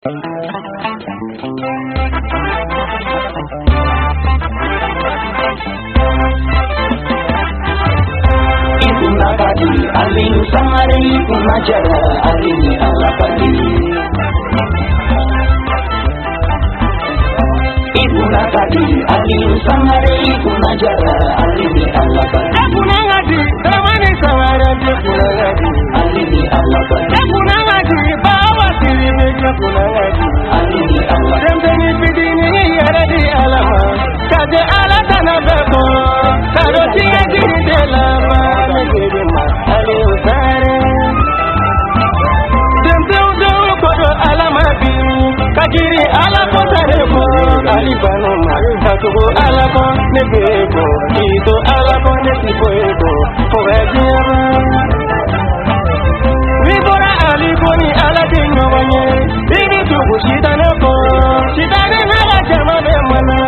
Ibu nakadi aling sangare ibu najara alini alapadi. Ibu nakadi aling sangare ibu najara alini alapadi. Ibu nakadi ramane sangare ibu najara alini alapadi. Ibu nakadi bawa siri ibu najara alini alapadi. Demdeni bidini yaradi alama kaje alatana beko karo tiya jinde lama. Kajiri ala ko tare ko ali banu ma katugo ala ko ne beko ito ala ko ne tipo ko wajira wibora ali ko ni ala dinyo wanye bibi tu shidane ko shidane na jama be mana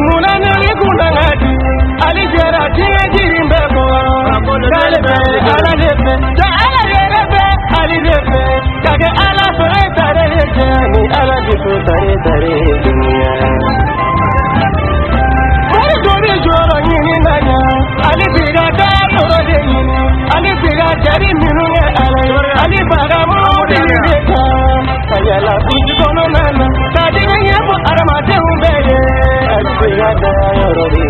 munana ni kundangati ali jara jiri mbeko kale be ala lepe da ala lepe ali lepe kage ala fere tare jani ala difu tare dunia kare dori joro yini nanya ali biga da yoro de yini ali biga jari minu ne ali baga mo de ka kayala biji kono nana kadi ne bo arama de umbeye ali biga da yoro de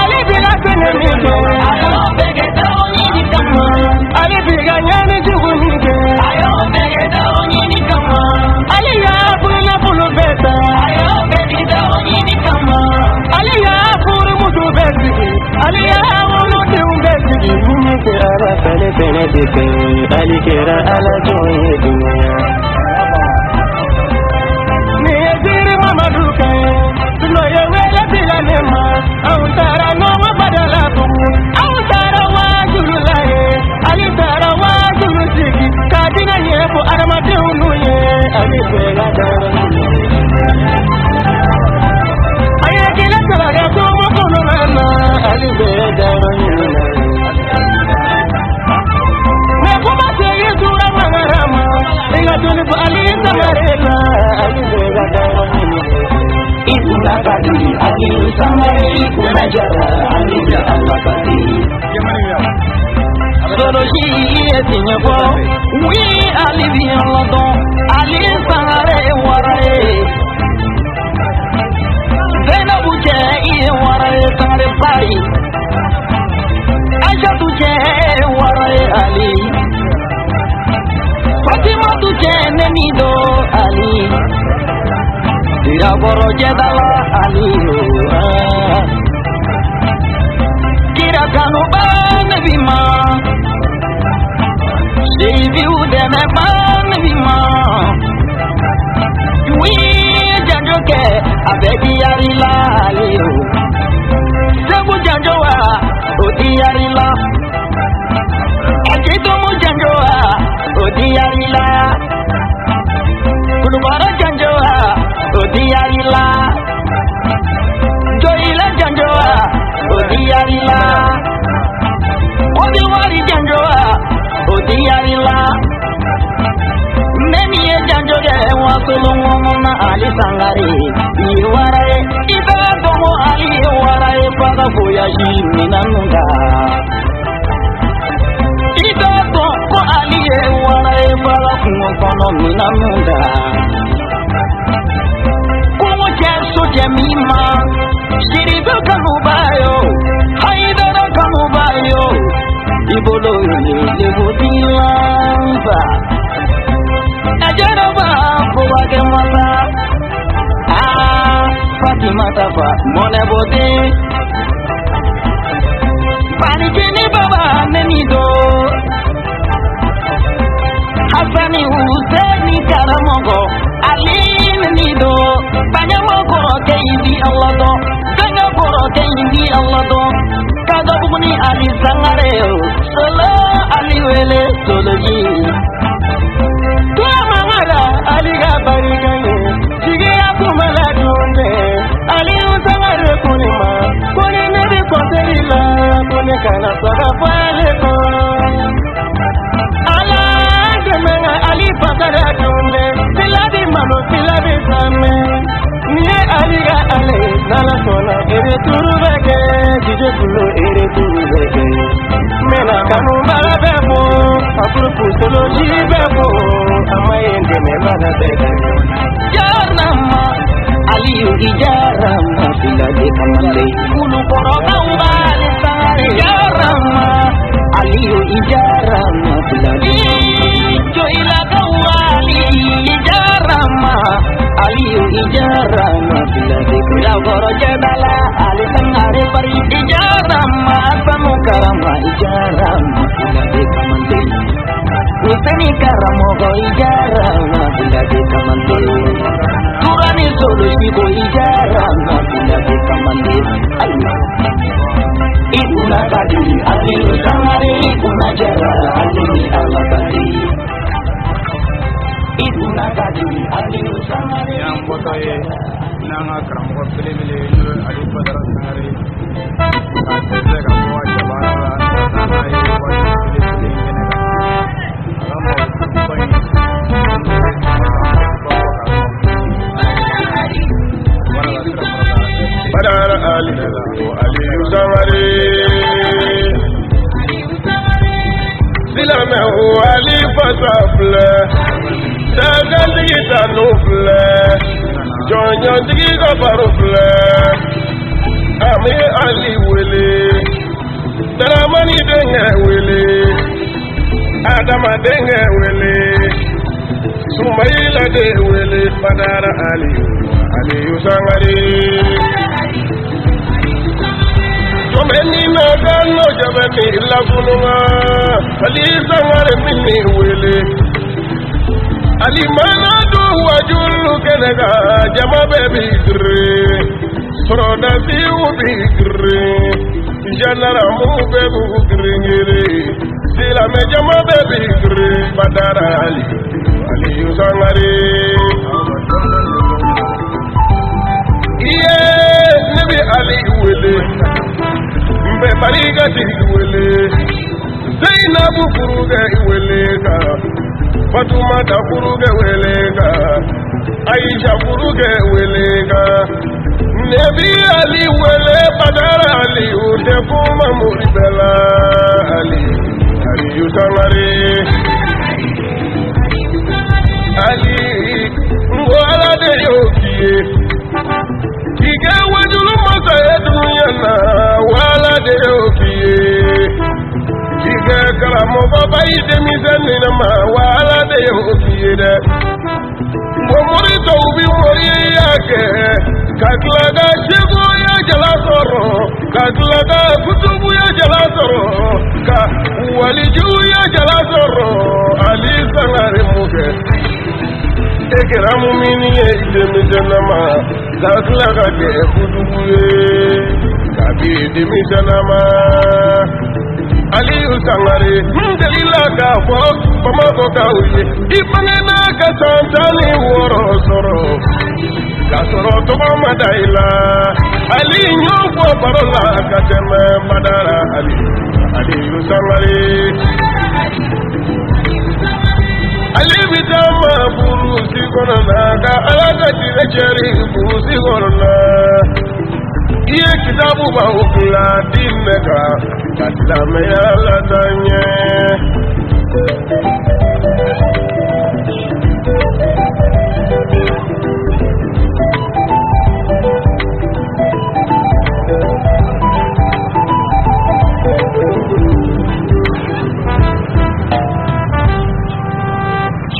ali biga tene mi de ayo bege da yini kama ali biga nyane jugu mi de ayo bege da yini kama ali ya bulu bulu beta ayo bege da yini kama ali ya bulu mutu beti ali ya wulu de umbeti ni ke ara fele fele de ke ali kera ala joye dunia ni eziri mamadu ke tuno ye wele bila nema au tara no badala tu au tara wa jululaye ali tara wa julusiki kadina nyefo aramate unuye ali bega dara aye kila tara ko mo kono na ali bega dara ne kuma se yura mangarama ila tuni ali tamarela ali bega dara ibu nakadi ali sangare ibu najara ali ya Allah kadi solo ji etinya ko wi ali bi Allah ali sangare warae dena buje i warae sangare pai aja tuje warae ali Fatima tuje nenido ali Tira boro jedala ali Kira kanu ban bima Sevi udeme ban bima Wi janjoke abedi yarila ali Sebu janjoa odi yarila Akito mu janjoa odi yarila Kulubara janjoa Odiarila Joila janjoa Odiarila Odiwari janjoa Odiarila Nemi janjoge wasulungu na ali sangare Iwarae Ibadomo ali warae Pada kuyashi minanunga Ibadomo ali warae Pada kungokono minanunga Jamima Shiribu kanubayo Haidara kanubayo Ibolo Ibutilanza Ajaraba Kuwage mala Fatima tafa Mone bote Panikini baba nenido Hasani Husseini Karamogo Ali nenido Banyamo Kendi Allah do Tanga Koro Kendi Allah do Kaga Bumuni Ali Sangare Solo Ali Wele Solo Ji Tua Mamara Ali Gabari Kanye Sige Akumala Dunde Ali Sangare Kunima Kuni Nede Koserila Kuni Kana Sara Pale Ko Allah Gemena Jibebo amayende me bana bebe Jarama Aliyu ijarama Bilade kamale Kulu koroga ubali sangare Jarama Aliyu ijarama Bilade Jo ilaga wali Ijarama Aliyu ijarama Bilade Kula goro jebala Ali sangare bari Ijarama Asamu karama Ijarama Bilade kamale Usani karamogo ijarama Bilade kamale Turani solo shigo ijarama Bilade kamale Ikuna kadi Aliyu sangare Ikuna jara Aliyu alabadi Ikuna kadi Aliyu sangare Yang foto ye Nanga karamogo pili-pili Ini Aliyu Badara sangare Kasih kamu jabara Nanga ye pili-pili Badara Aliyu Sangare Silame Ali Fasafle Sagandigi Tanufle Jonyondigi Gabarufle Ami Ali Wele Daramani Denge Wele Adama Denge Wele Sumaila de Wele Badara Aliyu Sangare Jomeni na gano jabani ilagununga Aliyu Sangare mini Wele Alimana do wajulu kenega Jama baby gre Soroda siu bigre Janara mu bebu gringere Sila me jama baby gre Badara Aliyu Sangare Iye Nabi Aliyu Wele Mbe Barigati Wele Zainabu Kuruge Wele ka Fatumata Kuruge Wele ka Aisha Kuruge Wele ka Nabi Ali Wele Badara Aliyu Tekuma Muribela Aliyu Sangare Ali Mwala de yokiye Ige wajulu masa eduyana Wala de yokiye Ige karamo baba ide mizani nama Wala de yokiye de Mwomori to ubi mwori yake Kaklaga shigo ya jalasoro Kaklaga kutubu ya jalasoro Ka waliju ya jalasoro Ali Sangare muke Ekeramu mini ye idemi janama Kaklaga de kutubu ye Kabi idemi janama Aliyu Sangare Ndelila kafo Pamako kauye Ipangena kasantani woro soro Kasoro toba madaila Ali nyofo barola kateme Badara Aliyu Sangare Ali bitama buru sigorona Ka alaga tirecheri buru sigorona Iye kitabu ba ukula dineka Katame ya latanye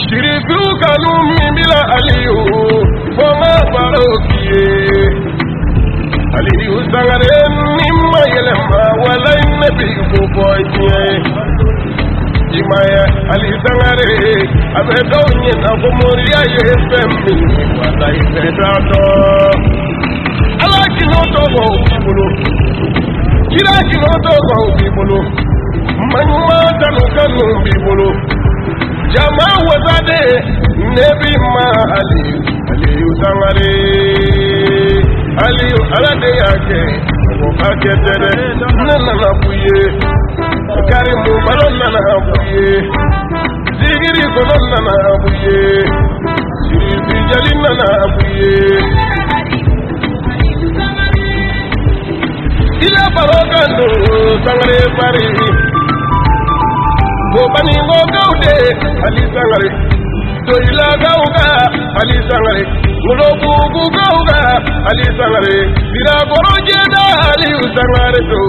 Shirifu kanumi bila Aliyu Foma barokiye Aliyu Sangare nimma yelema Wala nabi kuboye Imaya Aliyu Sangare Abedo nyena kumuriya yefemi Wala ifedato Ala kinoto kwa ubibulu Kira kinoto kwa ubibulu Manuma tanukanu ubibulu Jama wazade Nebi ma Aliyu Sangare Aliyu alade yake Wokake tere Nana nabuye Karimu balon nana nabuye Zigiri konon nana nabuye Sirifi jali nana nabuye Ila barokando Sangare pari bani mo gaude ali sangare toila gauga ali sangare mulo bugu gauga ali sangare bira goroje da ali sangare to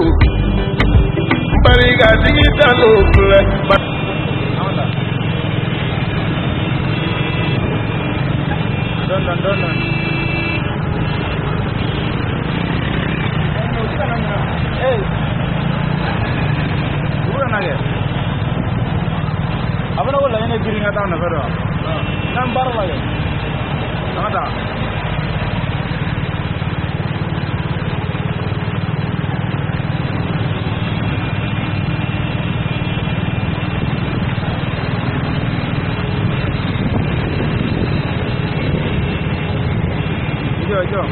bari ga digita no kule don hey bukan aja apa nak ulah ini giring atau nak berapa nambar lagi ada jo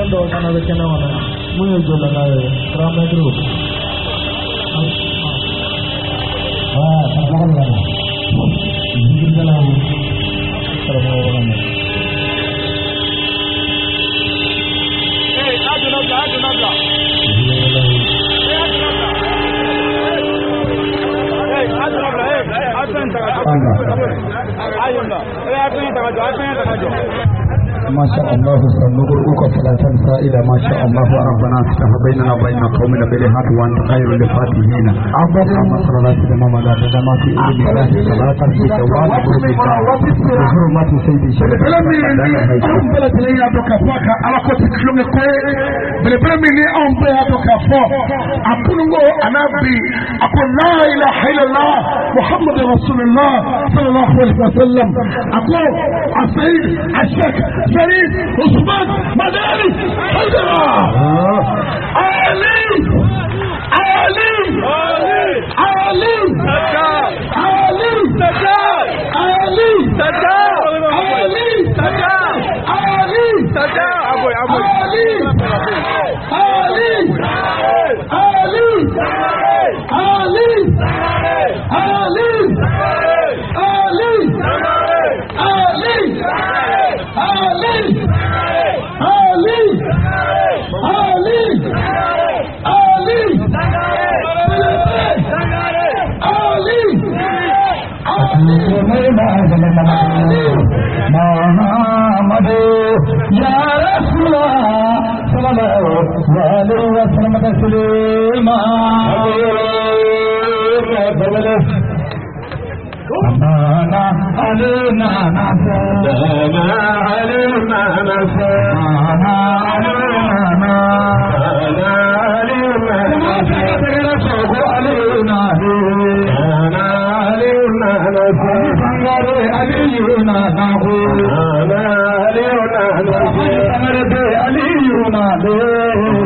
Untuk mana bikin mana? Muncul lagi ramai terus. Sekarang mana? Mungkin dalam terowongan. Adu nabla. Adu nabla. ما شاء الله سنقرؤك فلا تنسى إلى ما شاء الله ربنا افتح بيننا وبين قومنا بالهات وأنت خير الفاتحين اللهم صل على سيدنا محمد ما في علم الله صلاة في دوام قلوبك بحرمة سيد الشريف بلت لي أبوك فاك على قوة كلمة كوي بلبرمني أم بي أبوك فاك أقول أنا بي أقول لا إله إلا الله محمد رسول الله صلى الله عليه وسلم أقول السيد الشيخ شريف عثمان مداري حيدرة علي علي علي علي علي Muhammadu ya Rasulullah sallallahu alaihi wasallam taslima ana alina nasa alina nasa ana alina aliyuna nahu aliyuna nahu aliyuna aliyuna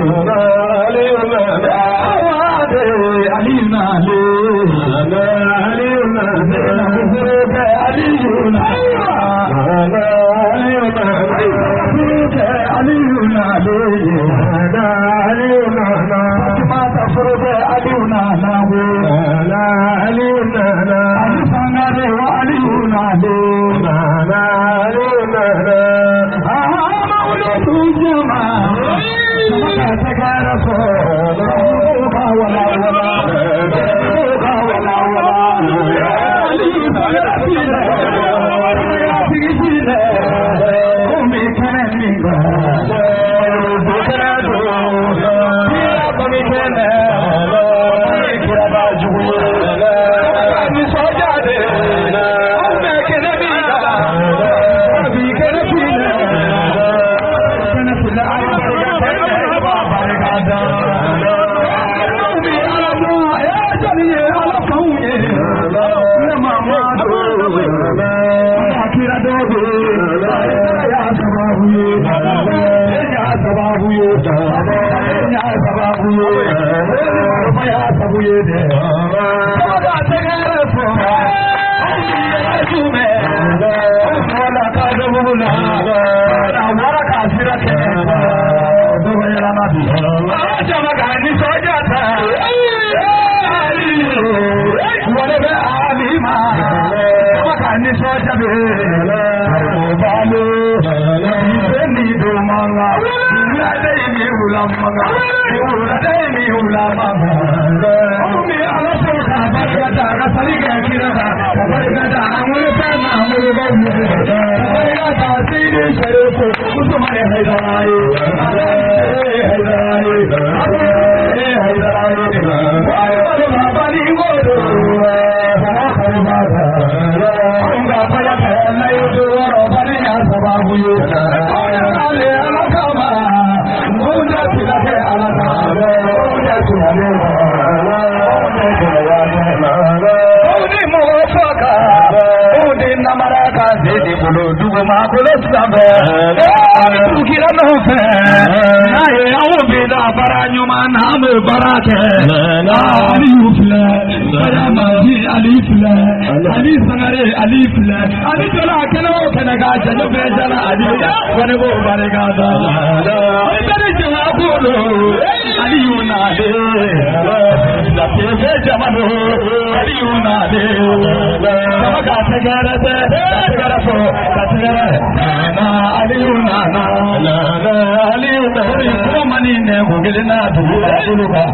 ni ne ko gilina dula duluka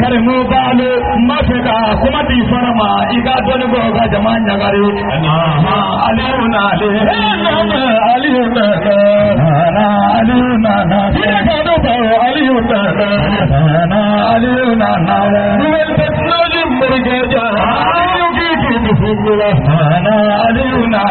kare mu balo mafika kuma di farma iga doni go ga jama'an gari aliyuna aliyuna ka do ba aliyuna duwel technology murge ja ayuki ki bismillah aliyuna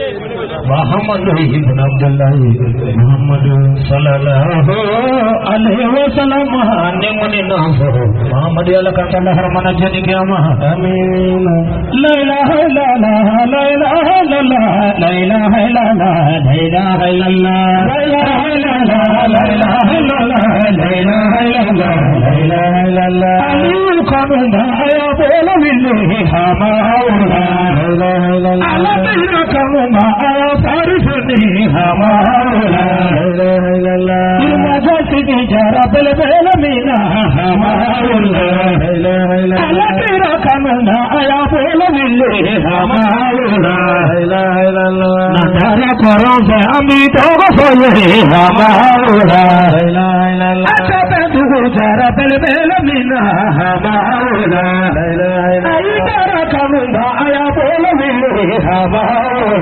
Muhammad ibn Abdullah Muhammad sallallahu alaihi wasallam ne muni na Muhammad ya laka ta harmana jani kiyama amin la ilaha illallah la ilaha illallah la ilaha illallah la ilaha illallah la ilaha illallah la ilaha illallah la ilaha illallah la ilaha illallah amin qanuna ya bola billahi hama la ilaha illallah Allah qanuna ya farifni hama la ilaha illallah ilmajati jara bel bel mina hama la ilaha illallah Allah qanuna ya bola billahi hama la ilaha illallah nadara koran se ami to go ye hama la ilaha illallah achabe du jara bel bel mina hama la ilaha illallah ay qanuna ya bola billahi hama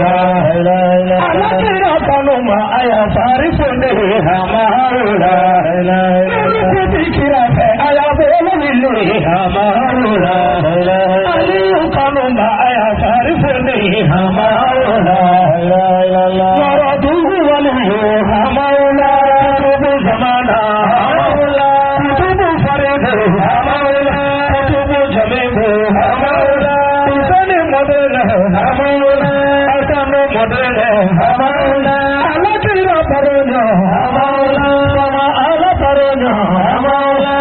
la ilaha illallah Allah qanuna ya farifni hama la ilaha illallah dikira se aya bola billahi hama la ilaha illallah qanuna ya farifni hama la ilaha illallah waradu walihu hama la kutubu zamana hama la kutubu faride hama la kutubu jamibu hama la isani model hama la asanu model hama la alakira paronya hama la sama ala paronya hama la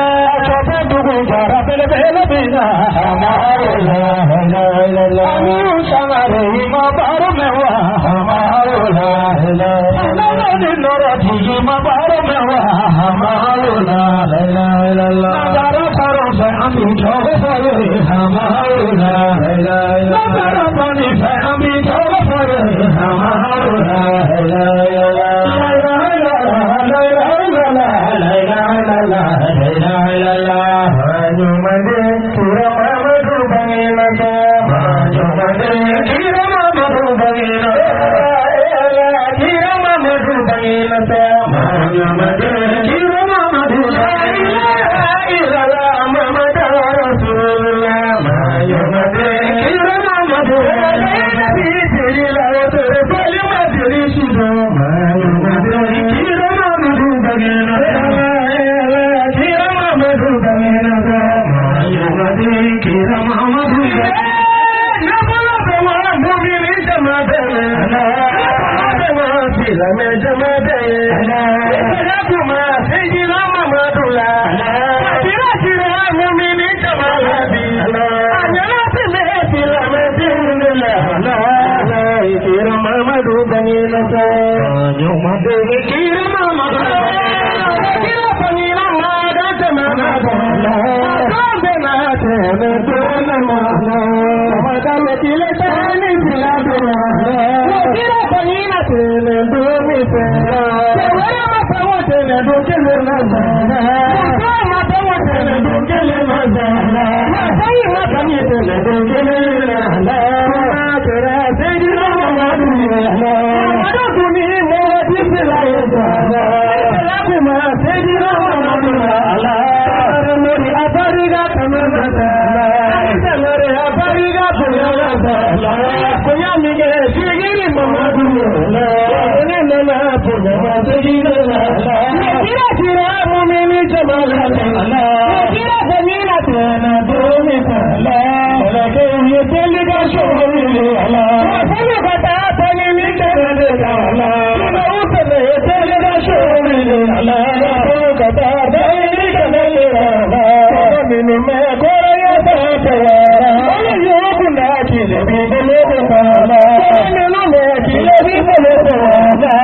chope dugu jara bele bele bina hama la la la la amu sangare ma baru mewa hama la la la la ni nora tuji ma baru mewa hama la la la la dara paro se ami chobe pare hama la la la dara pani se ami chobe pare hama la la la la lame jamade ya kuma sai jira mamadula tira tira mu'mini jamalabi anyala tile lame dinula kira mamadu bani nasa nyumade kira mamadu kira bani namada jamada bena tene dona mana madame tile tani tila dona kira bani na tene doni tena wala mapawo tene dokele na sana mapawo tene dokele na sana sai mapani tene dokele na kira sejira mamadu mamadu duni mo disila sana kuma sejira mamadu ala mori abariga tamana mori abariga tamana kunya mige sigiri mamadu ne nana punya sigiri kira kira mumini jamala kira zamina tena doni pala lake ye teliga shohri ala sele bata tani mi tere ala na utele teliga shohri ala kata dai kana minu me koraya satara yo kuna kile bibele bala minu me kile bibele bala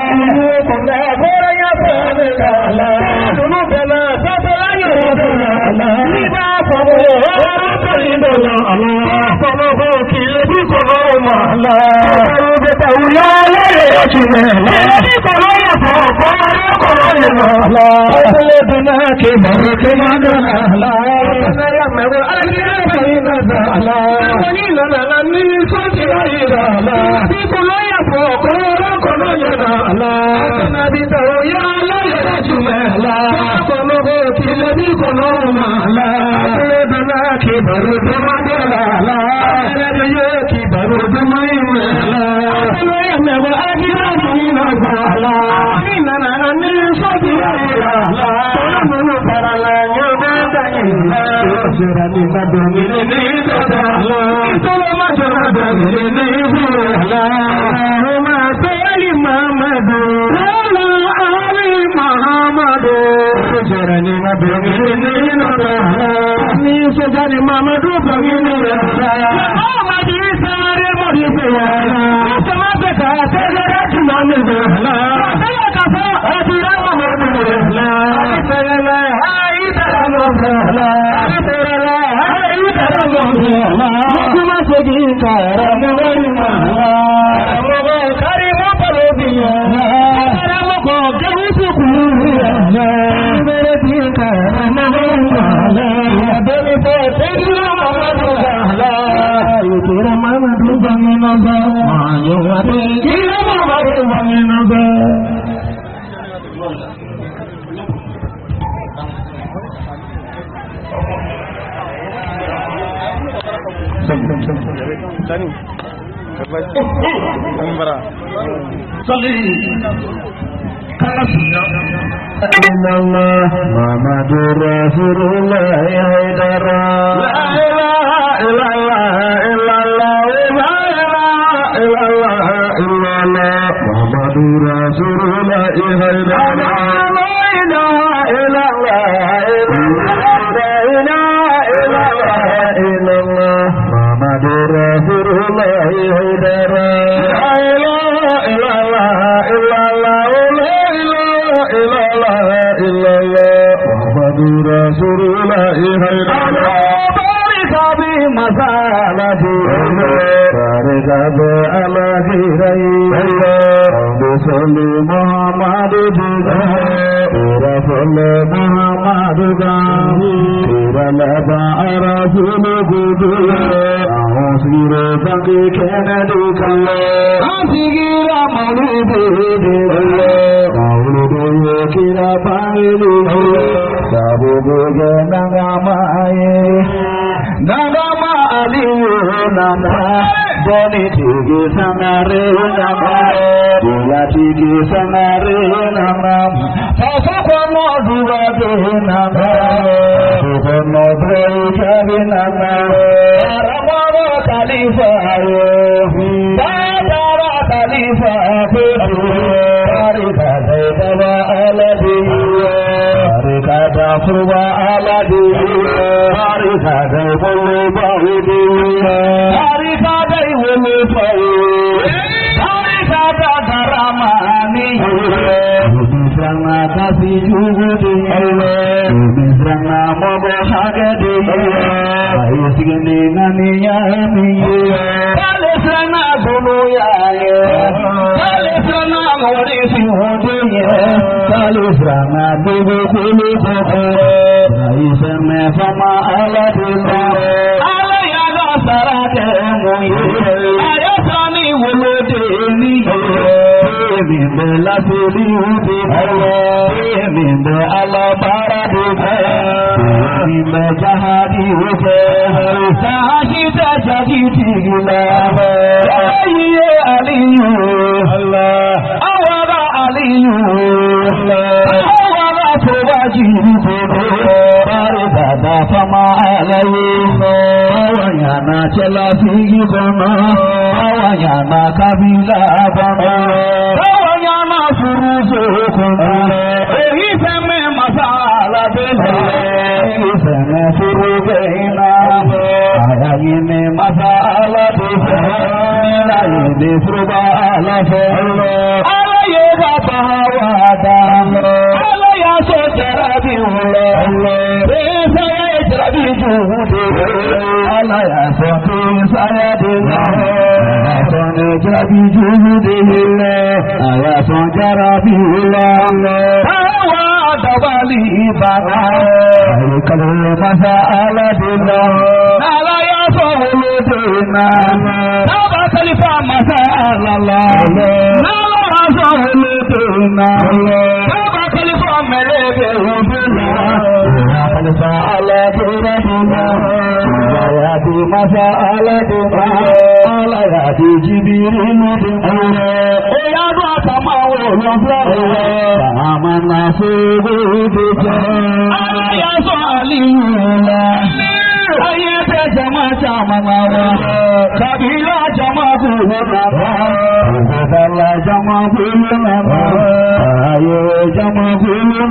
kuna koraya satara dunu bela satara yo bala niba pabo kalindo ala pabo kile bibele mala beta ulale chune bibele ya pabo koraya mala le duna ke barke magala Jerani madongi ni sadala, solo madongi ni sadala. Ma sali Muhammadu, sala ali Muhammadu. Jerani madongi ni sadala, ni sejani Muhammadu bangi ni sadala. Oh madi sare madi sadala, sama beka sejara chumani sadala. Saya kasa adira Muhammadu sadala. Sadala hai sadala sadala. Kuma segi karamo mala mo karimo palobiya karamo ko gehusu kuya mere din karamo mala dele po tegila mamadu mala yura mamadu bangina ba mayo ate gila mamadu bangina ba Dani, Ambara, Sali, Kasnya, Inallah, Muhammadu Rasulullah, Haidara, La ilaha illallah, illallah, la ilaha illallah, illallah, Muhammadu Rasulullah, Haidara, la ilaha illallah, Muhammadu Rasulullah Haidara la ilaha illallah la ilaha illallah Muhammadu Rasulullah Haidara Bari masalatu Bari kabe alahirai Salli Muhammadu Rasul Muhammadu Laba Rasul Gudu Siro Sangi Kennedy Kalla Sigira Mauludu Mauludu Kira Pangilu Sabu Buga Nagama Aliyu Nana Boni Tigi Sangare Nama Dula Tigi Sangare Nama Fasakono Duvadu Nama Fasakono Duvadu Nama Ramara Khalifa Badara Khalifa surba alade tarika da wole bawde tarika da wole fawo tarika da daramani Misrana kasi jugude Misrana mogo hagade Ayisigene naniya miye Palesrana gulu ya Palesrana mori sihode Palesrana dugu kulu koko Aisame fama alade Ala ya ga sarate muye Ayasani wulode niye Minde la suri uti minde ala baradu minde jahadi uti sahita jahiti gila ye aliyu Allah awara aliyu awara tobaji barada fama alayi awanyana chela figi kono awanyana kabila bama awanyana furuzo kono ehi feme masala bele ehi feme furubeina ayayine masala bele ayayine furubala fele alaye babawada alaya sotarabi ulo resa jarabi juhude alaya sotu sayade sone jarabi juhude aya son jarabi ulo awa dabali bana kalu masa aladina alaya sowolodena aba khalifa masa alala alaya sowolodena aba khalifa melebe huduna khalifa aladina ayati masa aladina alayati jibirin ya ba kamawo lọ́fọ́ àmàna fúgbùdùjẹ́ ayé sọ àlìyànlá ayé tẹ́ jama jama wa kàbílá jama kúrò ìgbàlá jama kúrò ayé jama kúrò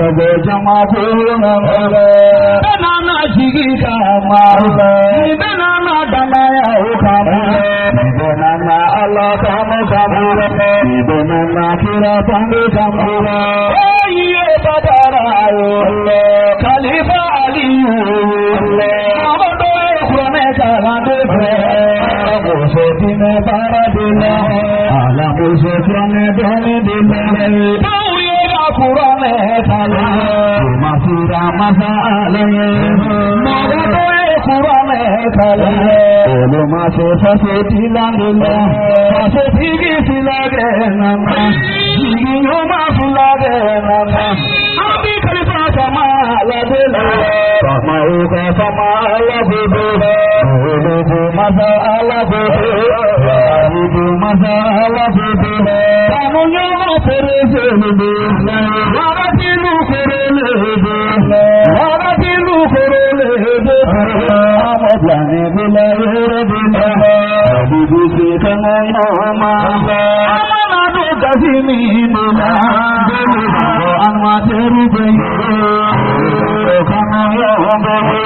ìgbàlá jama kúrò bẹ́nà náà jìgì kàmà bẹ́nà náà dàmáyà ó kàmà bẹ́nà náà alákàmù kàmà bẹ́nà náà kíra pàmì kàmà ayé bàbára ayé kàlífà aliyu ọmọdé ìkùrọ̀mẹ́ta lábẹ́fẹ́ àlàmùsọ̀ tí mẹ́ bára délá àlàmùsọ̀ tí mẹ́ bẹ́rẹ̀ délá báwo yẹ ìkùrọ̀mẹ́ta lábẹ́ ìmàfíra masá àlẹ́yẹ ọmọdé ìkùrọ̀mẹ́ta lábẹ́ olùmọ̀sọ̀ fẹ́sẹ̀ tí lágbèlá fẹ́sẹ̀ tí kì í sí lágẹ̀ nàmà ìgbì yóò máa fi lágẹ̀ nàmà ábí kàlífà sàmà àlàdélá sàmà òkè sàmà alábòbò olùkù masá alábòbò olùkù masá alábòbò sàmù yóò máa fèrè sèlébè wàrà tí lù fèrè lèbè wàrà tí lù fèrè lèbè ọmọbìnrin ìbílẹ̀ rere bílẹ̀ àbíbí sí kẹ́mọ́ yóò máa amánàdó gàfí mi ìbílẹ̀ bẹ́ẹ̀ àwọn àtẹ́rù bẹ́ẹ̀ kẹ́mọ́ yóò bẹ́ẹ̀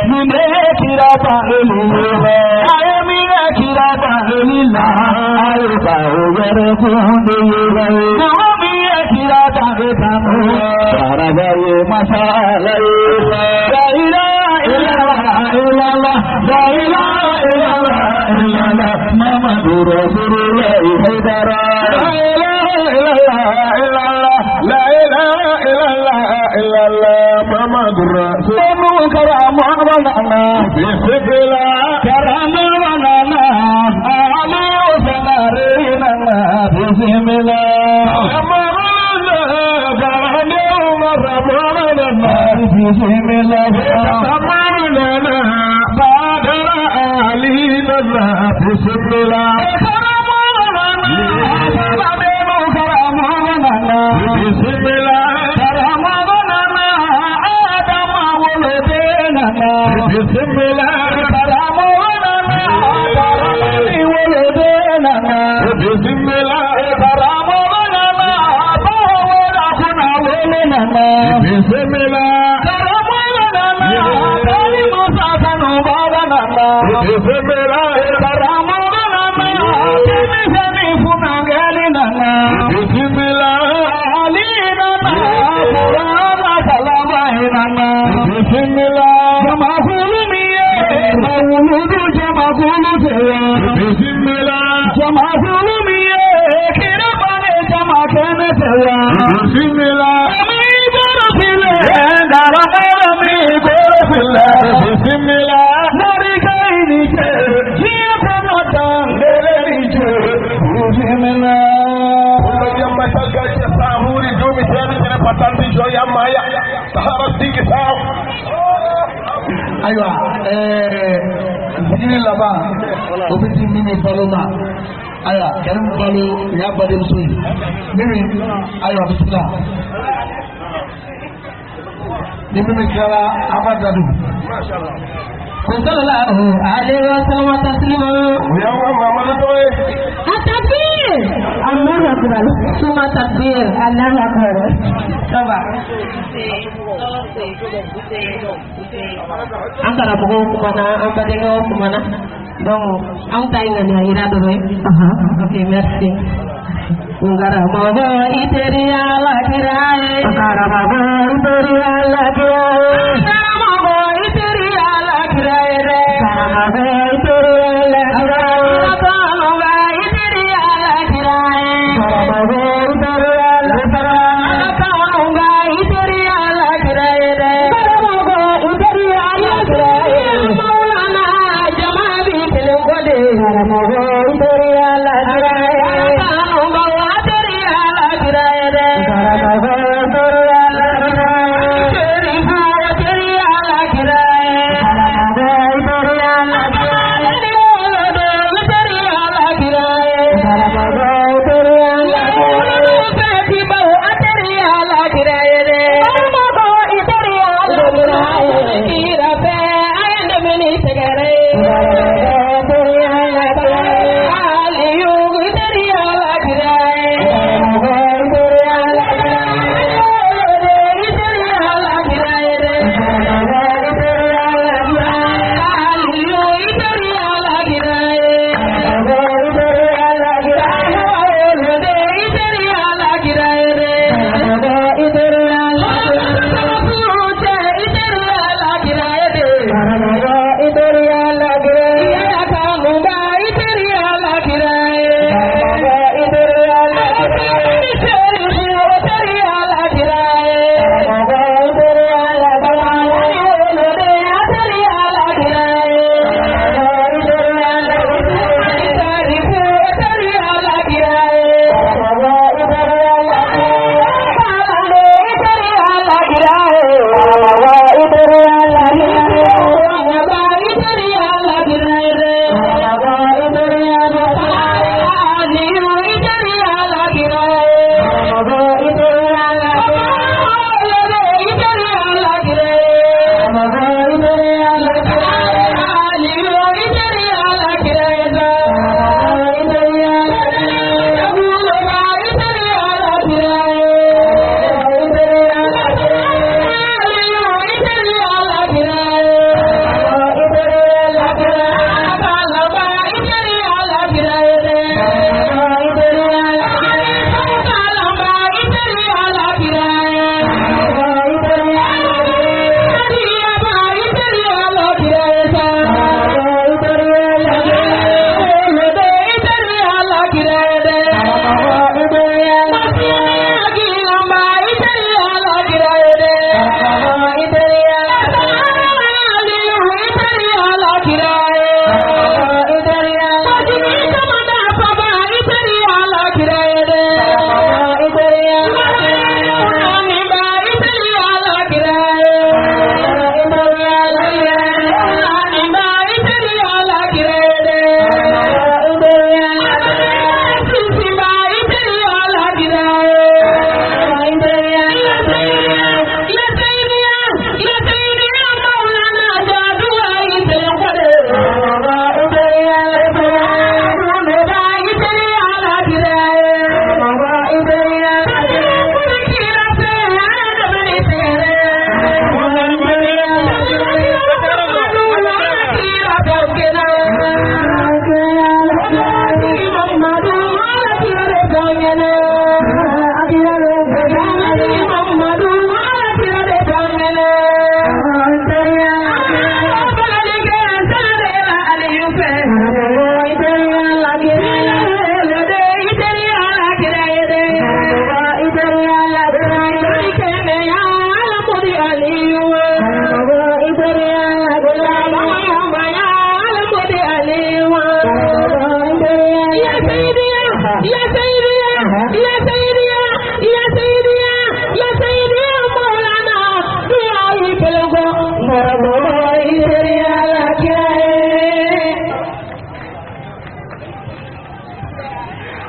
nílé kíra bá èlìyẹ ayé mi rẹ̀ kíra bá èlìlá àyíká òwẹ́rẹ́ fún déyẹ náà mi rẹ̀ kíra bá èkánú sàràbáyé masálàyé láìlá ìlàlá ìlàlá láìlá ìlàlá ìlàlá Muhammadu Rasulullah ìhẹ́dára láìlá ìlàlá ìlàlá láìlá ìlàlá ìlàlá Muhammadu Rasulullah karamọ́ banana bisibila karamọ́ banana àmì òsèlárè nana bisimila bismillah tamarana badara alina bismillah tamarana badara karamana bismillah tamarana adama wuladena bismillah tamarana darani wuladena bismillah tamarana bawara kuna wuladena Bismillah. Karamuna Temi Semi Funangeli Nana Bismillah. Ali Nana Purana Salamai Nana Bismillah. Jamahulumiye Mauludu Jamahulu Sewa Bismillah. Jamahulumiye Kirabane Jamakene Sewa Bismillah. Amigorofile Daramigorofile Bismillah. Narikainike Jiyapanatan Delenike Bismillah Yamma salgaje sahuri jomi tani tene patanti jo yamma ya sahara tigi saw Aywa zikiri laban obiti mimi baloma aya karim balo ya bade musoyi mimi aywa bismillah ni mimi kala abadadu mashallah sallallahu alaihi wasallam taslima yamma mamadu toy Takbir! Allahu Akbar. Semua takbir. Allahu Akbar. Coba. Antara pukul kemana, angkat tengok kemana. Dong, ang tayo nga niya irado rin. Okay, merci. Ungara mago iteri ala kirae. Ungara mago iteri ala kirae. Ungara mago iteri ala kirae re. Ungara mago iteri ala kirae.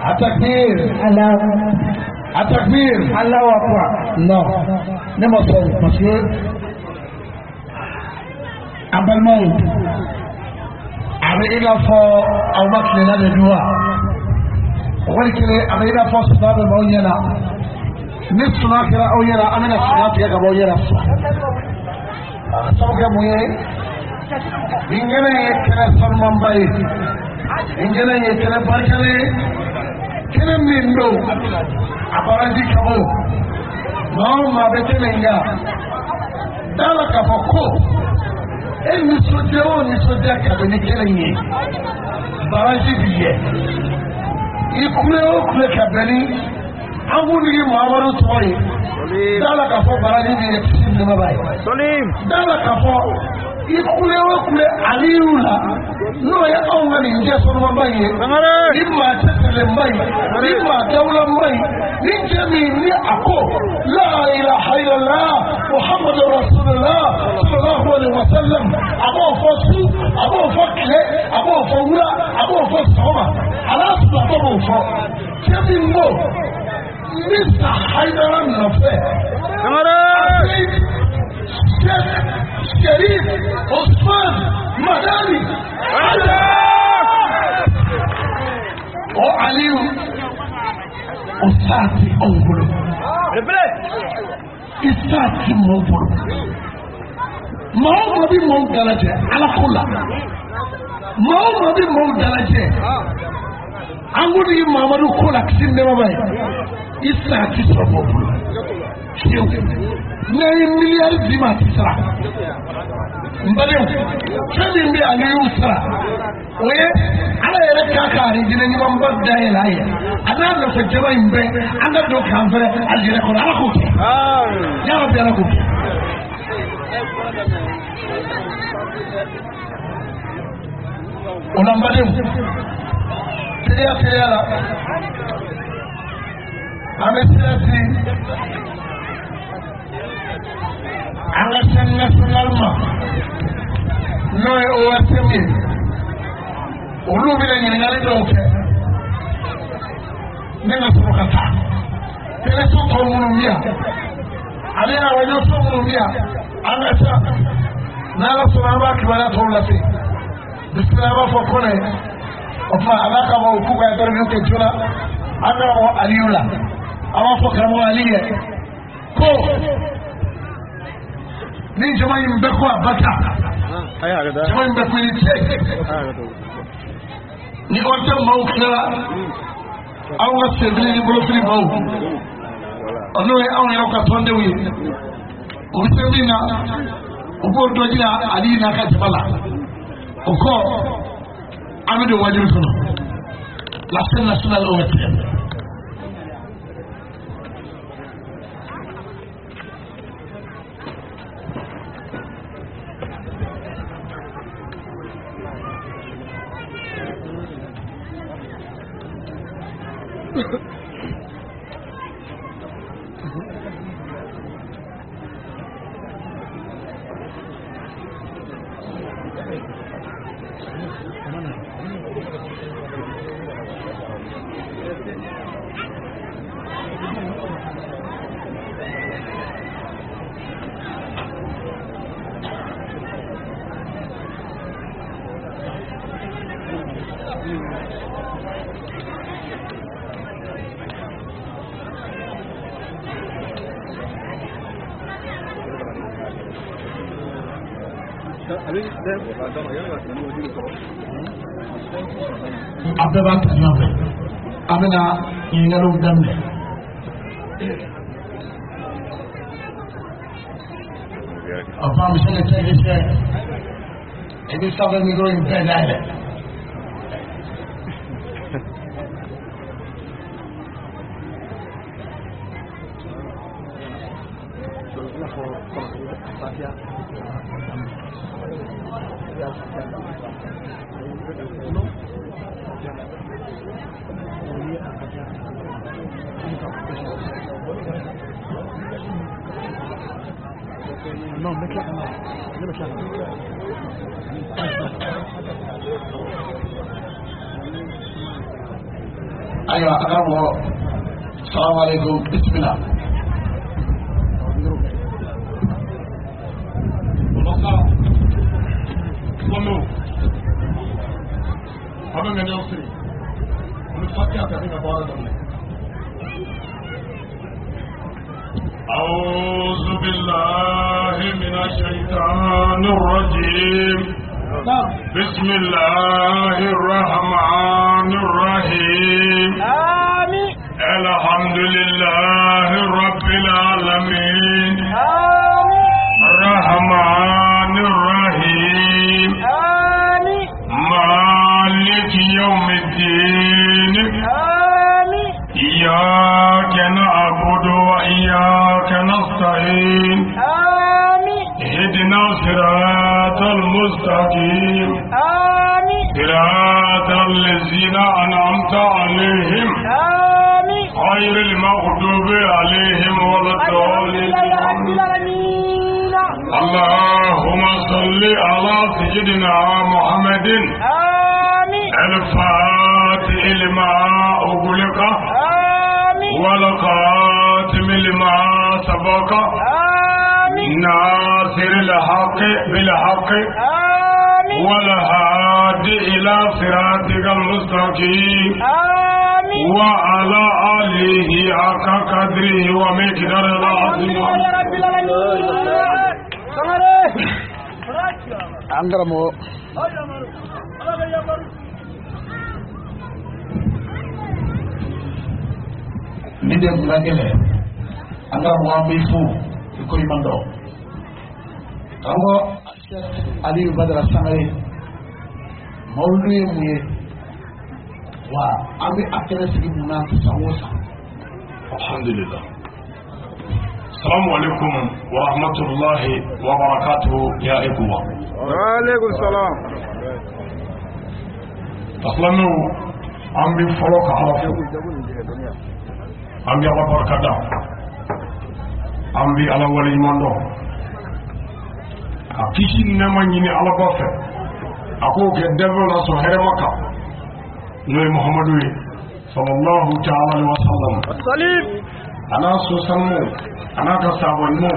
Atakbir. Atakbir. Allahu Akbar. Non. Ne me sonne parce que Abelmou avait il a fort à battre les lacs de doigts. On dit qu'il avait il a fort sur la Baouyana. Ne sonna que la Baouyana, amène la Baouyana, la Baouyana. Ça va mouiller. Ingene est seulement baillé. Ingene est barcalé. Kene mindo abaraji kabo no ma betelenga dala kafoko ni sodia kabeni kelenye baraji biye ikule okule kabeni amuni muhammadu toyi dala kafo baraji biye sin ma bai dala kafo ikule okule aliula no ya onga ni nje so ma bai imma tetele bai imma dawla bai ninje ni ako la ilaha illallah muhammadur rasulullah sallallahu alaihi wasallam abo fosu abo fokle abo fowura abo fosoma ala abo fo kemi ngo Mr. Haidaran Nafe Sharif Osman Madani O Aliou Osati Ongolo Isati Mobolo Maomabi Mongalaje Alakola Maomabi Mongalaje Angudi Mamadu Kola Kisinde Mabai Isati Mobolo Kiyo Nari miliyar zima tisra Mbadeu Kami mbi Aliou Sra Oye ala yɛrɛ k'a ka arijinɛ ɲumanba da yɛlɛ a ye a n'a nɔfɛ jama in bɛɛ an ka don k'an fɛ alijinɛ kɔnɔ ala k'o kɛ ya rabbi ala k'o kɛ o la n badenw teliya la an bɛ sira si an ka chaîne nationale ma n'o ye OSM ye olu bɛ ɲininkali dɔw kɛ ne ka sɔrɔ ka taa teleso tɔ minnu bɛ yan ale arajo so minnu bɛ yan an ka taa n'ala sɔnna an b'a kibaruya tɔw lase bisimila an b'a fɔ kɔnɛ o tuma a b'a kama o k'u ka interview kɛ joona an ka mɔgɔ Aliyu la an b'a fɔ karamɔgɔ Ali ye ko ni jama in bɛɛ ko a ba ta jama in bɛɛ ko i cɛ. Ni orte mau kila aw nga sebili ni bolofili mau ono e aw nga ka tonde wi o sebina o ko dojina ali na ka jabala o ko amido wajuru kono la scène nationale OSM Abba ta nafe amina yingalo damne afa misale tegese ebi sabe mi go in bed ale أيوة أقربه. السلام عليكم. بسم الله. أعوذ بالله من الشيطان الرجيم. بسم الله الرحمن الرحيم. آمين. الحمد لله رب العالمين. آمين. الرحمن الرحيم. آمين. مالك يوم الدين. آمين. إياك نعبد وإياك نستعين. آمين. اهدنا الصراط المستقيم. آمين. صراط الذين أنعمت عليهم آمين. غير المغضوب عليهم ولا الضالين. اللهم صل على سيدنا محمد آمين. الفاتح لما أغلق آمين. والخاتم لما سبق آمين. ناصر الحق بالحق آمين. والهادي إلى صراطك المستقيم آمين. وعلى آله حق قدره ومقدار العظيم. أنغرمو. Nide mulangele anga mwambifu ikoi mando kawo Ali Badara Sangare mawlu muye wa ambi akere sigi muna sawosa. Alhamdulillah. Assalamu alaikum wa rahmatullahi wa barakatuh ya ikuwa. Wa alaikum salam. Aslanu ambi foloka halafu ambi ala barakada ambi ala wali mondo akisi nama nyini ala bafe ako ke devil na so here maka noy muhammadu sallallahu ta'ala alaihi wasallam Salim. ana so sanmu ana ka sabonmu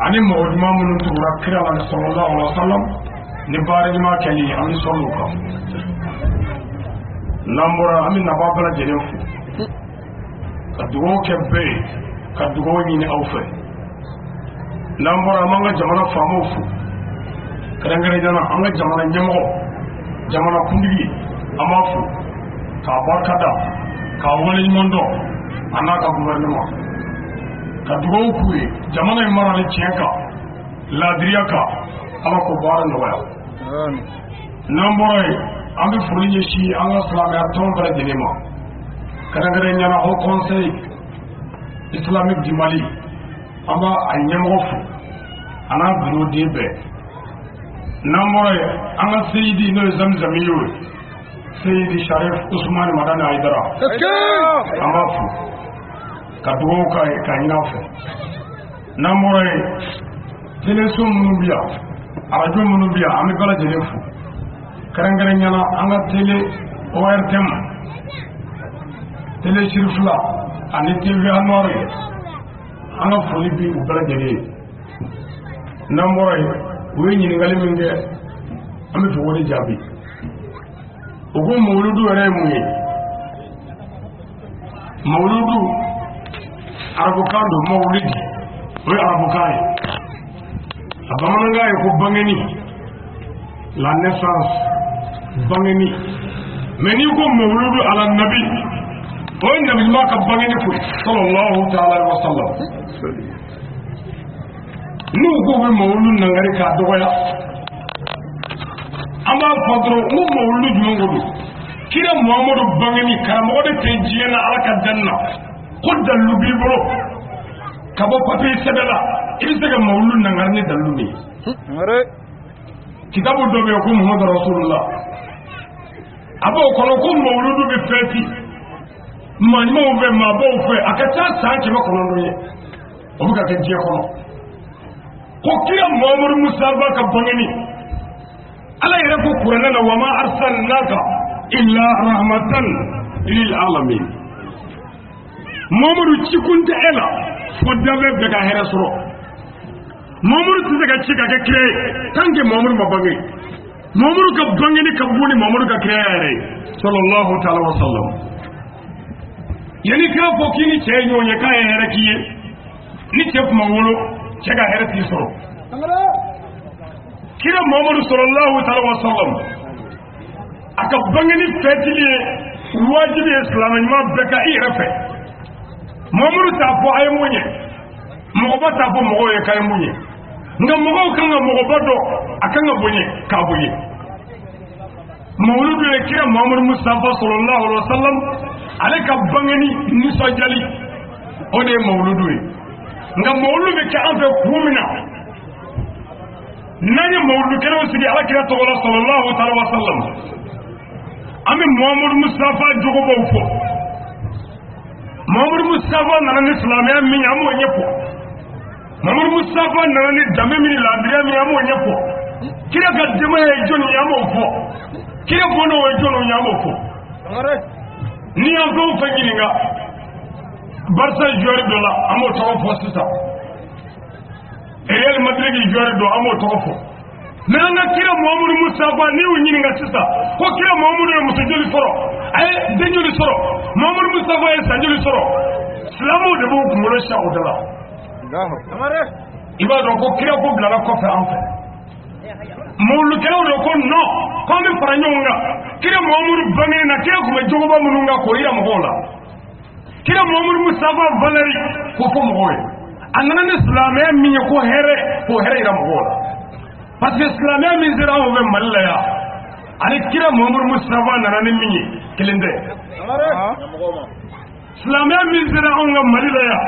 ani mu'udma mun tura kira ala sallallahu alaihi wasallam ni bari ma kali ami salluka nambura ami nababala jenefu kadugo kebe kadugo nyini awfe nambura manga jamana famofu kadangare jana anga jamana nyamo jamana kundigi amafu ka barkada ka wali mondo anaka gouvernement kadugo kuwe jamana imara ni chenka ladriyaka ala ko bara no waya nambura ambi fulinye shi anga salama ton bara jenema kadangare nyana au conseil islamique du Mali aba anyamofu ana bureau debe namore anga seyidi no zamzamiyo seyidi Sharif Usman Madani Aidara amba fu kadugo kai kanyinafu namore telesum munubia arajo munubia ami bala jenefu kadangare nyana anga tele ORTM tele shirfla ani TV anore anga foli bi ubala jere namore we nyini ngali minge ami fo woni jabi ogo mawludu ere muye mawludu arbukando mawlidi we arbukai abamanga ko bangeni la naissance bangeni meni ko mawludu ala nabi o nabi ma ka bangeni ko sallallahu ta'ala alaihi wasallam nu ko be mawludu nangari ka doya ama fadro mu mawludu jumangodo kira muhammadu bangeni karamo de tenjiyana alaka janna qudallu bibro kabo papi sebela ibisega mawludu nangarni dalumi Ngare. kitabu dobe ko muhammadu rasulullah abo kono ko mawludu be feti manimo be mabo fe akata sanke ba kono ndoye obuka ke je kono ko kira Muhammadu Musa ba ka bangani ala yɛrɛ ko kuranɛ la wa ma arsalnaka illa rahmatan lil alamin Muhammadu cikun tɛ e la fo danfɛn bɛɛ ka hɛrɛ sɔrɔ Muhammadu tɛ se ka ci ka kɛ kira ye tant que Muhammadu ma bange Muhammadu ka bangeni ka bon ni Muhammadu ka kira yɛrɛ ye sallallahu ta'ala wa sallam yani k'a fɔ k'i ni cɛ ye ɲɔgɔn ye k'a ye hɛrɛ k'i ye ni cɛ kuma wolo cɛ ka hɛrɛ t'i sɔrɔ kira Muhammadu sallallahu ta'ala wa sallam a ka bangeni fɛtili ye wajibi ye silamɛ ɲuman bɛɛ ka i yɛrɛ fɛ Muhammadu t'a fɔ a ye mun ye mɔgɔba t'a fɔ mɔgɔw ye k'a ye mun ye nka mɔgɔw kan ka mɔgɔba dɔn a kan ka bonya k'a bonya mawuludu ye kira Muhammadu Mustafa sallallahu alaihi wa sallam ale ka bangeni nisɔndiyali o de ye mawuludu ye nka mawuludu bɛ kɛ an fɛ kun min na n'an ye mawuludu kɛnɛw sigi ala kira tɔgɔ la sallallahu alaihi wa sallam an bɛ Muhammadu Mustafa jogobaw fɔ Muhammadu Mustafa nana ni silamɛya min ye an b'o ɲɛfɔ Muhammadu Mustafa nana ni danbe min ni laadiriya min ye an b'o ɲɛfɔ kira ka denbaya ye jɔnni ye an b'o fɔ kira bɔnnaw ye jɔnniw ye an b'o fɔ ni y'an fɛn o fɛn ɲininka Barça joueur dɔ la an b'o tɔgɔ fɔ sisan Real Madrid joueur dɔ an b'o tɔgɔ fɔ mais an ka kira Muhammadu Mustafa n'i y'u ɲininka sisan ko kira Muhammadu ye muso joli sɔrɔ a ye den joli sɔrɔ Muhammadu Mustafa ye san joli sɔrɔ silamɛw de b'u kunkolo siyan o de la i b'a dɔn ko kira ko bilala kɔfɛ an fɛ mawulukɛlaw de ko non k'an bɛ fara ɲɔgɔn kan kira Muhammadu bangeni na kira tun bɛ jogoba minnu kan k'o yira mɔgɔw la kira Muhammadu Mustafa valeri k'o fɔ mɔgɔw ye a nana ni silamɛya min ye ko hɛrɛ k'o hɛrɛ yira mɔgɔw la parce que silamɛya min sera anw fɛ Mali la yan ani kira Muhammadu Mustafa nana ni min ye kelen tɛ silamɛya min sera anw ka Mali la yan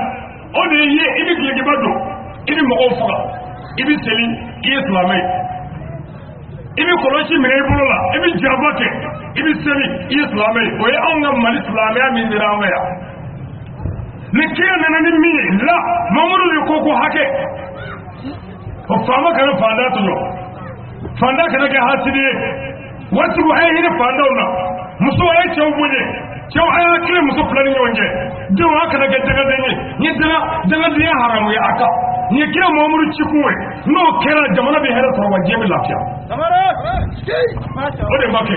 o de ye i bɛ dulokiba don i bɛ mɔgɔw faga i bɛ seli i ye silamɛ ye i bɛ kɔlɔsi minɛ i bolo la i bɛ jaraba kɛ i bɛ seli i ye silamɛ ye o ye anw ka Mali silamɛya min sera anw fɛ yan ni kira nana ni min ye la Muhammadu de ko hakɛ o faama kana fanda to ɲɔ fanda kana kɛ hasidi ye waatiw a ye hinɛ fandaw na musow a ye cɛw bonya cɛw a y'a kile muso fila ni ɲɔgɔn cɛ denw a kana kɛ dagaden ye ni dagadenya haramu ye a kan ni ye kira Muhammadu cikun ye n'o kɛra jamana bɛ hɛrɛ sɔrɔ wa diɲɛ bɛ lafiya o de ma kɛ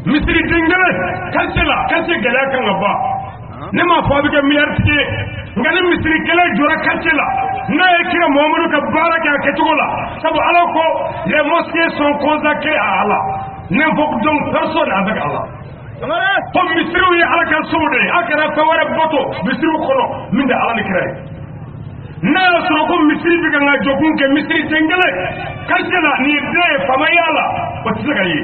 misiri den kelen quartier gɛlɛya kan ka ban ne m'a fɔ a bɛ kɛ miliyɛritigi ye nka ni misiri kelen jɔra quartier la n'a ye kira Muhammadu ka baara kɛ a kɛcogo la sabu ala ko les mosquées sont consacrées à Allah n'importe donc personne avec Allah ko misiriw ye ala ka sow de ye a kɛra fɛn wɛrɛ bɔtɔ misiriw kɔnɔ min tɛ ala ni kira ye n'a y'a sɔrɔ ko misiri bɛ kan ka jɔkun kɛ misiri den kelen quartier la nin ye den ye faama y'a la o tɛ se ka ye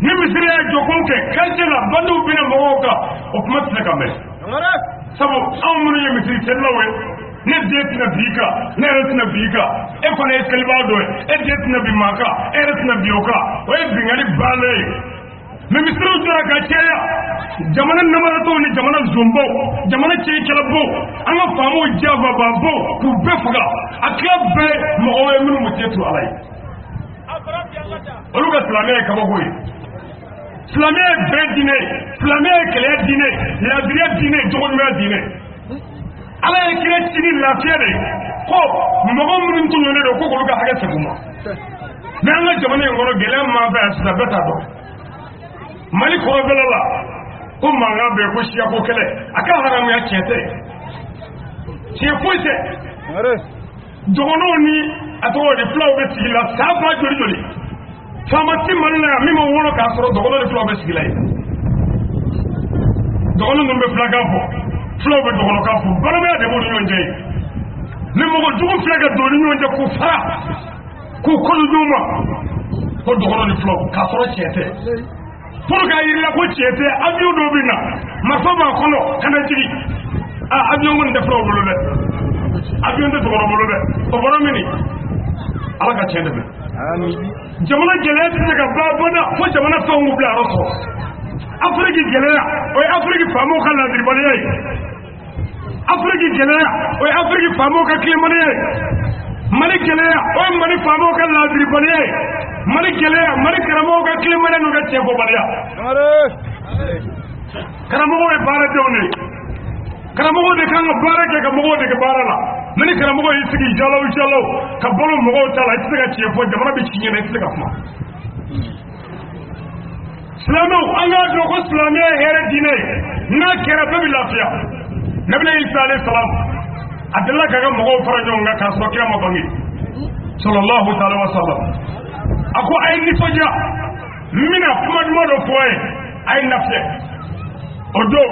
ni misiri ye jɔkun kɛ quartier la bandiw bɛna mɔgɔw kan o kuma tɛ se ka mɛn sabu anw minnu ye misiri selilaw ye ne den tɛna bi i kan ne yɛrɛ tɛna bi i kan e fana ye selibaa dɔ ye e den tɛna bi maa kan e yɛrɛ tɛna bi o kan o ye binkali bannen ye mais misiriw jɔra ka caya jamana namaratɔw ni jamana zonbaw jamana cɛkɛlabaw an ka faamaw jafababaw k'u bɛɛ faga a tila bɛɛ mɔgɔw ye minnu mu cɛ tu ala ye olu ka silamɛya ye kabako ye silamɛya ye bɛɛ diinɛ ye silamɛya ye kɛlɛya diinɛ ye laadiriya diinɛ ye jogoɲumanya diinɛ ala ye kira ci ni lafiya de ko mɔgɔ minnu tuɲɔnen don ko k'olu ka hakɛ segin u ma mais an ka jamana in kɔnɔ gɛlɛya m'an fɛ yan sisan bɛɛ t'a dɔn Mali kɔrɔbɛla la ko mankan bɛ ko siya ko kɛlɛ a ka haramuya tiɲɛ tɛ tiɲɛ foyi tɛ dɔgɔnɔw ni a tɔgɔ de fulaw bɛ sigi la san ba joli joli faama ti Mali la yan min ma wolo k'a sɔrɔ dɔgɔnɔ ni fulaw bɛ sigi la yen dɔgɔnɔ ninnu bɛ filakan fɔ fulaw bɛ dɔgɔnɔkan fɔ balimaya de b'u ni ɲɔgɔn cɛ ye ni mɔgɔ jugu filɛ ka don ni ɲɔgɔn cɛ k'u fara k'u kɔlu d'u ma ko dɔgɔnɔ ni fulaw k'a sɔrɔ tiɲɛ tɛ pour que yiri la ko tiɲɛ tɛ avion dɔw bɛ na marifa b'a kɔnɔ ka na jigin avion kɔni tɛ fulaw bolo dɛ avion tɛ dɔgɔnɔ bolo dɛ o bɔra min ala ka tiɲɛ dɛmɛ jamana gɛlɛya tɛ se ka ban abada fo jamana fɛnw k'u bila yɔrɔ sɔrɔ Afrique gɛlɛya o ye Afrique faamaw ka ladiribaliya ye Afrique gɛlɛya o ye Afrique faamaw ka tilemaniya ye Mali gɛlɛya o ye Mali faamaw ka laadiribaliya ye Mali gɛlɛya Mali karamɔgɔw ka tilemaniya n'u ka tiɲɛfɔbaliya karamɔgɔw ye baaradenw de ye karamɔgɔw de kan ka baara kɛ ka mɔgɔw dege baara la mais ni karamɔgɔ y'i sigi jalaw ka balo mɔgɔw ta la i tɛ se ka tiɲɛ fɔ jamana bɛ ci ɲɛna i tɛ se ka kuma silamɛw an k'a dɔn ko silamɛya ye hɛrɛ diinɛ ye n'a kɛra bɛɛ bɛ lafiya Nabila Isa alayhi salam a delila ka ka mɔgɔw fara ɲɔgɔn kan k'a sɔrɔ kira ma bange sallallahu ta'ala wa sallam a ko a ye nisɔndiya n bɛna kuma duman dɔ fɔ a ye a ye lafiya o don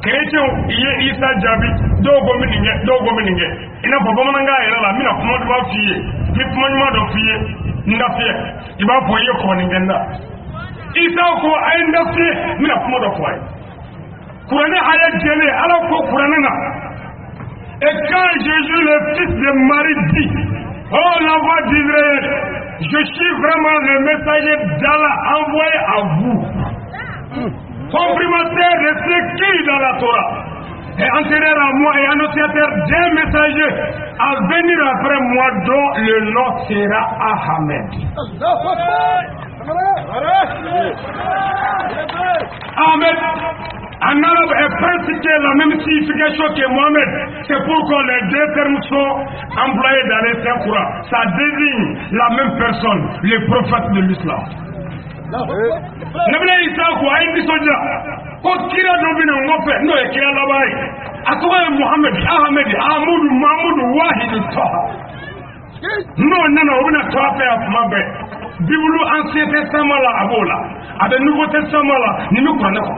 chrétiens ye Isa jaabi dɔw ko n bɛ nin kɛ dɔw ko n bɛ nin kɛ i n'a fɔ bamanankan yɛrɛ la n bɛna kuma duman f'i ye n bɛ kuma ɲuman dɔ f'i ye n lafiya i b'a fɔ i ye kɔɔnin da Isa ko a ye lafiya n bɛna kuma dɔ fɔ a ye Kuranɛ aya jɛlen Ala ko Kuranɛ na et quand Jésus le fils de Marie dit oh la voix d'Israël je suis vraiment le messager d'Allah envoyé à vous comprimateur de ce qui est dans la Torah et antérieur à moi et annonciateur d'un messager à venir après moi dont le nom sera Ahmed. Ahmed en arabe est presque la même signification que Mohamed. C'est pourquoi les deux termes sont employés dans les Saint-Courants. Ça désigne la même personne, le prophète de l'islam. Nabila Isa ko ay bisoja ko kira do bina ngofe no e kira labai atuwa Muhammad Ahmed Ahmad Mahmud Wahid Taha no nana obina toape afmabe Bible Ancien Testament la abola avec Nouveau Testament la ni mi Quran ko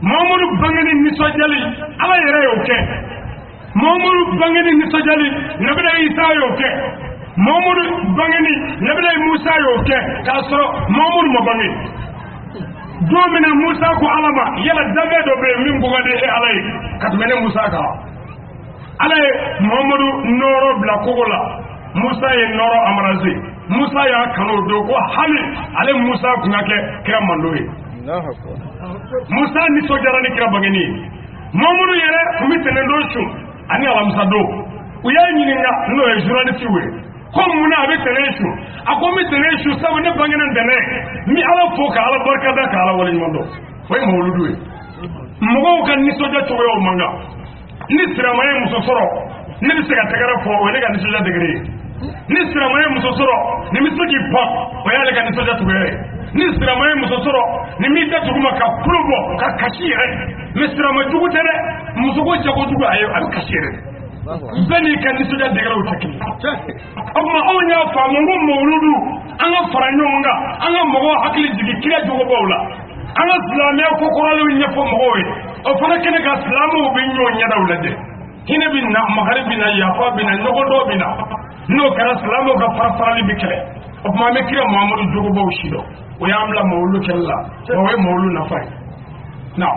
Mamadou bangani nisojali ala yere yo ke Mamadou bangani nisojali Nabila Isa yo ke Mamadou bangani Nabila Musa yo ke kasro Mamadou mo bangi domina Musa ko alama yala dabe do be min bugade e alay katmene Musa ka alay Mamadou noro bla kogola Musa ye noro amarazi Musa ya kanu do ko hali ale Musa kunake kira mandoe Musa ni sojara ni kira bangeni Mamadou yere kumitene do shu ani alamsa do uya nyininga no e journalist we comme muna avec teneshu akomi teneshu sabu ne bangena ndene mi ala foka ala barka da ka ala wala nyondo way mawludu we mgo kan ni soja to yo manga ni siramaye musosoro ni bi sega tagara fo wala kan ni soja degre ni siramaye musosoro ni mi soji pa wala kan ni soja to we ni siramaye musosoro ni mi ta tuguma ka prubo ka kashire ni siramaye tugu tere musogo chago tugu ayo al kashire bani kan ni soja degre o takini amma on ya fa mo mawludu an ga faranyonga an ga mogo hakili jigi kira jogo bawla an ga islamiya ko koralo nyefo mogo we o fana kene ga islamu be nyo nyada wulade hine bin na magharibi na yafa bin na nogodo bin no kara islamu ga farfarali bikere o ma me kira muhammadu jogo baw shido o ya amla mawlu kella o we mawlu na fay now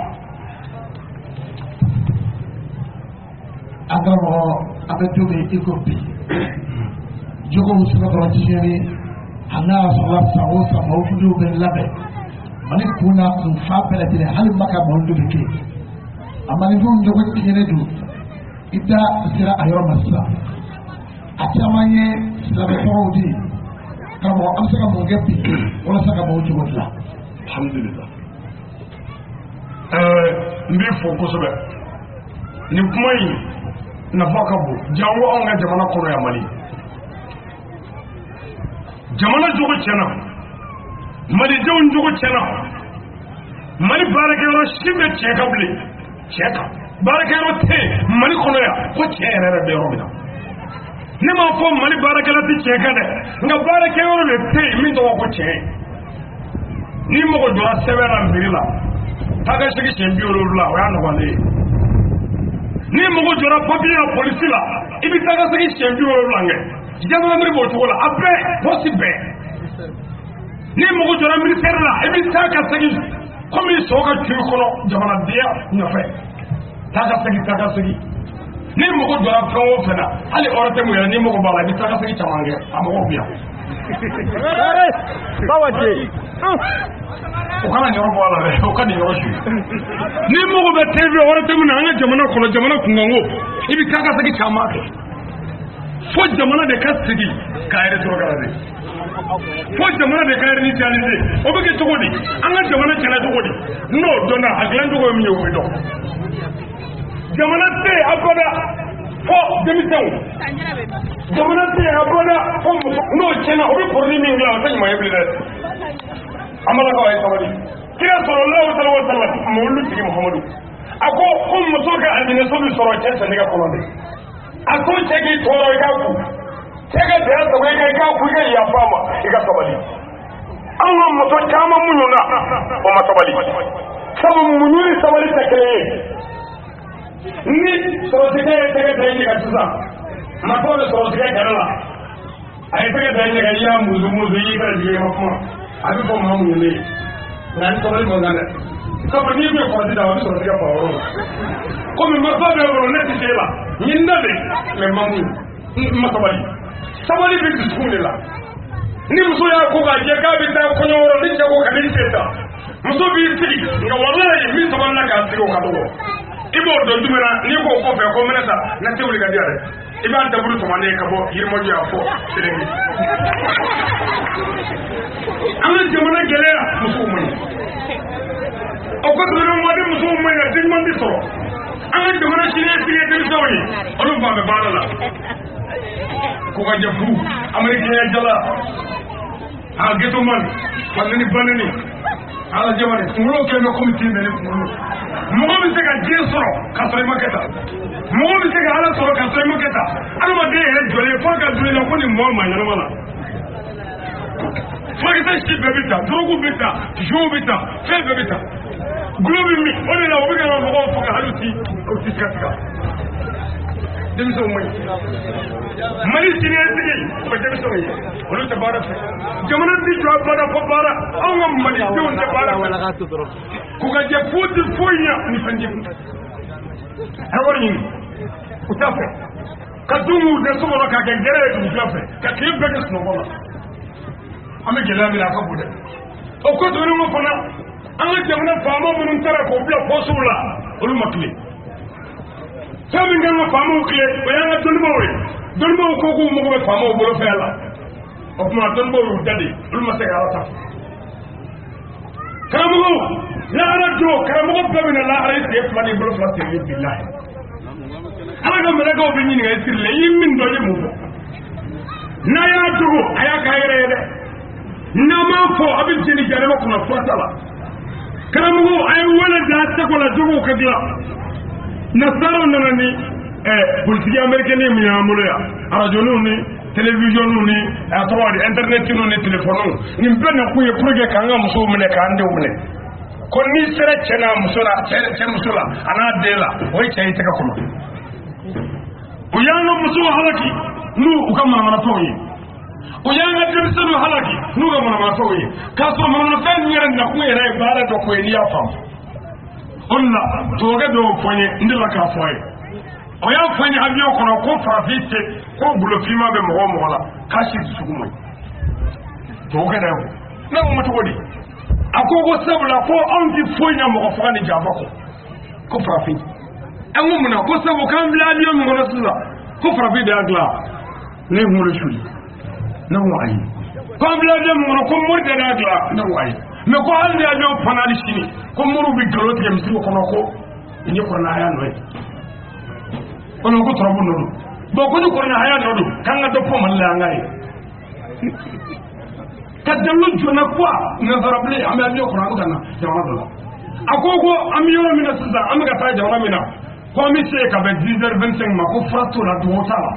adamo abetume ikopi jogo musuna protégé hana sala sawo sa mawfudu ben labe mani kuna kun fa pele tele hal maka mawdu beke amani dum jogo tiene du ita sira ayo masla atamanye labe tawdi kamo amsaka mo gepi wala saka mawdu godla alhamdulillah mbi foko sobe ni kuma yi na fakabu jango on ga jamana kono ya Mali jamana jogo cena Mali jawon jogo cena Mali barake ro shimbe cheka bule cheka barake ro te Mali kono ya ko chere be ro mina ne ma fo Mali barake la ti cheka de nga barake ro le te min do ko che ni mo ko dora severa mbirila taga shigi chembi ro la wa no wale ni mo ko dora papier police la ibi taga shigi chembi ro la nge jamana mbiri bo tugola après possible ni mo ko jora ministère la e bi taka sagi comme il soga tu kono jamana dia na fe taka sagi ni mo ko jora kawo fena ali orate mo ya ni mo ko bala bi taka sagi chamange amoko biya Bawaje. O kana ɲɔgɔn bɔ a la dɛ o ka nin ɲɔgɔn su ni mago bɛ TV wɛrɛ tɛ min na an ka jamana kɔnɔ jamana kunkanko i bɛ taa ka segin caman kɛ fo jamana de ka segin k'a rétrograde fo jamana de ka réinitialiser o bɛ kɛ cogo di an ka jamana kɛlɛ cogo di n'o dɔnna a dilan cogo ye min ye o bɛ dɔn jamana tɛ yen abada fo denmisɛnw jamana tɛ yen abada fo muso n'o tiɲɛna o bɛ poroni min dilan o tɛ ɲuman ye bilen dɛ amalakaw ye sabali kira sallallahu alaihi wa sallam mawulu tigi Muhammadu a ko muso ka aljinɛso bɛ sɔrɔ cɛ sani ka kɔnɔ de a ko cɛ k'i tɔɔrɔ i ka ku cɛ ka dɛya sago i ka ku i ka yafa ma i ka sabali an ka muso caman muɲu na o ma sabali sabu muɲu ni sabali tɛ kelen ye ni sɔrɔsikɛ ye tɛgɛ da i ɲɛ kan sisan marifaw bɛ sɔrɔsikɛ kɛrɛ la a ye tɛgɛ da i ɲɛ kan i y'a muzu i y'i ka jigin ma kuma a bɛ fɔ maa mun ye nka ni sabali ma kan dɛ sabu n'i bɛ kɔrɔsi da a bɛ sɔrɔsikɛ fa yɔrɔ la komi marifa bɛ yɔrɔ ne tɛ se la ɲin da de mɛ ma mun ma sabali sabali bɛ dusukun de la ni muso y'a ko k'a jɛ k'a bɛ taa kɔɲɔ yɔrɔ ni cɛ ko ka ni cɛ ta muso b'i sigi nka walayi min sabali la k'a sigi o ka dɔgɔ i b'o dɔn jumɛn na n'i k'o kɔfɛ ko minɛ ta na tɛ wuli ka di yɛrɛ i b'a daburu tɔmɔnen ka bɔ yirimajɔ y'a fɔ sɛnɛgi an ka jamana gɛlɛya musow man ɲi o kɔsɔn ni musow man ɲi den ɲuman tɛ sɔrɔ an ka jamana siniɲɛsigi ye denmisɛnw ye olu fan bɛ baara la ko ka jɛ furu amerikɛnya jala a ghetto man fanini banini ala jamana kunkolo kɛlen bɛ komi tin bɛ ne kunkolo mɔgɔ bɛ se ka diɲɛ sɔrɔ ka sɔrɔ i ma kɛ tan mɔgɔ bɛ se ka ala sɔrɔ ka sɔrɔ i ma kɛ tan adamaden yɛrɛ jɔlen fo ka dun i la ko nin mɔgɔ ma ɲɛnama la furakisɛ si bɛɛ bɛ taa drogue bɛ taa jow bɛ taa fɛn bɛɛ bɛ taa gulo bɛ min o de la o bɛ ka mɔgɔw faga hali o ti siga siga denmisɛnw man ɲi mali siniɲɛsigi o bɛ denmisɛnw ye olu tɛ baara fɛ jamana ti jɔ abada fo baara anw ka malidenw tɛ baara fɛ k'u ka jɛ foyi tɛ foyi ɲɛ ni fɛn tɛ kun a ye wari ɲini u t'a fɛ ka dun k'u dɛ so kɔnɔ k'a kɛ gɛrɛ ye dugufila fɛ ka tile bɛɛ kɛ sunɔgɔ la an bɛ gɛlɛya min a ka bon dɛ o ko tuguni ko fana an ka jamana faama minnu taara k'o bila pɔsiw la olu ma tile fɛn min kan ka faamaw tile o y'an ka dɔnnibaw ye dɔnnibaw ko k'u mago bɛ faamaw bolo fɛn la o tuma dɔnnibaw y'u da de olu ma se ka ala ta karamɔgɔw lahara don karamɔgɔ bɛɛ bɛ na lahara i sen fila ni bolo fila sirilen bilahi ala ka mɛlɛkɛw bɛ ɲininka i sirilen i ye min dɔn i ye mun fɔ n'a y'a dogo a y'a k'a yɛrɛ ye dɛ n'a m'a fɔ a bɛ jeni jaraba kunna furata la karamɔgɔw a ye wele da tɛgɛ la jogow ka dilan nasaraw nana ni politiki américaine min y'an bolo yan radioniw ni télévisionniw ni a tɔgɔ di internetiw ni telefoniw nin bɛɛ na kun ye pour que k'an ka musow minɛ k'an denw minɛ ko n'i sera cɛ n'a muso la cɛ muso la a n'a den la o ye cɛ y'i tɛgɛ kɔnɔ u y'an ka musow halaki n'u u ka manamanafɛnw ye u y'an ka denmisɛnninw halaki n'u ka manamanafɛnw ye k'a sɔrɔ manamanafɛn yɛrɛ nakun yɛrɛ ye baara dɔ ko ye n'i y'a faamu o de la tubabukɛ dɔw fɔ n ye n delila k'a fɔ a ye o y'a fɔ n ye avion kɔnɔ ko farafin tɛ ko bulofinma bɛ mɔgɔ o mɔgɔ la k'a si dusukun man ɲi tubabukɛ dɛ ne ko ma cogo di a ko sabula ko anw tɛ foyi ɲɛ mɔgɔ faga ni janfa kɔ ko farafin an ko mun na ko sabu k'an bila avion min kɔnɔ sisan ko farafin de y'a dilan ne ye kunkolo suli ne ko ayi ko an bila avion min kɔnɔ ko mori de y'a dilan ne ko ayi mais ko hali ni avion panali sini ko moriw bɛ nkalon tigɛ misiri kɔnɔ ko n ye kɔrɔna haya nɔ ye ko non ko turabu nɔ don bon ko ni kɔrɔna haya nɔ don k'an ka dɔ fɔ mali la an ka ye ka dalo joona quoi nanzarabilen an bɛ avion kɔnɔ an bɛ ka na jamana dɔ la a ko an bɛ yɔrɔ min na sisan an bɛ ka taa jamana min na ko an bɛ se ka bɛn 10h25 ma ko fura t'o la dogo t'a la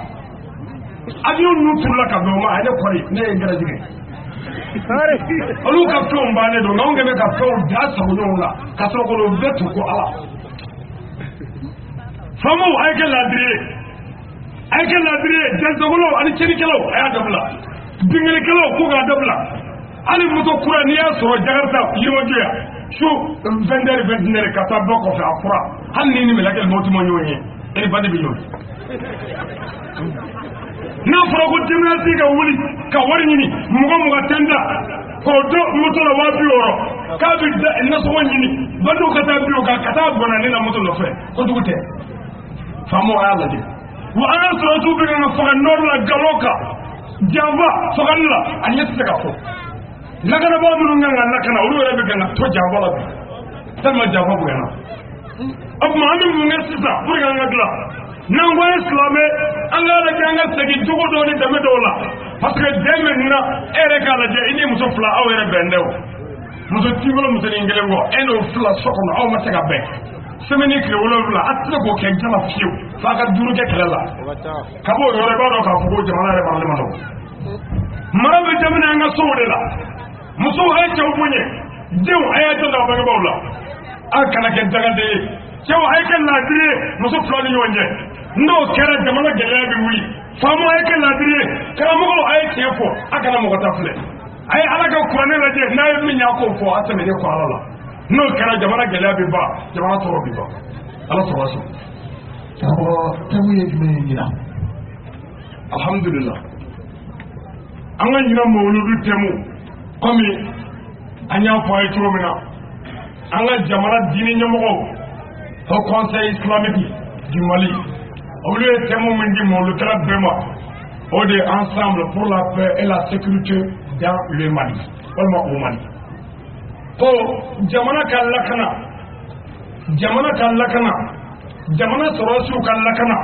avion ninnu turula ka bɛn o ma a ye ne kɔri ne ye n gɛrɛjigɛ olu ka fɛnw bannen don nka anw kɛlen ka fɛnw da sago ɲɔgɔn la ka sɔrɔ k'olu bɛɛ tu ko ala faamaw a ye kɛ laadiri ye jɛnsɛgolaw ani cɛnikɛlaw a y'a dabila bingelikɛlaw ko k'a dabila hali moto kura n'i y'a sɔrɔ jakarta yirimajɔ yan su 20h-21h ka taa bɔ kɔfɛ a kura hali ni mɛlɛkɛ mɔti ma ɲɔgɔn ye e ni bandi bɛ ɲɔgɔn n'a fɔra ko denmisɛnnin ka wuli ka wari ɲini mɔgɔ tenda k'o do moto la 200 k'a bɛ nasɔngɔ ɲini bandiw ka taa bin o kan ka taa bɔnna na moto nɔfɛ kojugu tɛ faamaw a y'a lajɛ wa an ka sɔrɔsiw bɛ ka faga nɔri la galo kan janfa fagali la a ɲɛ tɛ se ka fɔ lakanabaa minnu kan ka lakana olu yɛrɛ bɛ kan ka to janfa la bi tellement janfa bonyana o tuma an bɛ mun kɛ sisan pour que an ka dilan n'an ko ye silamɛ an k'a lajɛ an ka segin cogo dɔw ni dɛmɛ dɔw la parce que den bɛ nin na e yɛrɛ k'a lajɛ i ni muso 2 aw yɛrɛ bɛn tɛ o muso t'i bolo musonin 1 kɔ e n'o 2 so kɔnɔ aw ma se ka bɛn semaine tile 7 a tɛ se k'o kɛ jama fiyewu f'a ka 5 kɛ kɛlɛ la ka b'o yɔrɔ i b'a dɔn k'a fɔ ko jamana yɛrɛ marali ma nɔgɔn mara bɛ daminɛ an ka sow de la musow a ye cɛw bonya denw a y'a jɔ bangebaaw la an kana kɛ dagaden ye cɛw a ye kɛ laadiri ye muso 2 ni ɲɔgɔn cɛ n'o kɛra jamana gɛlɛya bɛ wuli faama a ye kɛ laadiri ye karamɔgɔw a ye tiɲɛ fɔ a kana mɔgɔ ta filɛ a ye ala ka kuranɛ lajɛ n'a ye min y'a ko fɔ a tɛmɛnen kɔ ala la n'o kɛra jamana gɛlɛya bɛ ban jamana tɔɔrɔ bɛ ban ala sɔrɔ sɔrɔ karamɔgɔ tɛmu ye jumɛn ye ɲina alhamdulillah an ka ɲina mawuludu tɛmu komi an y'a fɔ a ye cogo min na an ka jamana diinɛ ɲɛmɔgɔw au conseil islamique du Mali olu ye thème min di mawuludukɛla bɛɛ ma o de ensemble pour la paix et la sécurité dans le Mali walima au Mali ko jamana ka lakana jamana sɔrɔsiw ka lakana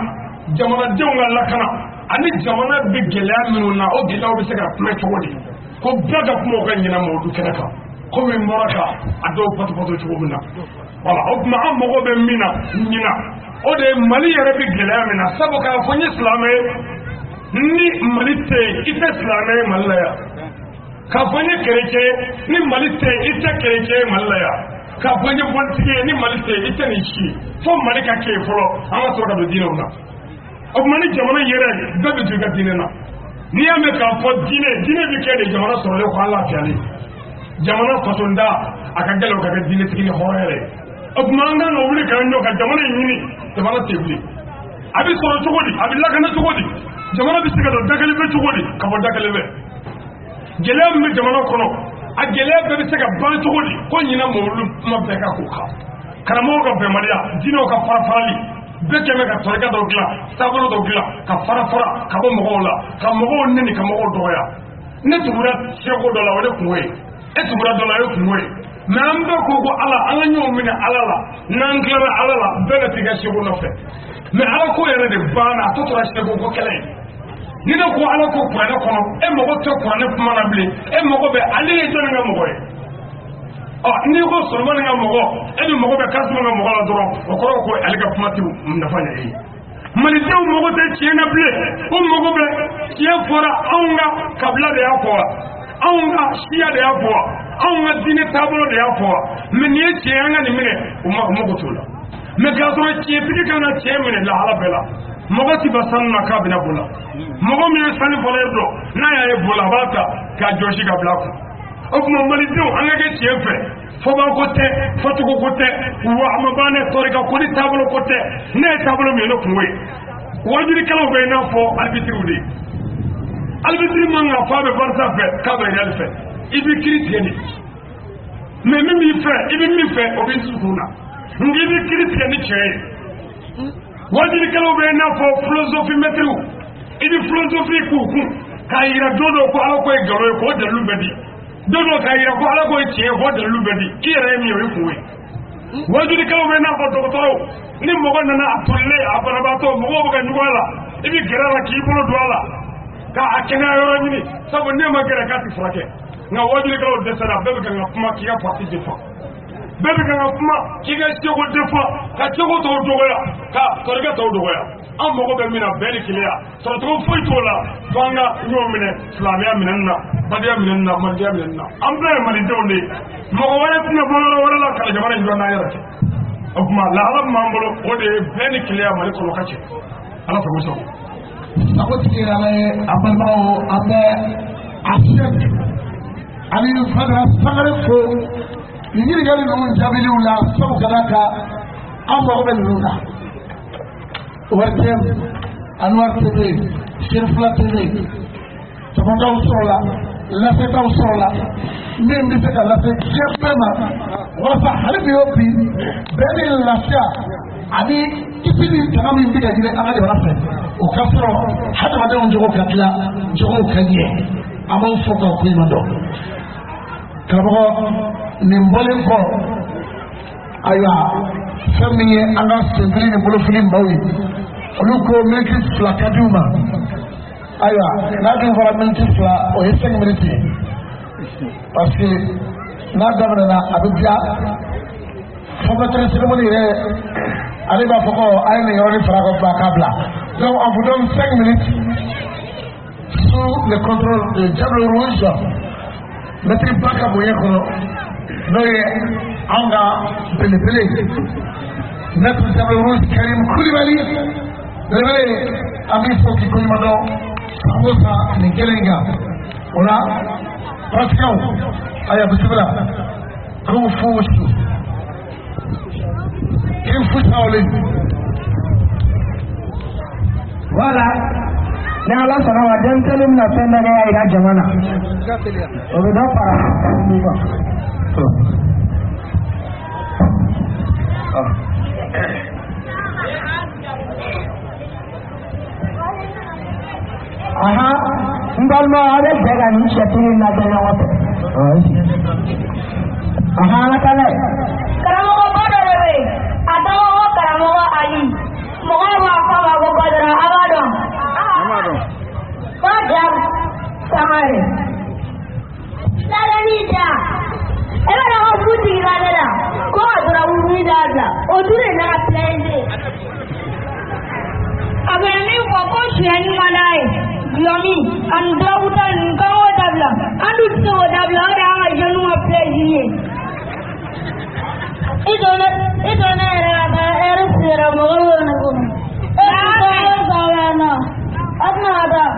jamanadenw ka lakana ani jamana bɛ gɛlɛya minnu na o gɛlɛyaw bɛ se ka kunbɛn cogo di ko bɛɛ ka kuma o ka ɲinɛ mawuludu kɛnɛ kan komi n bɔra ka a dɔw patu cogo min na wala o tuma an mago bɛ min na ɲina o de ye Mali yɛrɛ bɛ gɛlɛya min na sabu k'a fɔ n ye silamɛ ye ni Mali tɛ yen i tɛ silamɛ ye Mali la yan k'a fɔ n ye kerecɛn ye ni Mali tɛ yen i tɛ kerecɛn ye Mali la yan k'a fɔ n ye politiki ye ni Mali tɛ yen i tɛ nin si ye fo Mali ka kɛ yen fɔlɔ an ka sɔrɔ ka don diinɛw na o tuma ni jamana yɛrɛ bɛɛ bɛ to i ka diinɛ na n'i y'a mɛn k'a fɔ diinɛ bɛ kɛ de jamana sɔrɔlen ko an lafiyalen jamana fasonda a ka gɛlɛn o ka kɛ diinɛtigi ni hɔrɔn yɛrɛ o tuma an kan ka wuli k'an jɔ ka jamana in ɲini jamana tɛ wuli a bɛ sɔrɔ cogo di a bɛ lakana cogo di jamana bɛ se ka don da kelen fɛ cogo di ka bɔ da kelen fɛ gɛlɛya min bɛ jamana kɔnɔ a gɛlɛya bɛɛ bɛ se ka ban cogo di ko ɲina mawuludu kuma bɛɛ ka k'o kan karamɔgɔw ka bɛnbaliya diinɛw ka fara-farali bɛɛ kɛmɛ ka tɔrɔkɛ dɔw dilan taabolo dɔw dilan ka fara-fara ka bɔ mɔgɔw la ka mɔgɔw neni ka mɔgɔw dɔgɔya ne tugura seko dɔ la o de kun ye e tugura dɔ la e kun ye mais an bɛɛ ko ko ala an ka ɲɔgɔn minɛ ala la n'an tilara ala la bɛɛ bɛ tigɛ seko nɔfɛ mais ala ko yɛrɛ de banna a tɔ tora seko ko kɛlɛ ye ni ne ko ala ko kuranɛ kɔnɔ e mago tɛ kuranɛ kuma na bilen e mago bɛ ale ye jɔnni ka mɔgɔ ye n'i ko Solomani ka mɔgɔ e bɛ mago bɛ Kasuma ka mɔgɔ la dɔrɔn o kɔrɔ ko ale ka kuma tɛ nafa ɲɛ e ye malidenw mago tɛ tiɲɛ na bilen o mago bɛ tiɲɛ fɔra anw ka kabila de y'a fɔ wa anw ka siya de y'a fɔ wa anw ka diinɛ taabolo de y'a fɔ wa mais nin ye tiɲɛ an ka nin minɛ o mago t'o la mais k'a sɔrɔ tiɲɛtigi kan ka tiɲɛ minɛ lahala bɛɛ la mɔgɔ tɛ ba sanu na k'a bɛna bolo mɔgɔ min ye sanu fɔlɔ ye dɔn n'a y'a ye bolo a b'a ta k'a jɔsi ka bila a kun o tuma malidenw an ka kɛ tiɲɛ fɛ fɔbako tɛ fɔcogo ko tɛ wa a ma ban ne tɔrika ko ni taabolo ko tɛ ne ye taabolo min ye ne kungo ye wajurikɛlaw bɛ i n'a fɔ albitiriw de albitiri man kan fɔ a bɛ barisa fɛ k'a bɛ real fɛ i bɛ kiri tigɛ de mais min b'i fɛ i bɛ min fɛ o bɛ dusukun na nka i bɛ kiri tigɛ ni tiɲɛ ye wajurikɛlaw bɛ i n'a fɔ philosophie mɛtiriw i bɛ philosophie k'u kun k'a yira don dɔ ko ala ko ye nkalon ye k'o dalilu bɛ di don dɔ k'a yira ko ala ko ye tiɲɛ ye k'o dalilu bɛ di i yɛrɛ ye min ye o ye kun ye wajurikɛlaw bɛ i n'a fɔ dɔgɔtɔrɔw ni mɔgɔ nana a tolilen a banabaatɔ mɔgɔw bɛ ka ɲugun a la i bɛ gɛrɛ a la k'i bolo don a la k'a kɛnɛya yɔrɔ ɲini sabu ne ma gɛrɛ k'a tɛ furakɛ nka wajurikɛlaw dɛsɛra bɛɛ bɛ kan ka kuma k'i ka parti défend bɛɛ bɛ kan ka kuma k'i ka seko défend ka seko tɔw dɔgɔya ka tɔrɔkɛ tɔw dɔgɔya an mago bɛ min na bɛɛ ni keleya sɔrɔcogo foyi t'o la fo an ka ɲɔgɔn minɛ silamɛya minɛni na badiya minɛni na maliya minɛni na an bɛɛ ye malidenw de ye mɔgɔ wɛrɛ tɛna bɔ yɔrɔ wɛrɛ la ka jamana in jɔ n'an yɛrɛ cɛ o tuma lahala min b'an bolo o de ye bɛɛ ni keleya mali kɔnɔ ka cɛ ala sago sago sago tigi ala ye a balimaw an bɛ a fiyɛ ani fadara sangare fo nin ɲininkali ninnu jaabiliw la sabu ka da kan an mago bɛ ninnu na ORTM Anwar TV Sirfula TV tɔmɔdɔw sɔrɔla lasetaw sɔrɔla min bɛ se ka lase diɲɛ bɛɛ ma walasa hali bi o bi bɛɛ ni lafiya ani kisi ni tanga min bɛ ka ɲini an ka jamana fɛ o ka sɔrɔ hadamadenw jogo ka tila jogow ka ɲɛ an b'aw fɔ k'aw koɲuman dɔn karamɔgɔ nin bɔlen kɔ ayiwa fɛn min ye an ka senfili ni bolofili maaw ye olu ko miniti 2 ka di u ma ayiwa n'a dun fɔra miniti 2 o ye 5 minutes ye parce que n'a daminɛna a bɛ diya fondateur cérémonie yɛrɛ ale b'a fɔ ko a ye nin yɔrɔnin fara ka bila k'a bila donc on vous donne 5 minutes sous le contrôle de Diable Rouge mɛtiri ba ka bonya kɔnɔ n'o ye anw ka belebele maître Diable Rouge Karim Kulibali belebele an b'i fɔ k'i koɲuman dɔn san o san nin kelen kan o la pratiquants aya bisimila k'u fusu k'i fusawlen voilà ni ala sɔnna ma denmisɛnnin bɛna fɛn bɛɛ kɛ ka yira jama na o bɛ dɔ fara min kan aha n balima a bɛ jɛ ka nin sɛtiri lajɛ ɲɔgɔn fɛ aha an ka taa n'a ye karamɔgɔ ba dɔ de bɛ yen a tɔgɔ ko karamɔgɔ ayi mɔgɔw b'a fɔ a ma ko badara a b'a dɔn ko jam sangare ladani ja e bɛ na ko butigi la ne la ko a dɔrɔn wuli da bila o dun de nana pilɛnze a bɛ min fɔ ko suyɛni ma d'a ye gulɔmi ani dɔrɔguta ninnu k'an k'o dabila an dun tɛ se k'o dabila o de y'an ka jeunes ka pilɛnzi ye i don ne yɛrɛ ka taa ɛri sera mɔgɔw bɛ ne kɔnɔ e tun tɛ sɔrɔ na a tɛna ka taa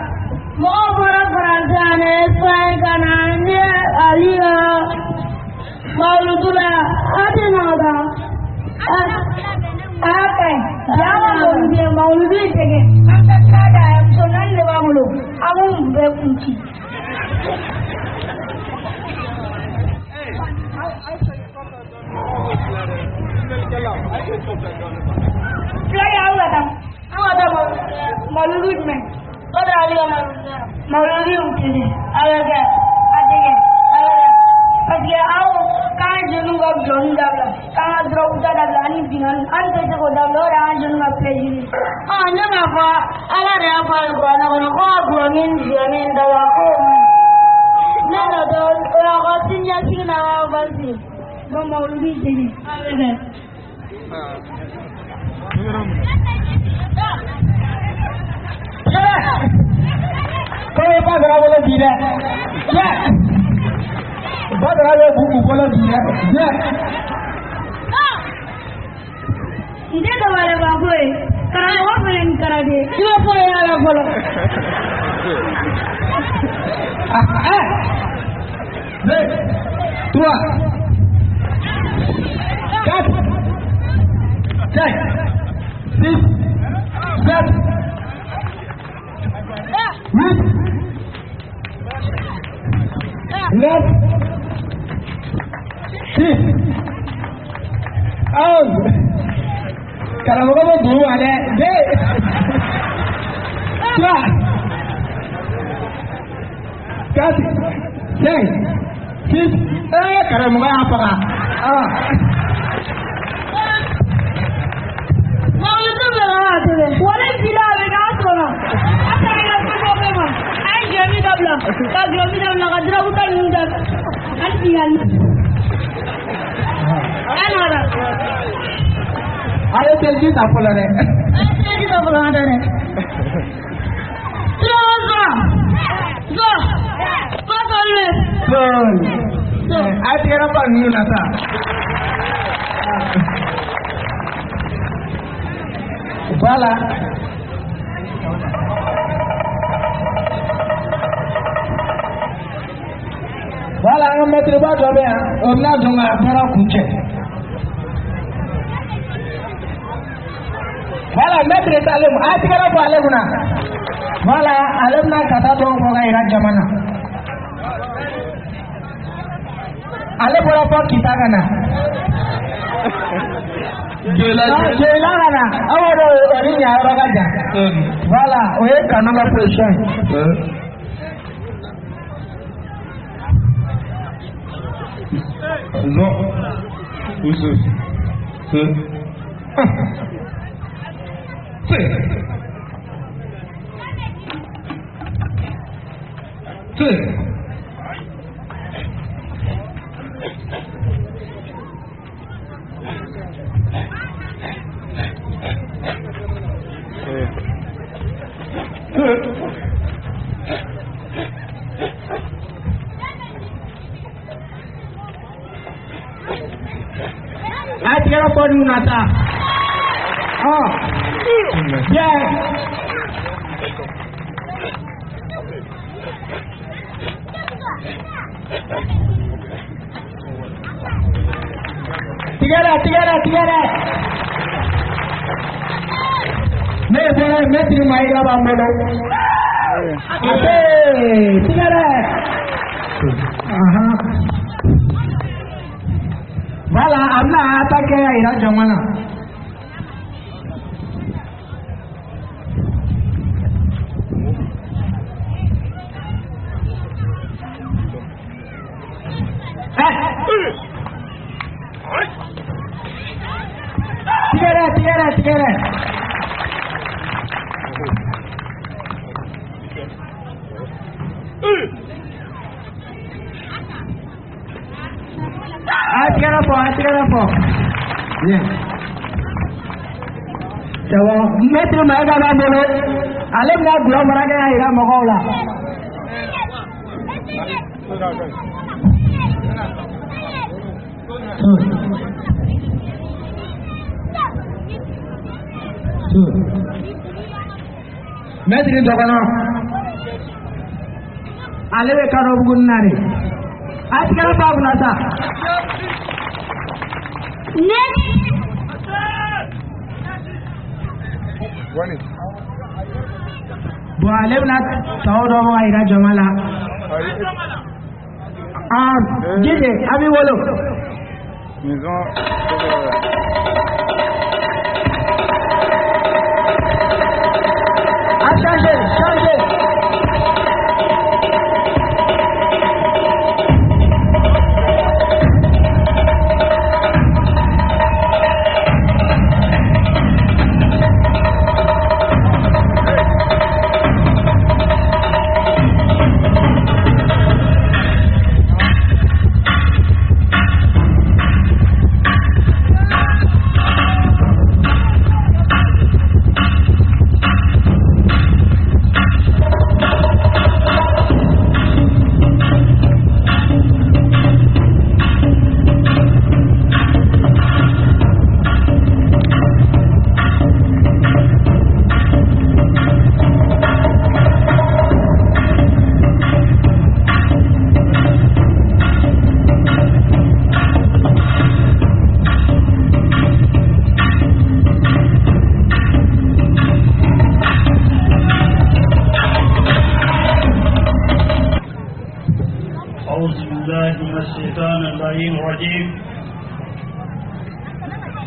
mɔgɔw bɔra faransi ani espagne ka na ne ali ka mawuludu la a tɛna ka taa a y'a kɛ jaa ka mawuludu ye mawuludu in tɛ kɛ an ka taa da muso naani de b'an bolo an b'u bɛɛ kun ci. Filai aku datang mauludi jumɛn o de ale ka mauludi tigi awɛkɛ atigɛ awɛkɛ parce que aw k'an jeunes ka dɔnkili dabila k'an ka dɔrɔguta dabila ani binkani an tɛ se k'o dabila o de y'an jeunes ka plaisir ye ne m'a fɔ ala de y'a fɔ ale kuranɛ kɔnɔ ko ka gulɔmin ni siyɛni dabila ko ne natɔ o y'a ka siniɲɛsigi n'a ka basi ko mauludi tigi awɛkɛ. Kau apa kalau boleh tidak? Ya. Apa kalau buku boleh tidak? Ya. Ini kemarin bagus. Karena apa paling kerade? Cuma boleh ada boleh. Dek. Tua. Kat. Cek. Sip. Set. Wait. Left. Sip. Out. Kalau kamu dulu ada. Dek. Tua. Kat. Cek. Sip. Kalau mau apa kah? Wala bila bɛ k'a sɔrɔ a taara ka so bɛɛ ma a ye jɛmi dabila ka gulɔmi dabila ka dirabuta ninnu dabila hali bi yan a nana a ye seliji ta fɔlɔ dɛ a ye seliji ta fɔlɔ dɛ a tigɛra ba ninnu na sa voilà voilà an ka mɛtiriba dɔ bɛ yan o bɛna dɔn ka baara kun cɛ voilà mɛtiri t'ale mun a tigɛra bɔ ale kunna Voilà, alam na kata to ko ga ira jamana. Ale bora po kita kana. Jela kana. Aworo ori nya ro ga ja. Voilà, oye kana ga position. Non. Où c'est? Atiara pon nata. Oh. Yeah. Tiga. मैं तेरी माई का बाम बोलो अबे तिगारा वाला अपना आता क्या इरा जमाना तिगारा Atiara po. Yeah. Jawa, metro mega ba bolo. Alam na glo mara ga ira mogola. Metro dogana. Aleve karo bugunnare. Atiara pa bunasa. Bualem na taudo mo ira jamala. Jide abi bolo. Maison Change.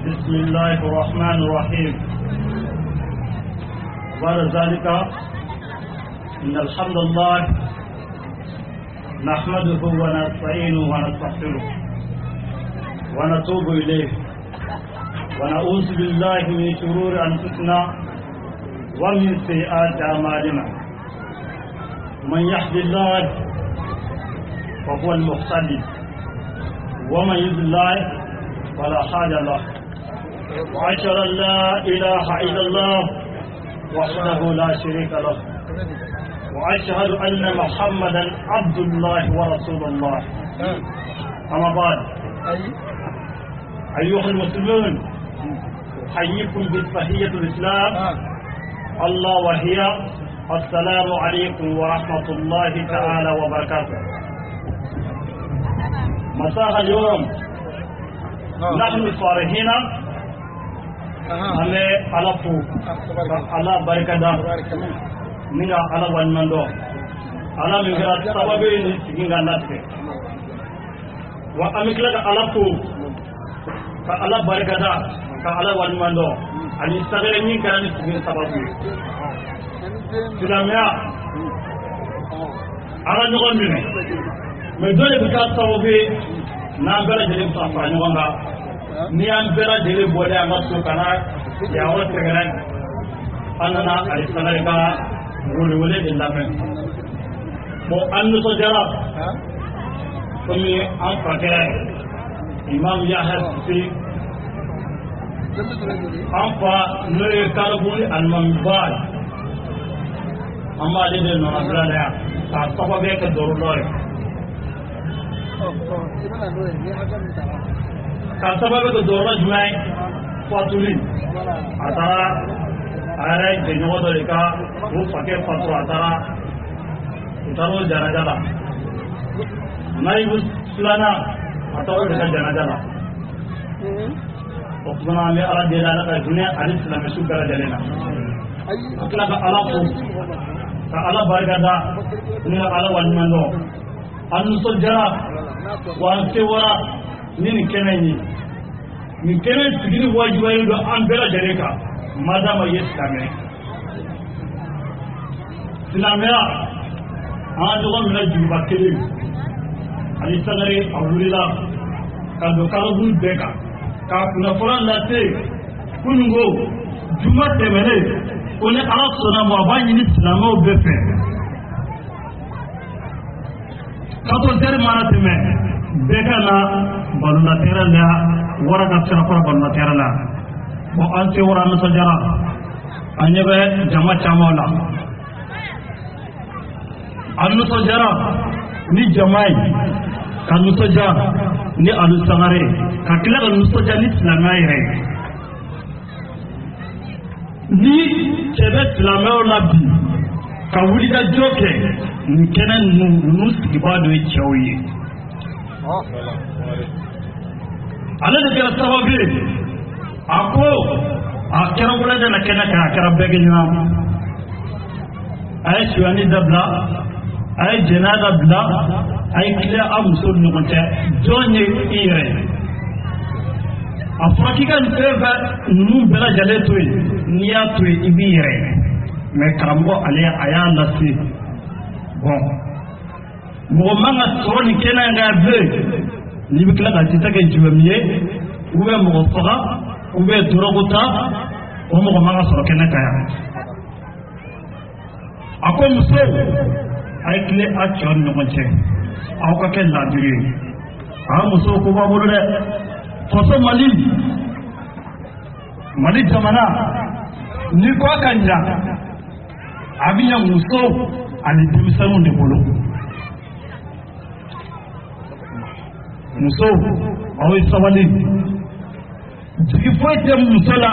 بسم الله الرحمن الرحيم. بعد ذلك إن الحمد لله نحمده ونستعينه ونستغفره ونتوب إليه ونعوذ بالله من شرور أنفسنا ومن سيئات أعمالنا. من يهد الله فهو المهتدي ومن يضلل فلا هادي له. وأشهد أن لا إله إلا الله وحده لا شريك له وأشهد أن محمدا عبد الله ورسول الله. أما بعد أيها المسلمون أحييكم بالتحية الإسلام الله وهي السلام عليكم ورحمة الله تعالى وبركاته. مساء اليوم نحن فرحين हमें अल्लाह को अल्लाह बरकत mina ala wannan do ala min gara sababe ni cikin gannatte wa amikla ka ala ko ka ala barkada ka ala wannan do ani sagare ni kan cikin sababu silamya ala nyogon ni me dole bi ka sababe na bela jeli fa fa nyonga ni an bela jeli bode am so kana ya wala tegran anana ali sanarika wole wole de la men bo annu so jara komi an fakere imam yahya fi an fa no e karbuni al manbal amma de no abla ya ta sababe ka doru lore ka sababe ka doru jumai fatuli atara are de no do ka wo fake fatu atara utaro jana jala naibu sulana ataro de jana jala okuna me ala de la ka dunia ali islam su kala jalena akla ka ala ko ka ala bargada ni ala wanmando an so jara wa se wara ni kenani ni kenen sigiri wajibayi do an bela jareka madama yesame silamea an dogon mina juruba kelen ani sagare a wulila ka do kalabu beka ka kunnafɔla lase kunungo juma tɛmɛne ko ni ala sɔnna ma a b'a ɲini silamɛw bɛɛ fɛ 14 heures mana tɛmɛ bɛɛ ka na balolateera la wara ka sira fara balolateera la bon an se wara nisɔndiyara an ɲɛ bɛ jama caman la an nisɔndiyara ni jama ye ka nisɔndiya ni alu sangare ka tila ka nisɔndiya ni silamɛya yɛrɛ ni cɛ bɛ silamɛw la bi ka wulikajɔ kɛ nin kɛnɛ ninnu sigibaa dɔ ye cɛw ye ale de kɛra sababu ye a ko a kɛra wulajɛ na kɛnɛ kan a kɛra bɛɛ kɛ ɲɔgɔn a ye suyani dabila a ye jɛnɛya dabila a ye tile a muso ni ɲɔgɔn cɛ jɔn ye i yɛrɛ a fɔra k'i ka nin fɛn fɛn ninnu bɛɛ lajɛlen to yen n'i y'a to yen i b'i yɛrɛ mais karamɔgɔ ale a y'a lase bon mɔgɔ man ka sɔrɔ nin kɛnɛ in kan bilen n'i bɛ tila ka tita kɛ juguya min ye ou bien mɔgɔ faga ou bien dɔrɔgu ta o mɔgɔ man ka sɔrɔ kɛnɛ kan yan a ko muso a ye tile a cɛw ni ɲɔgɔn cɛ aw ka kɛ laadiri ye a muso ko b'a bolo dɛ faso Mali jamana ni ko a ka ɲa a bɛ ɲa muso ani denmisɛnninw de bolo muso aw ye sabali jigi foyi tɛ muso la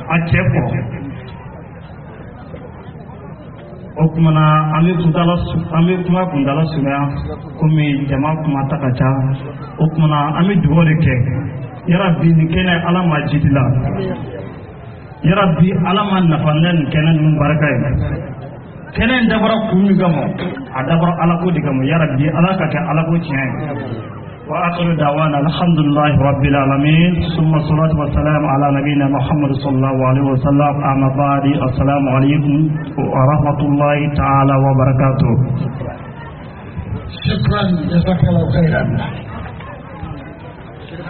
a cɛ kɔrɔ o kumana an bɛ kuma kuntala sumaya komi jama kuma ta ka ca o kumana an bɛ dugawu de kɛ yarabi nin kɛnɛ ala ma jidi la yarabi ala ma nafa ne nin kɛnɛ ninnu barika ye kɛnɛ in dabara kun min kama a dabara ala ko de kama yarabi ala ka kɛ ala ko tiɲɛ ye wa akhiru da'wana alhamdulillahi rabbil alamin summa salatu wassalamu ala nabiyyina muhammad sallallahu alaihi wasallam amma ba'di assalamu alaikum wa rahmatullahi ta'ala wa barakatuh shukran jazakallahu khairan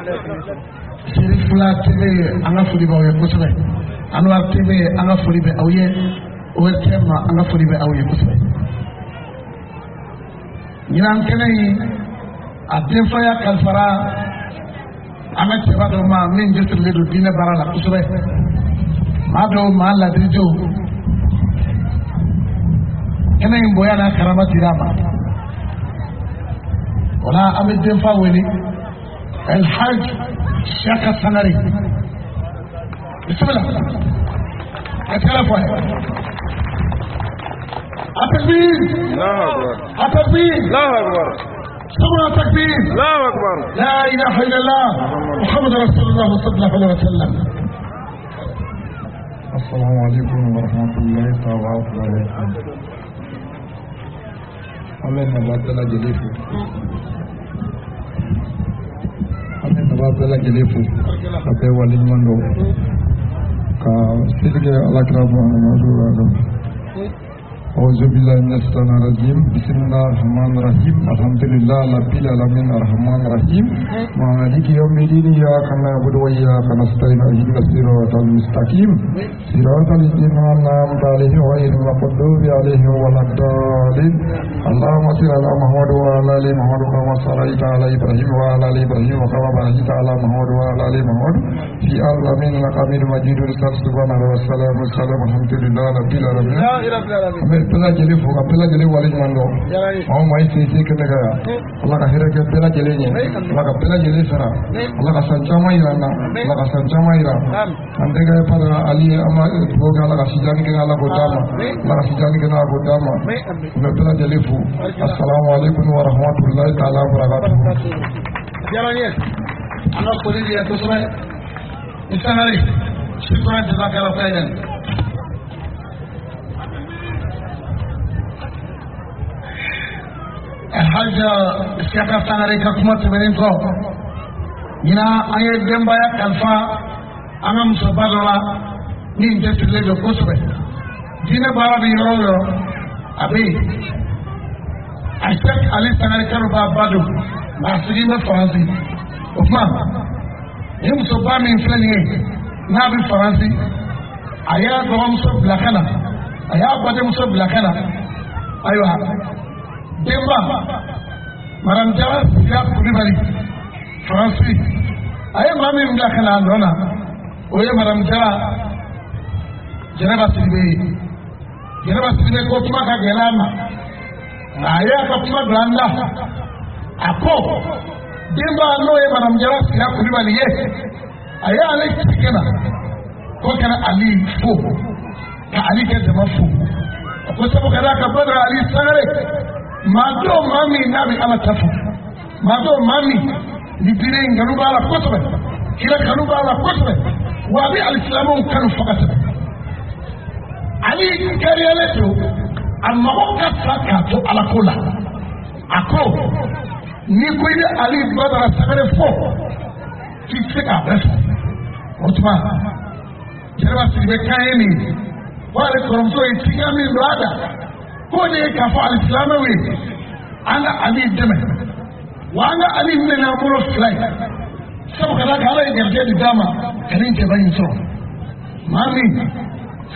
Sirif Fula TV an ka foli b'aw ye kosɛbɛ Anwar TV an ka foli bɛ aw ye ORTM an ka foli bɛ aw ye kosɛbɛ ɲinan kɛnɛ in a denfaya kalifara an ka cɛba dɔw ma min jɛsirilen don diinɛ baara la kosɛbɛ maa dɔw maa ladirijow kɛnɛ in bonya n'a karama dira a ma o la an bɛ denfa wele الحاج شيخ السنري بسم الله اتكلم التكبير الله أكبر التكبير الله أكبر ثم التكبير الله أكبر لا إله إلا الله محمد رسول الله صلى الله عليه وسلم Assalamualaikum warahmatullahi wabarakatuh. Amen nabatala jelefu. Amen nabatala jelefu. Ape walin mando. Ka sidike alakra Muhammadu. Auzu billahi minasyaitonir rajim. Bismillahirrahmanirrahim. Alhamdulillah rabbil alamin arrahmanir rahim. Maliki yaumiddin. Iyyaka na'budu wa iyyaka nasta'in. Ihdinas siratal mustaqim. Siratal ladzina an'amta 'alaihim ghairil maghdubi 'alaihim waladdallin. Allahumma shalli ala Muhammad wa ala ali Muhammad kama shallaita ala Ibrahim wa ala ali Ibrahim wa kama barakta ala Muhammad wa ala ali Muhammad fi alamin innaka Hamidum Majid. Subhanallahi wa salamun alhamdulillahi rabbil alamin. Pela jeli fo ka pela jeli wali mando o mai se ke daga Allah ka hira ke pela jeli ni Allah ka pela jeli sara Allah ka sanchama irana Allah ka sanchama ira ande ga pada ali ama boga Allah ka sijani ke Allah ko dama Allah ka sijani ke Allah ko dama me pela jeli fo assalamu alaikum wa rahmatullahi ta'ala wa barakatuh jaranye Allah ko di ya to sura insanari shukran jazakallahu khairan Haja siapa sangat kuma tebelin ko ina aye demba ya kalfa amam sobalola ni jetule do kosbe dina bara bi yoro abi ashak ali sangat karo ba badu masigi ma faransi ofma yim soba min flani na bi faransi aya do am so blakana aya bade so blakana aywa demba maram jara siya kulibali faransi aye mami mda kana andona oye maram jara jenaba sibe ko kuma ka gelama aye ka kuma blanda ako demba no ye maram jara siya kulibali ye aye ale tikena ko kana ali fo ka ali ke jama fo ko sabo kada ka badra ali sare Mado mami nabi ala tafu. Mado mami libire ngaruba ala kotbe. Kila ngaruba ala kotbe. Wabi al-islamu kanu fakat. Ali kariyaletu amma okata to ala kula. Ako ni koide ali badara sagare fo. Kitseka bes. Otma. Jerwa sibe kaeni. Wale koromso itigami brada. Ko ne ka fa al-islam we ana ali deme wa ana ali min na muro fly saboda ka ala garje da dama kanin ke bayin so mami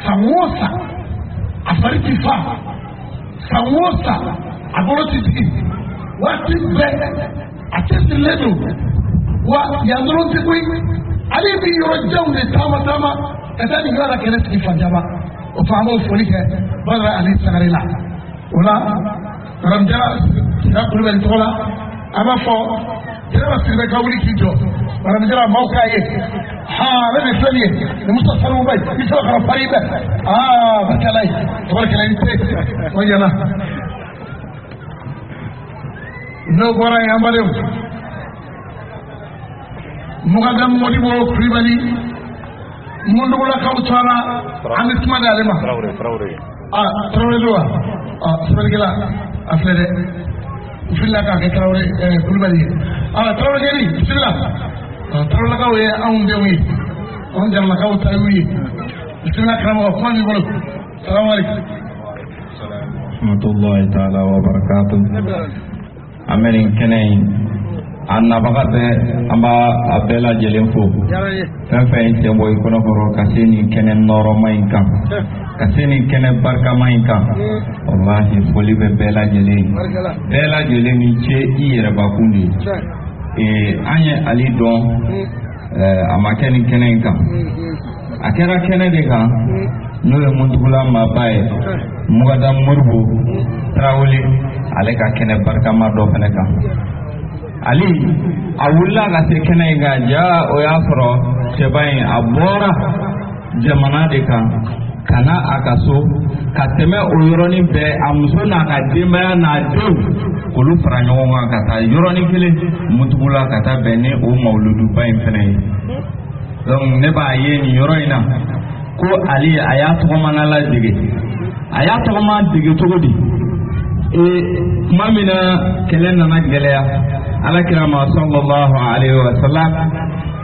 samosa a farki fa samosa a boroti ti wa ti be a test ledo wa yanzu ti ku ali bi yoro jawne tama kada ni gara kene ti fa jaba o famo foli ke badra ali sagarila wala ramjara ya kulubel tola ama fo jara sirbe kawli kijo ramjara mauka ye ha rebe fani ni mustafa mubay biso khara fariba bakalai tabaraka inte wajana no gora yambale mugadam modibo kulubali mundu wala kawtana amit madalema traure lo sebenarnya affaire filla ka ke traure kulbali traure gari bismillah traure ka we am dewi on jam ka uta wi bismillah kramo ko ni bolo assalamu alaikum warahmatullahi taala wabarakatuh amen kenai anna bagate amba abela jelenfo fa inte boy kono koro kasini kenen noro mainka kasini kenen barka mainka wallahi foli be bela jele ni che iyere bakundi anye ali don amakeni kenen kan akera kenen de kan no le mundula mabaye mugada murbu trawli ale ka kenen barka ma do fene kan ali awulla ga se kenen ga ja o ya fro sebai abora jamana de kan kana akaso kateme oyoroni be amuso na ka demaya na do kolu faranyo ka ta yoroni kele mutubula ka ta bene o mauludu bayin fene donc ne ba ye ni yoroina ko Ali a y'a tɔgɔmana la dege a y'a tɔgɔma dege cogo di kuma min na kɛlɛ nana gɛlɛya alakira ma sallallahu alaihi wa sallam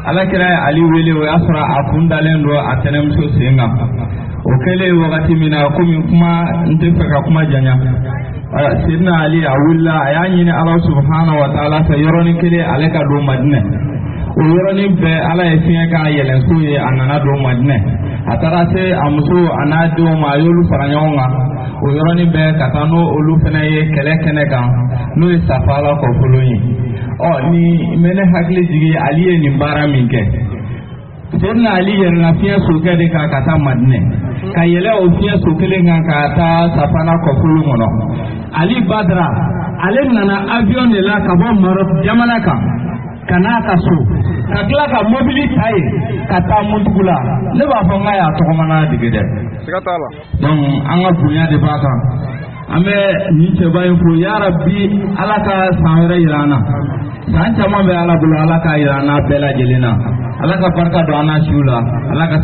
alakira ye Ali wele o y'a sɔrɔ a kun dalen don a tɛnɛmuso sen kan o kɛlen wagati min na komi kuma n tɛ fɛ ka kuma janya Sidina Ali a wulila a y'a ɲini Ala subhanahu wa ta'ala fɛ yɔrɔnin kelen ale ka don Madinɛ o yɔrɔnin bɛɛ Ala ye fiɲɛ k'a yɛlɛnso ye a nana don Madinɛ a taara se a muso a n'a denw ma a y'olu fara ɲɔgɔn kan o yɔrɔnin bɛɛ ka taa n'o olu fana ye kɛlɛ kɛnɛ kan n'o ye Safala kɔfolo ye ni mɛ ne hakili jigin Ali ye nin baara min kɛ Sidina Ali yɛlɛnna fiɲɛ sokɛ de kan ka taa Madinɛ ka yɛlɛ o fiɲɛ so kelen kan ka taa Safana kɔfolo kɔnɔ Ali Badara ale nana avion de la ka bɔ Marok jamana kan ka n'a ka so ka tila ka mobili ta ye ka taa Muntugu la ne b'a fɔ n k'a y'a tɔgɔmana dege dɛ donc an ka bonya de b'a kan an bɛ nin cɛba in fo yarabi Ala ka san wɛrɛ yira an na san caman bɛ Ala bolo Ala k'a yira an na bɛɛ lajɛlen na Ala ka barika don an na siw la Ala ka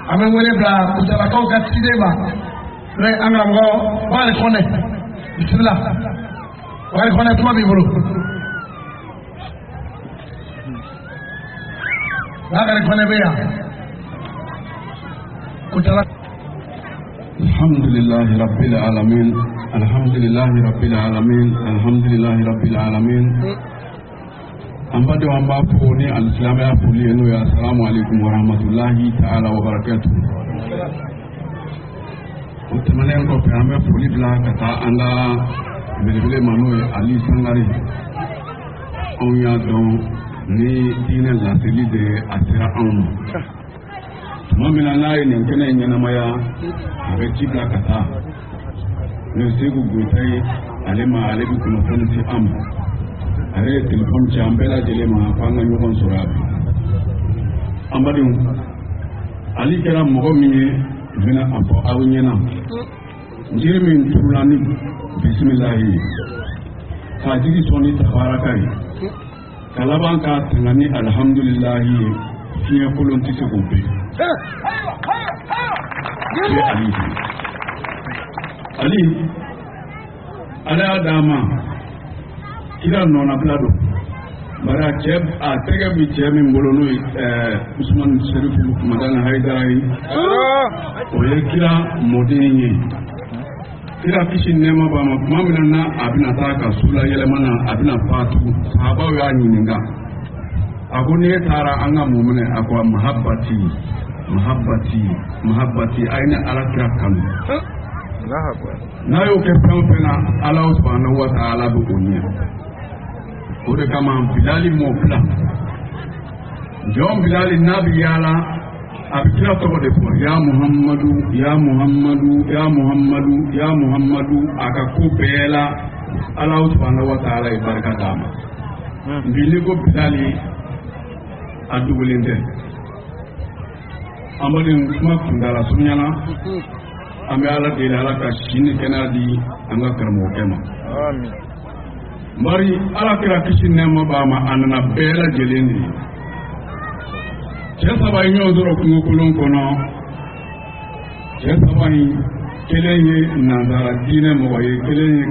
an bɛ wele bila kutalakaw ka ciden ma n'o ye an karamɔgɔ Bakari Kɔnɛ bisimila Bakari Kɔnɛ kuma b'i bolo Bakari Kɔnɛ bɛ yan kutalakaw. Alhamdulillahi rabbil alamin alhamdulillahi rabbil alamin alhamdulillahi rabbil alamin an badenw an b'a fɔ ni alisilamɛya foli ye n'o ye assalamu alaikum wa rahmatullahi ta'ala wa barakatuh o tɛmɛnen kɔfɛ an bɛ foli bila ka taa an ka belebele ma n'o ye Ali Sangare anw y'a dɔn ni diinɛ laseli de a sera anw ma tuma min na n'a ye nin kɛnɛ ɲɛnamaya a bɛ ci bila ka taa n'o ye Seku Goyita ye ale bɛ kunnafoni di an ma ale ye telefɔni ci an bɛɛ lajɛlen ma f'an ka ɲɔgɔn sɔrɔ a bi an badenw Ali kɛra mɔgɔ min ye n bɛna a fɔ aw ɲɛna jiri min turula ni bisimilahi ye k'a jigi sɔn ni tabaraka ye ka laban k'a tanga ni alihamudulilahi ye fiɲɛ kolon tɛ se k'o bɛɛ ye Ali Ala y'a d'a ma kira nɔnabila don bari a tɛgɛ bi cɛ min bolo n'o ye Usmani Serifu Madani Hayidara ye o ye kira mɔden ye kira kisi nɛɛma b'a ma tuma min na a bɛna taa ka sula yɛlɛma na a bɛna faatu sahabaw y'a ɲininka a ko n'e taara an ka mun minɛ a ko mahabbati a ye ne alakira kanu n'a y'o kɛ fɛn o fɛn na Ala subhanahu wa ta'ala bɛ o ɲɛ o de kama Bilali m'o bila jɔn Bilali n'a bɛ yaala a bɛ kira tɔgɔ de fɔ ya Muhammadu ya Muhammadu ya Muhammadu ya Muhammadu a ka ko bɛɛ la Ala subhanahu wa ta'ala ye barika d'a ma bi ni ko Bilali a dogolen tɛ an bɛ kuma kundala surunyana an bɛ Ala deli Ala ka si ni kɛnɛya di an ka karamɔgɔkɛ ma bari Ala kira kisi nɛɛma b'a ma a nana bɛɛ lajɛlen de ye cɛ saba in ɲɔgɔn sɔrɔ kungo kolon kɔnɔ cɛ saba in kelen ye nanzara diinɛ mɔgɔ ye kelen ye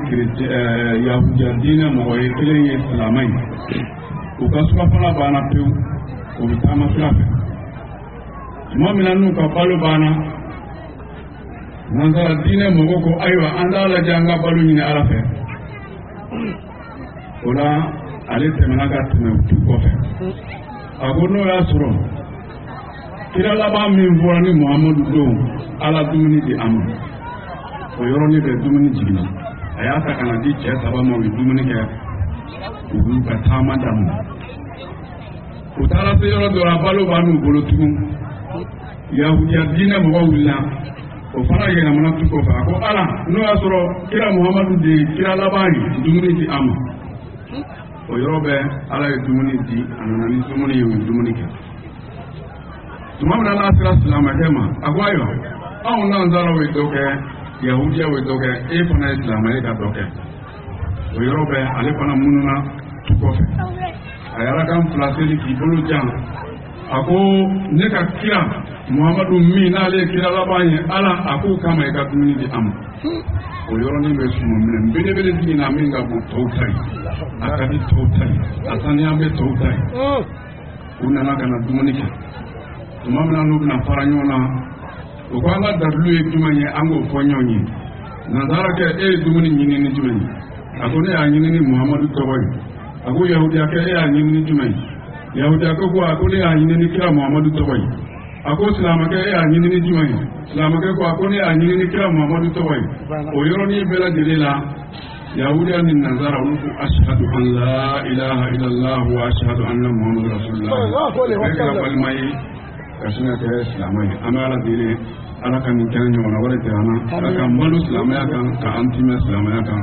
yahudiya diinɛ mɔgɔ ye kelen ye silamɛ ye u ka surafana banna pewu u bɛ taama sira fɛ tuma min na n'u ka balo banna nanzara diinɛ mɔgɔ ko ayiwa an t'a lajɛ an ka balo ɲini Ala fɛ o la ale tɛmɛna ka tɛmɛ tu kɔfɛ a ko n'o y'a sɔrɔ kira laban min fɔra ni Muhamadu don Ala dumuni di a ma o yɔrɔnin bɛ dumuni jiginna a y'a ta ka na di cɛ saba ma u ye dumuni kɛ u y'u ka taama daminɛ u taara se yɔrɔ dɔ la balo b'a n'u bolo tugun yahudiya diinɛ mɔgɔ wulila o fana yɛlɛmana tu kɔfɛ a ko Ala n'o y'a sɔrɔ kira Muhamadu de ye kira laban ye dumuni di a ma o yɔrɔ bɛ Ala ye dumuni di a nana ni dumuni ye u ye dumuni kɛ tuma min na n'a sera silamɛkɛ ma a ko ayiwa anw nanzaraw ye dɔ kɛ yahudiyaw ye dɔ kɛ e fana ye silamɛ ye ka dɔ kɛ o yɔrɔ bɛ ale fana mununa tu kɔfɛ a ye Ala kan fila seli k'i bolo jan a ko ne ka kira Muhammadu min n'ale ye kira laban ye ala a k'o kama i ka dumuni di an ma o yɔrɔnin bɛ suma minɛ belebele digi na min ka bon tɔw ta ye a ka di tɔw ta ye a saniya bɛ tɔw ta ye u nana ka na dumuni kɛ tuma min na n'u bɛna fara ɲɔgɔn na o ko an ka dalilu ye jumɛn ye an k'o fɔ ɲɔgɔn ye nanzara kɛ e ye dumuni ɲini ni jumɛn ye a ko ne y'a ɲini ni Muhammadu tɔgɔ ye a ko yahudiya kɛ e y'a ɲini ni jumɛn ye yahudiya ko a ko ne y'a ɲini ni kira Muhammadu tɔgɔ ye a ko silamakɛ e y'a ɲini ni jumɛn ye silamakɛ ko a ko ne y'a ɲini ni kira Muhammadu tɔgɔ ye o yɔrɔnin bɛɛ lajɛlen la yahudiya ni nanzara olu ko ashhadu an la ilaha illallah wa ashhadu anna Muhammadu rasulullah bɛɛ kɛra balima ye ka sin ka kɛ silama ye an bɛ ala deli ala ka nin kɛnɛ ɲɔgɔnna wɛrɛ tɛ an na ala ka malo silamɛya kan ka an timɛ silamɛya kan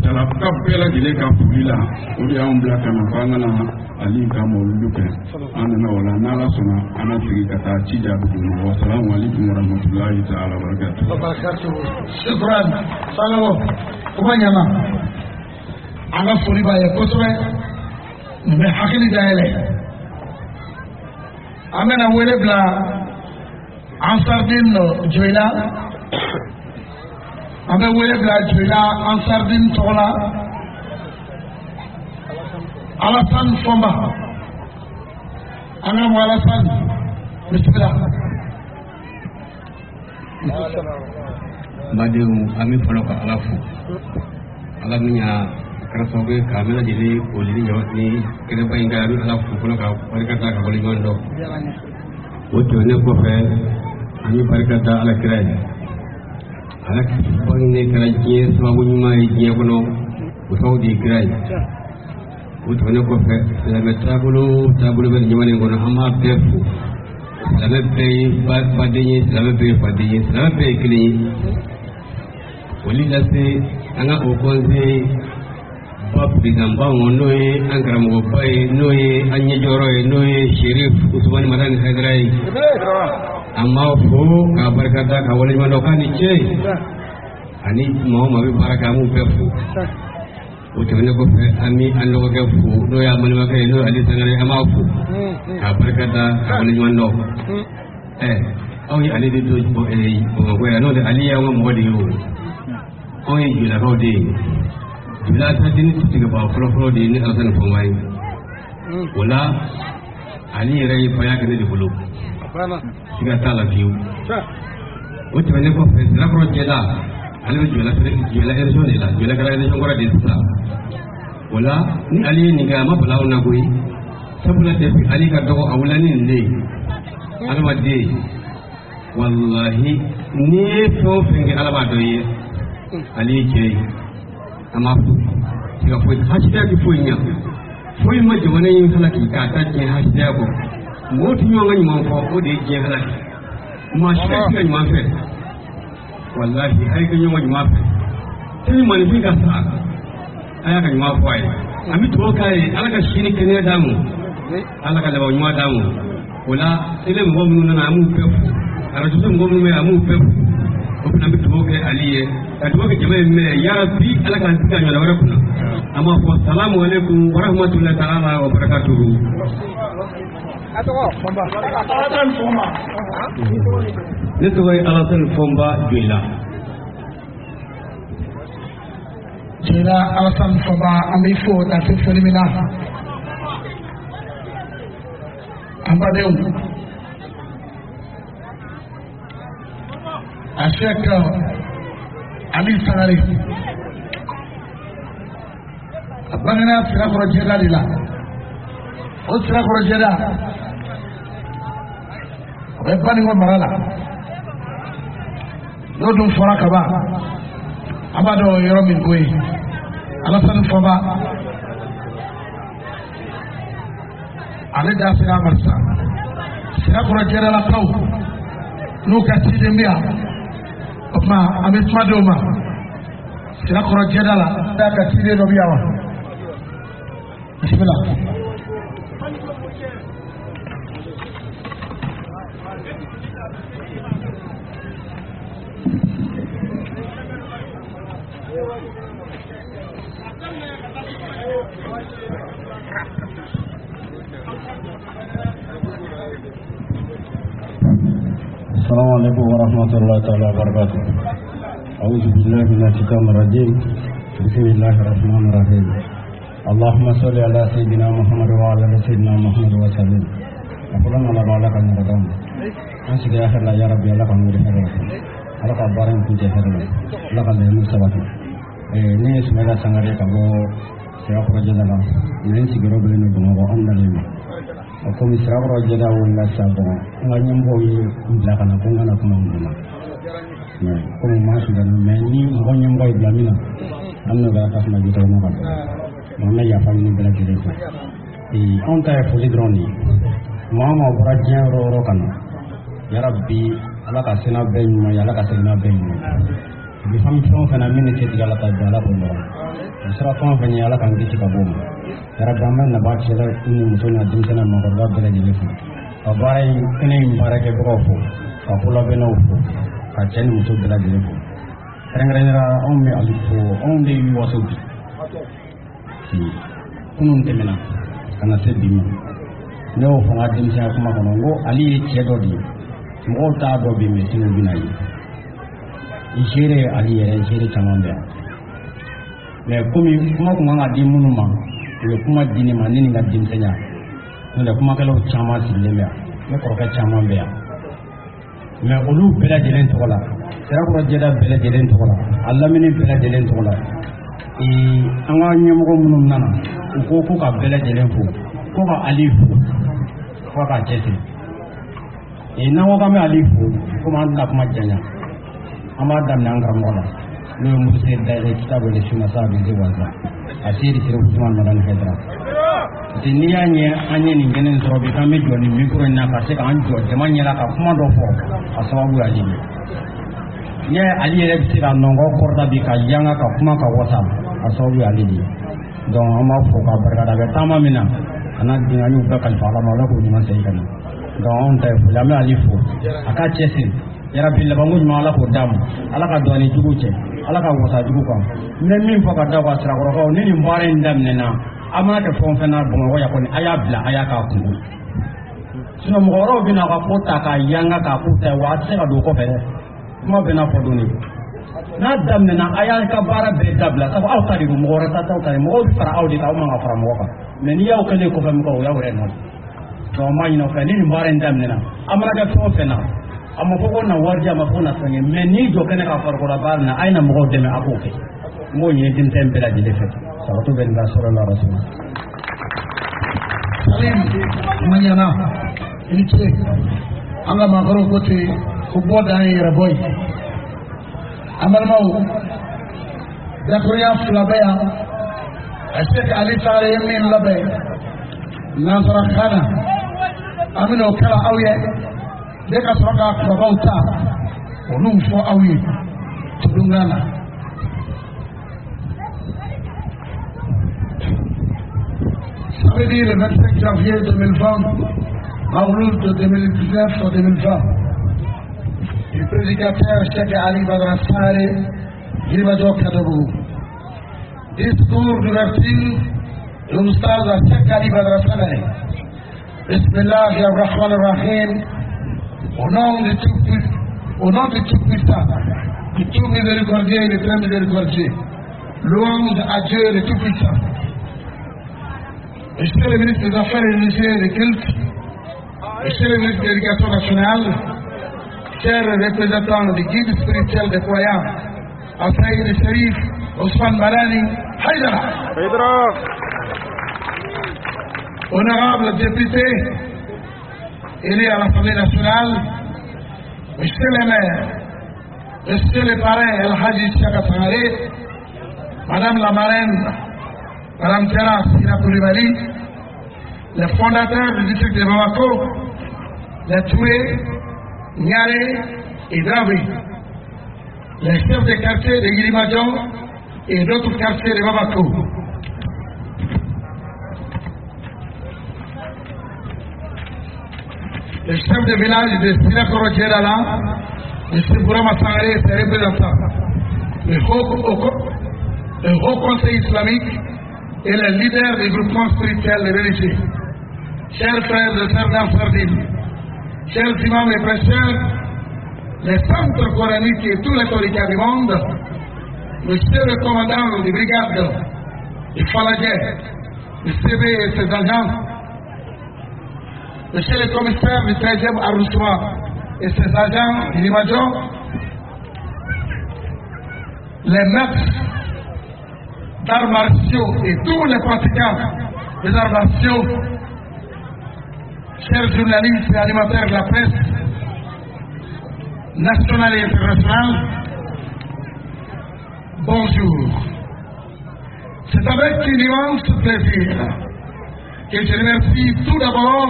talaka bɛɛ lajɛlen ka foli la o de y'anw bila ka na ko an kana ali ka mawuludu kɛ an nana o la n'ala sɔnna an na sigi ka taa ci jaabi d'u ma wasalamu alaikum warahmatullahi ta'ala wabarakatuh. Shukran sango kuma ɲama an ka foli b'a ye kosɛbɛ nin bɛ hakili dayɛlɛ an bɛna wele bila Ansardin Joyila an bɛ wele bila Joyila Ansardin tɔgɔ la Alassane Fomba an ka mɔ Alassane bisimila. Badenw an bɛ fɔlɔ ka Ala fo Ala min y'a kɛra sababu ye k'a bɛɛ lajɛlen foli ni kɛnɛba in kan an bɛ Ala fo fɔlɔ ka barika da ka waleɲuman dɔn o tɛmɛnen kɔfɛ an bɛ barika da Ala kira ye Ala bange kɛra diɲɛ sababu ɲuman ye diɲɛ kɔnɔ o sababu de ye kira ye o tɛmɛnen kɔfɛ silamɛ taabolo bɛ nin jamana in kɔnɔ an b'a bɛɛ fo silamɛ bɛɛ ye baden ye silamɛ bɛɛ ye faden ye silamɛ bɛɛ ye kelen ye foli lase an ka o conseil ba président ba n'o ye an karamɔgɔba ye n'o ye an ɲɛjɔyɔrɔ ye n'o ye Sherif Usmani Madani Haidara ye an b'a fo k'a barika da ka waleɲuman dɔn k'a ni ce ani maa o maa bɛ baara kɛ an b'u bɛɛ fo o tɛmɛnen kɔfɛ an bɛ an dɔgɔkɛ fo n'o ye an balimakɛ ye n'o ye Ali Sangare an b'a fo k'a barika da ka waleɲuman dɔn aw ye ale de don Bamakɔ yan n'o tɛ Ali y'anw ka mɔgɔ de ye o anw ye Joyilakaw de ye Joyila Ansardin tigɛbaga fɔlɔfɔlɔ de ye ni Alassane Fomba ye o la Ali yɛrɛ ye faya kɛ ne de bolo siga t'a la fiyewu o tɛmɛnen kɔfɛ Sirakɔrɔ Jɛla ale bɛ Joyila élection de la Joyila kɛra élection kɔrɔ de sisan o la ni Ali ye nin kɛ a ma bala aw na koyi sabula depuis Ali ka dɔgɔ a wulila ni nin de ye adamaden wallahi n'i ye fɛn o fɛn kɛ Ala b'a dɔn i ye Ali ye cɛ ye a ma fo siga foyi hasidiya tɛ foyi ɲɛ foyi ma jamana in halaki k'a ta diɲɛ hasidiya kɔ mɔgɔw tɛ ɲɔgɔn ka ɲuman fɔ o de ye diɲɛ halaki maa si ka se ka ɲuman fɛ wallahi a ye ka ɲɔgɔn ɲuman fɛ sani maninfin ka sa a y'a ka ɲuman fɔ a ye an bɛ dugawu k'a ye Ala ka si ni kɛnɛya d'a ma Ala ka laban ɲuman d'a ma o la tele mɔgɔ minnu nana an b'u bɛɛ fo arajo mɔgɔ minnu bɛ an b'u bɛɛ fo o fana bɛ dugawu kɛ Ali ye ka dugawu kɛ jama in mɛn yarabi Ala k'an sigi ka ɲɔgɔn wɛrɛ kunna an b'a fɔ salamu alaikum wa rahmatullahi ta'ala wa barakatuhu. Ne tɔgɔ ye Alassane Fomba Joyila. Joyila Alassane Fomba an bɛ fo dan tɛ foli min na an badenw a Sheikh Ali Sangare a bangena Sirakɔrɔ Jɛla de la o Sirakɔrɔ Jɛla o bɛ Banikɔ mara la n'o dun fɔra ka ban a b'a dɔn yɔrɔ min ko ye Alassane Fomba ale da sera ma sisan Sirakɔrɔ Jɛlalakaw n'u ka ciden bɛ yan o tuma an bɛ kuma d'o ma Sirakɔrɔ Jɛla la n'a ka ciden dɔ bɛ yan wa bisimila. السلام عليكم ورحمة الله تعالى وبركاته. أعوذ بالله من الشيطان الرجيم. بسم الله الرحمن الرحيم. اللهم صل على سيدنا محمد وعلى آل سيدنا محمد وسلم. أقولنا على بالك أن نقدم. أنسك يا خير يا ربي الله كان يرحمه. الله كبارين كنت خير. الله كان يمسك سبته. ini semoga sangat kamu saya perjalanan ini segera beli nunggu anda lima. Aku misra perjalanan ulang sabda. Enggak nyamboi belakang aku nggak aku nunggu. Nah, aku masuk dan meni enggak nyamboi belamina. Anda dah atas maju terus makan. Mana ya family belakang itu. Anta fully drone. Mama berajang roro kan. Ya Rabbi, Allah kasih nabi, ya Allah kasih nabi. Di fam fana mini ke tiga lata dala bondo sira fam fani ala kan ki ka bom yara gamen na ba chela ini musona dimsana ma gorba bela jelefu abai kene imbarake bofo ka pula beno fo ka chen muso bela jelefu rengrena on me alifu on de wi waso bi si kunun temena kana se bima ne o fanga dimsana kuma kono ngo ali chedo di mo ta do bi me sinu binayi isere ali yɛrɛ isere caman bɛ yan mɛ komi kuma kun kan ka di minnu ma u ye kuma di ne ma ne ni n ka denmisɛnninya n'o tɛ kumakɛlaw caman sigilen bɛ yan ne kɔrɔkɛ caman bɛ yan mɛ olu bɛɛ lajɛlen tɔgɔ la sirakɔrɔ jɛda bɛɛ lajɛlen tɔgɔ la a lamini bɛɛ lajɛlen tɔgɔ la an ka ɲɛmɔgɔ minnu nana u ko ko ka bɛɛ lajɛlen fo ko ka ali fo fo k'a cɛsiri n'an ko k'an bɛ ali fo komi an tɛna kuma janya an b'a daminɛ an karamɔgɔ la n'o ye muso dayɛlɛ kitabu le suna sa bi waza a seri sere Usman Madani Haidara parce que n'i y'a ɲɛ an ye nin kɛnɛ sɔrɔ bi k'an bɛ jɔ nin micro in na ka se k'an jɔ jama ɲɛla ka kuma dɔ fɔ a sababu y'ale ye n'i y'a ye ale yɛrɛ bɛ se ka nɔngɔ kɔrɔta bi ka yanga ka kuma ka wasa a sababu y'ale de ye donc an b'a fɔ k'a barikada a bɛ taama min na a n'a den an y'u bɛɛ kalifa Ala ma Ala k'o ɲuman segin ka na donc anw ta ye foli an bɛ ale fo a k'a cɛsiri yarabi labanko ɲuman Ala k'o d'a ma Ala ka don a ni jugu cɛ Ala ka wasa jugu kan n bɛ min fɔ ka da ka sirakɔrɔkaw ni nin baara in daminɛna a mana kɛ fɛn o fɛn na Bamakɔ yan kɔni a y'a bila a y'a k'a kungo sinon mɔgɔ wɛrɛw bɛ na ka ko ta k'a yanga k'a k'u ta ye wa a tɛ se ka don o kɔfɛ dɛ kuma bɛ n'a fɔ don de n'a daminɛna a y'a ka baara bɛɛ dabila sabu aw ta de don mɔgɔ wɛrɛ ta t'aw ta ye mɔgɔw bɛ fara aw de kan aw man ka fara mɔgɔ kan mais n'i y'aw kɛlen kɔfɛ mɔgɔw o y'aw yɛrɛ nɔ donc n b'a ɲini aw fɛ ni nin baara in daminɛna a mana kɛ fɛn o fɛn na a ma fɔ ko na wari a ma fɔ na fɛngɛ mais n'i jɔ kɛnɛ ka farikolo baara na a ye na mɔgɔw dɛmɛ a k'o kɛ n b'o ɲini denmisɛn bɛɛ lajɛlen fɛ sabato bɛ nin ka sɔrɔ la rasuma Salim mañana i ni ce an ka maakɔrɔw ko ten ko bɔ dan ye yɛrɛ bɔ ye an balimaw dakuruya fila bɛ yan a se ka ale taara ye min labɛn nansarakan na an bɛna o kɛra aw ye ne ka sɔrɔ ka kurabaw ta olu fɔ aw ye tudunkan na samedi le 25 janvier 2020 Mawlud de 2019 ou 2020 du prédicateur Cheikh Ali Badara Sare Giribajo Kadabou discours d'ouverture de l'Oustaz Cheikh Ali Badara Sare Bismillahirrahmanirrahim. Au nom du Tout-Puissant, du Tout Miséricordieux et du Très Miséricordieux, louange à Dieu le Tout-Puissant. Monsieur le ministre des Affaires religieuses et des Cultes, Monsieur le ministre de l'Éducation nationale, chers représentants du guide spirituel des croyants, Al-Saïd Sharif, Usman Madani Haidara, honorables députés, élus à l'Assemblée nationale, Monsieur le maire, Monsieur le parrain El Hadji Chaka Sangaré, Madame la marraine, Madame Tiara Sina Koulibaly, les fondateurs du district de Bamako, les Touré, Niaré et Dravé, les chefs de quartier de Yirimadjon et d'autres quartiers de Bamako, le chef de village de Sinakoro Djedala, M. Bourama Sangaré et ses représentants, le Haut Conseil islamique et les leaders des groupements spirituels et religieux, chers frères et sœurs d'Ansardine, chers imams et prêcheurs, les centres coraniques et tous les soldats du monde, monsieur le commandant de brigade, il Falagé, le CV et ses agents, monsieur le commissaire du 13e arrondissement et ses agents, il major, les maîtres d'arts martiaux et tous les pratiquants des arts martiaux, chers journalistes et animateurs de la presse nationale et internationale, bonjour. C'est avec un immense plaisir que je remercie tout d'abord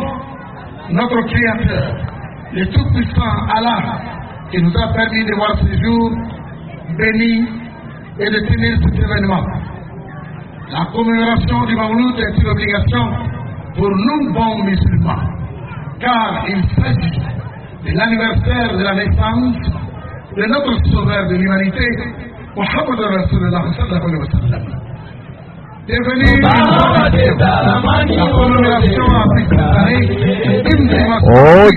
notre Créateur, le Tout-Puissant Allah, qui nous a permis de voir ce jour béni et de tenir cet événement. La commémoration du Mawlud est une obligation pour nous bons musulmans, car il s'agit de l'anniversaire de la naissance de notre sauveur de l'humanité, Muhammad Rasulullah sallallahu alayhi wa sallam. Devenu la commémoration africaine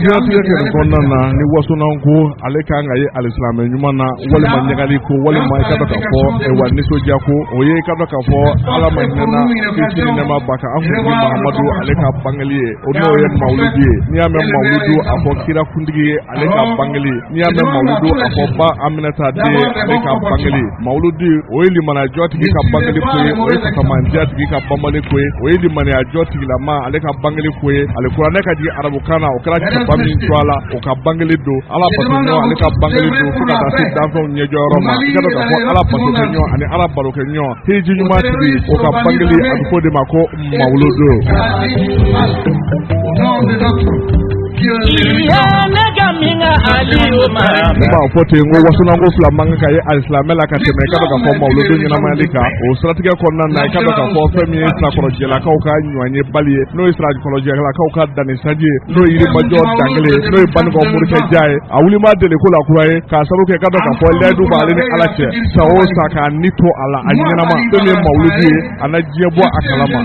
jinatigɛ kɛ nin kɔnɔna na ni wasonan ko ale kan ka ye alisilame ɲuman na walima ɲagali ko walima i ka dɔ ka fɔ wa nisɔndiya ko o ye i ka dɔ ka fɔ ala ma hinɛna kisi ni nɛma ba kan an kun ni mahamadu ale ka bangeli ye o n'o ye mawuludi ye n'i y'a mɛn mawuludu a fɔ kira kuntigi ye ale ka bangeli n'i y'a mɛn mawuludu a fɔ ba aminata den ale ka bangeli mawuludi o ye limanajɔ tigi ka bangeli ko ye o ye kasamandiya tigi ka bambali ko ye o ye limaniyajɔ tigilama ale ka bangeli ko ye ale kuranɛ ka jigin arabukan na o kɛra cɛba min to a la o ka bangeli don ala bato ale ka bangeli don fo ka taa se danfɛnw ɲɛjɔyɔrɔ ma i ka dɔn ka fɔ ala bato kɛ ɲɔgɔn ani ala baro kɛ ɲɔgɔn hiji ɲuman tigi o ka bangeli a bɛ fɔ de ma ko mawuludu. Ne b'a fɔ ten ko wasunanko fila man kan ka ye alisilamɛ la ka tɛmɛ i ka dɔn ka fɔ mawuludu ɲɛnamayali kan o siratigɛ kɔnɔna na i ka dɔn ka fɔ fɛn min ye sirakɔrɔjɛlakaw ka ɲɔgɔnye bali ye n'o ye sirakɔrɔjɛlakaw ka dannisanji ye n'o ye yirimajɔ dangele n'o ye banikɔ morikɛja ye a wuli ma deli ko la kura ye k'a sababu kɛ ka dɔn ka fɔ layidu b'ale ni ala cɛ sa o sa k'a ni to a la a ɲɛnama fɛn min ye mawuludu ye a na diɲɛ bɔ a kalama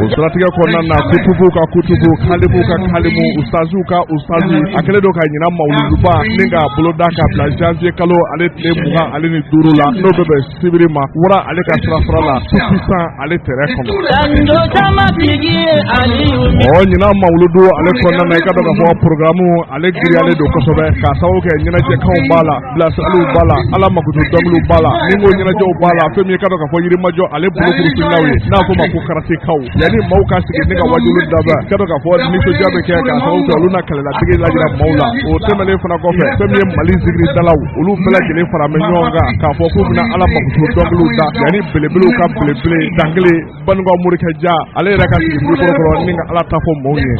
o siratigɛ kɔnɔna na kutubu ka kutubu kalimu ka kalimu ustaziw ka ustazi a kɛlen don ka ɲina mawuluduba ni k'a bolo da ka bila janvier kalo ale tile 20 ale ni 5 la n'o bɛ bɛn sibiri ma wara ale ka sirafara la tout-puissant ale tɛrɛ kɔnɔ ɲina mawuludu ale kɔnɔna na i ka dɔn ka fɔ programme ale giriyalen don kosɛbɛ k'a sababu kɛ ɲɛnajɛkanw b'a la bilasiraliw b'a la ala makutu dɔnkiliw b'a la ni ko ɲɛnajɛw b'a la fɛn min i ka dɔn ka fɔ yirimajɔ ale bolokurufinnaw ye n'a fɔ ma ko karatekaw yanni maaw ka sigi ne ka wajulu dabɛ i ka dɔn ka fɔ nisɔndiya bɛ kɛ k'a sababu kɛ olu na kɛlɛlatigi lajira maaw la o tɛmɛnen fana kɔfɛ fɛn min ye mali zigiridalaw olu bɛɛ lajɛlen fara bɛ ɲɔgɔn kan k'a fɔ k'u bɛna ala makutu dɔnkiliw da yanni belebelew ka belebele dangele banikɔ morikɛja ale yɛrɛ ka sigi mikɔrɔkɔrɔ ni ka ala ta fɔ maaw ye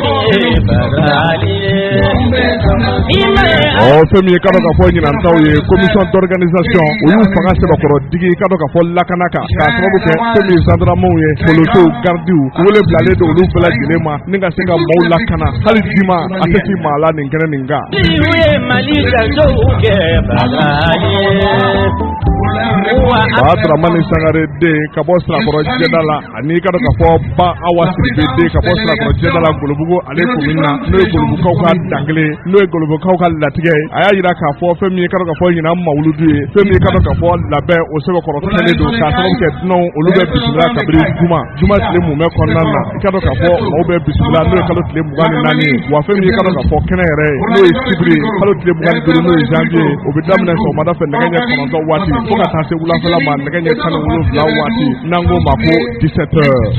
fɛn min ye ka dɔn ka fɔ ɲinantaw ye commission d'organisation o y'u fanga sɛbɛkɔrɔ digi ka dɔn ka fɔ lakana kan k'a sababu kɛ fɛn min ye gendarmew ye policiers gardiw wele bilalen don olu bɛɛ lajɛlen ma ni ka se ka maaw lakana hali dima a tɛ ci maa la nin kɛnɛ nin kan Dramani Sangare den ka bɔ Sirakɔrɔ Jɛda la ani ka dɔn ka fɔ ba Awa Sidibe den ka bɔ Sirakɔrɔ Jɛda la Golobugu ale commune na n'o ye Golobukaw ka dangele n'o ye Golobukaw ka latigɛ ye a y'a jira k'a fɔ fɛn min ye ka dɔn ka fɔ ɲina mawuludu ye fɛn min ye ka dɔn ka fɔ labɛn o sɛbɛkɔrɔ kɛlen don k'a sababu kɛ dunanw olu bɛ bisimila kabiri juma tile munmɛ kɔnɔna na i ka dɔn ka fɔ maaw bɛ bisimila n'o ye kalo tile 24 ye wa fɛn min ye ka dɔn ka fɔ kɛnɛ yɛrɛ ye n'o ye sibiri kalo tile 25 n'o ye janvier o bɛ daminɛ sɔgɔmada fɛ nɛgɛ ɲɛ 9 waati fo ka taa se wulafɛla ma nɛgɛ ɲɛ 17 waati n'an ko ma ko 17 heures.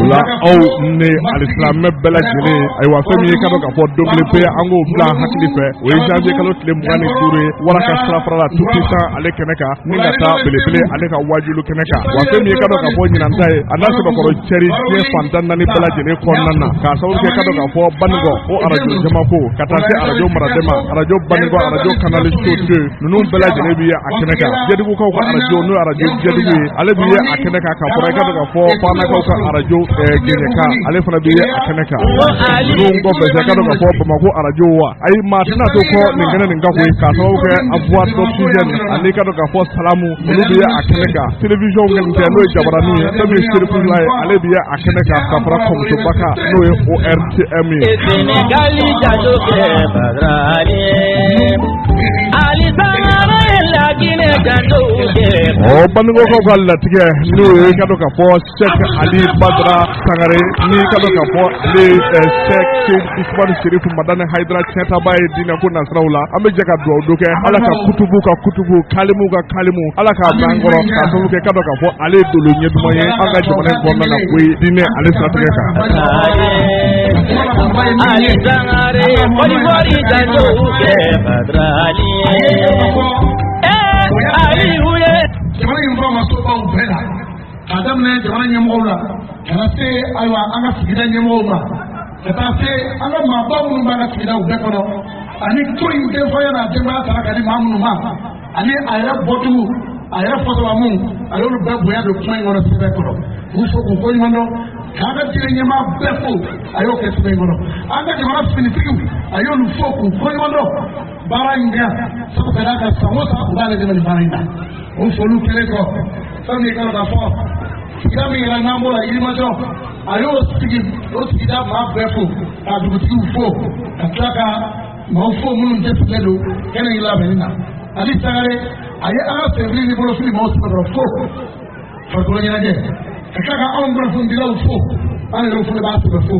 O la aw ni alisilamɛ bɛɛ lajɛlen ayiwa fɛn min ye ka dɔn ka fɔ don kelen pe an k'o bila hakili fɛ o ye janvier kalo tile 25 ye wara ka sirafara la tout-puissant ale kɛnɛ kan ni ka taa belebele ale ka wajulu kɛnɛ kan wa fɛn min ye ka dɔn ka fɔ ɲinanta ye a n'a sɛbɛkɔrɔ cɛri diɲɛ fantan naani bɛɛ lajɛlen kɔnɔna na k'a sababu kɛ ka dɔn ka fɔ Banikɔ o arajo jamako ka taa se arajo maradema arajo Banikɔ arajo kanali so 2 ninnu bɛɛ lajɛlen bi a kɛnɛ kan jɛdugu kaw ka arajo n'o arajo jɛdugu ye ale bi ye a kɛnɛ kan ka fɔra i ka dɔn ka fɔ fanakaw ka arajo gɛɲɛka ale fana bi ye a kɛnɛ kan ninnu kɔfɛ i ka dɔn ka fɔ Bamako arajo wa ayi maa tɛna to kɔ nin kɛnɛ nin ka koyi k'a sababu kɛ avoir d'oxygène ani ka dɔn ka fɔ salamu olu bi ye a kɛnɛ kan télévision kɛnin tɛ n'o ye jabarani ye fɛn min ye serifula ye ale bi ye a kɛnɛ kan ka fara kɔmusoba kan n'o ye ORTM ye. Senegali jajo kɛ badrani Ali Sangare la Guinée jajo kɛ. Banikɔkaw ka latigɛ n'o ye ka dɔn ka fɔ Cheikh Ali Badara Sangare ni ka dɔn ka fɔ ale Cheikh Ousmane Chérif Madani Haidara tiɲɛtaba ye diinɛ ko nasiraw la an bɛ jɛ ka dugawu do kɛ Ala ka kutubu kalimu ka kalimu Ala k'a bila an kɔrɔ k'a sababu kɛ ka dɔn ka fɔ ale ye dolo ɲɛ duman ye an ka jamana in kɔnɔna na ko ye diinɛ ale siratigɛ kan. Ali Sangare Kolibori jajo kɛ badrani Ali huye. Jamana in fɔ ma so baw bɛɛ la k'a daminɛ jamana ɲɛmɔgɔw la ka na se ayiwa an ka sigida ɲɛmɔgɔw ma ka taa se an ka maaba minnu b'an ka sigidaw bɛɛ kɔnɔ ani ko in denfaya n'a denbaya sara ka di maa minnu ma ani a yɛrɛ bɔtugu a yɛrɛ fɔtɔlamu a y'olu bɛɛ bonya don kuma in kɔnɔ sɛbɛn kɔnɔ k'u fɔ k'u ko ɲuman dɔn k'an ka diinɛ ɲɛmaa bɛɛ fo a y'o kɛ sɛbɛn kɔnɔ an ka jamana finitigiw a y'olu fo k'u ko ɲuman dɔn baara in kɛ sabu ka d'a kan san o san u b'ale dɛmɛ nin baara in na o foliw kɛlen kɔ fɛn min kan ka fɔ sigida min yɛrɛ n'an bɔra Yirimajɔ a y'o sigi o sigida maa bɛɛ fo k'a dugutigiw fo ka tila ka maaw fo minnu jɛsigilen don kɛnɛ in labɛnni na Ali Sangare a ye an ka fɛnfiri ni bolofili maaw sɛbɛkɔrɔ fo farikolo ɲɛnajɛ ka tila ka anw kunnafonidilaw fo an yɛrɛw fana b'a sɛbɛ fo